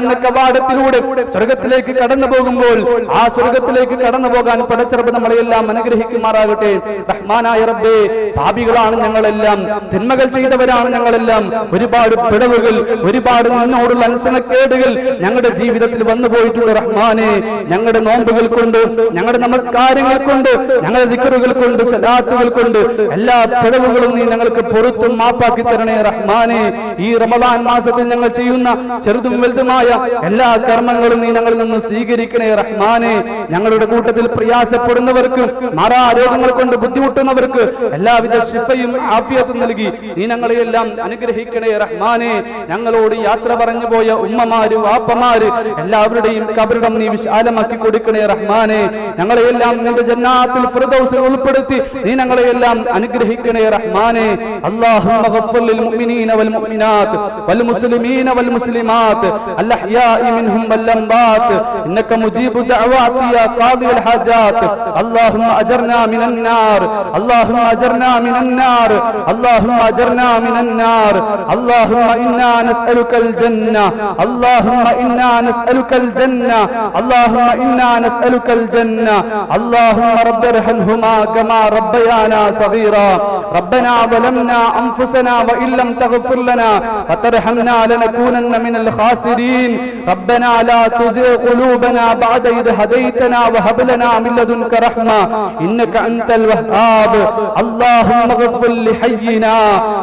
എന്ന കവാടത്തിലൂടെ സ്വർഗത്തിലേക്ക് കടന്നു പോകുമ്പോൾ ആ സ്വർഗത്തിലേക്ക് കടന്നു പോകാൻ പടച്ചറബ് നമ്മളെയെല്ലാം അനുഗ്രഹിക്കുമാറാകട്ടെ. റഹ്മാനായ റബ്ബേ, പാപികളാണ് ഞങ്ങളെല്ലാം, തിന്മകൾ ചെയ്തവരാണ് ഞങ്ങളെല്ലാം. ഒരുപാട് പിഴവുകൾ, ഒരുപാട് നിന്നോടുള്ള അനുസരണക്കേടുകൾ ഞങ്ങളുടെ ജീവിതത്തിൽ വന്നു പോയിട്ടുണ്ട് റഹ്മാനെ. ഞങ്ങളുടെ നോമ്പുകൾ കൊണ്ട്, ഞങ്ങളുടെ നമസ്കാരങ്ങൾ കൊണ്ട്, ഞങ്ങളുടെ ദിക്റുകൾ കൊണ്ട്, സലാത്തുകൾ കൊണ്ട് എല്ലാ പിഴവുകളും നീ ഞങ്ങൾക്ക് പുറത്തും മാപ്പാക്കി തരണേ റഹ്മാനെ. ഈ റമദാൻ മാസത്തിൽ ഞങ്ങൾ ചെയ്യുന്ന ചെറുതും വലുതുമായ എല്ലാ കർമ്മങ്ങളും നീ ഞങ്ങളിൽ നിന്ന് സ്വീകരിക്കണേ റഹ്മാനെ. ഞങ്ങളുടെ കൂട്ടത്തിൽ പ്രയാസപ്പെടുന്നവർക്ക്, മാറാരോഗങ്ങൾ കൊണ്ട് ബുദ്ധിമുട്ടുന്നവർക്ക് എല്ലാവിധ ശിഫയും ആഫിയത്തും നൽകി നീ ഞങ്ങളെയെല്ലാം അനുഗ്രഹിക്കണേ റഹ്മാനെ. ഞങ്ങളോട് യാത്ര പറഞ്ഞു പോയ ഉമ്മമാര്, വാപ്പമാര് എല്ലാവരുടെയും ഖബറിടം നീ വിശാലമാക്കി കൊടുക്കണേ റഹ്മാനെ. ഞങ്ങളെയെല്ലാം നിന്റെ ജന്നാത്തുൽ ഫിർദൗസിൽ ഉൾപ്പെടുത്തി നീ ഞങ്ങളെയെല്ലാം അനുഗ്രഹിക്കണേ റഹ്മാനെ. അല്ലാഹുമ്മ ഗഫിർ ലിൽ മുഅ്മിനീന വൽ മുഅ്മിനാത്ത് വൽ മുസ്ലിമീന വൽ മുസ്ലിമാത്ത് അൽ അഹ്യാഇ മിൻഹും വൽ അംവാത്ത് ഇന്നക മുജീബു ദഅവാതി യാ ഖാദിൽ ഹാജാത്ത്. അല്ലാഹുമ്മ അജർനാ മിനൻ നാർ, അല്ലാഹുമ്മ അജർനാ മിനൻ നാർ, അല്ലാഹുമ്മ അജർനാ മിനൻ നാർ. അല്ലാഹുമ്മ ഇന്നാ നസ്അലുകൽ ജന്ന, അല്ലാഹുമ്മ ഇന്നാ നസ്അലുകൽ ജന്ന, അല്ലാഹുമ്മ ഇന്നാ نسألك الجنة اللهم رب ارحمهما كما ربيانا صغيرا ربنا ظلمنا أنفسنا وإن لم تغفر لنا وترحمنا لنكونن من الخاسرين ربنا لا تزغ قلوبنا بعد إذ هديتنا وهب لنا من لدنك رحمة إنك أنت الوهاب اللهم اغفر لحينا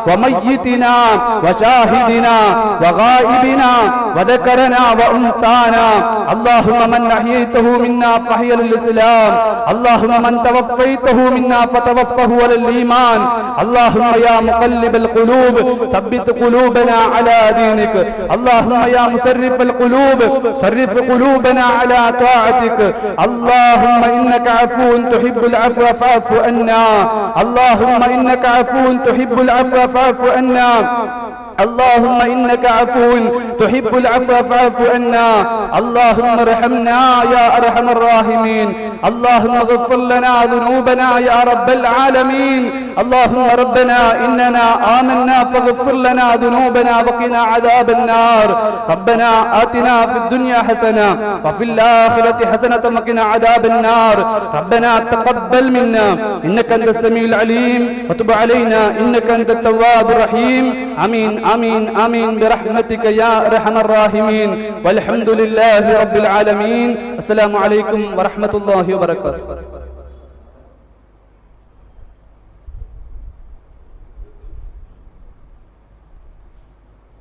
وميتنا وشاهدنا وغائبنا وذكرنا وأنثانا اللهم من أحييته منا فحي الإسلام اللهم من توفيته منا فتوفه على الإيمان اللهم يا مقلب القلوب ثبت قلوبنا على دينك اللهم يا مسرف القلوب صرف قلوبنا على طاعتك اللهم إنك عفو تحب العفو فاعف عنا اللهم إنك عفو تحب العفو فاعف عنا اللهم إنك عفو تحب العفو فاعف عنا اللهم ارحمنا يا أرحم الراحمين اللهم اغفر لنا ذنوبنا يا رب العالمين اللهم ربنا إننا آمنا فاغفر لنا ذنوبنا وقنا عذاب النار ربنا آتنا في الدنيا حسنة وفي الآخرة حسنة وقنا عذاب النار ربنا تقبل منا إنك أنت السميع العليم وتب علينا إنك أنت التواب الرحيم آمين آمين آمين برحمتك يا أرحم الراحمين والحمد لله رب العالمين السلام عليكم ورحمة الله وبركاته.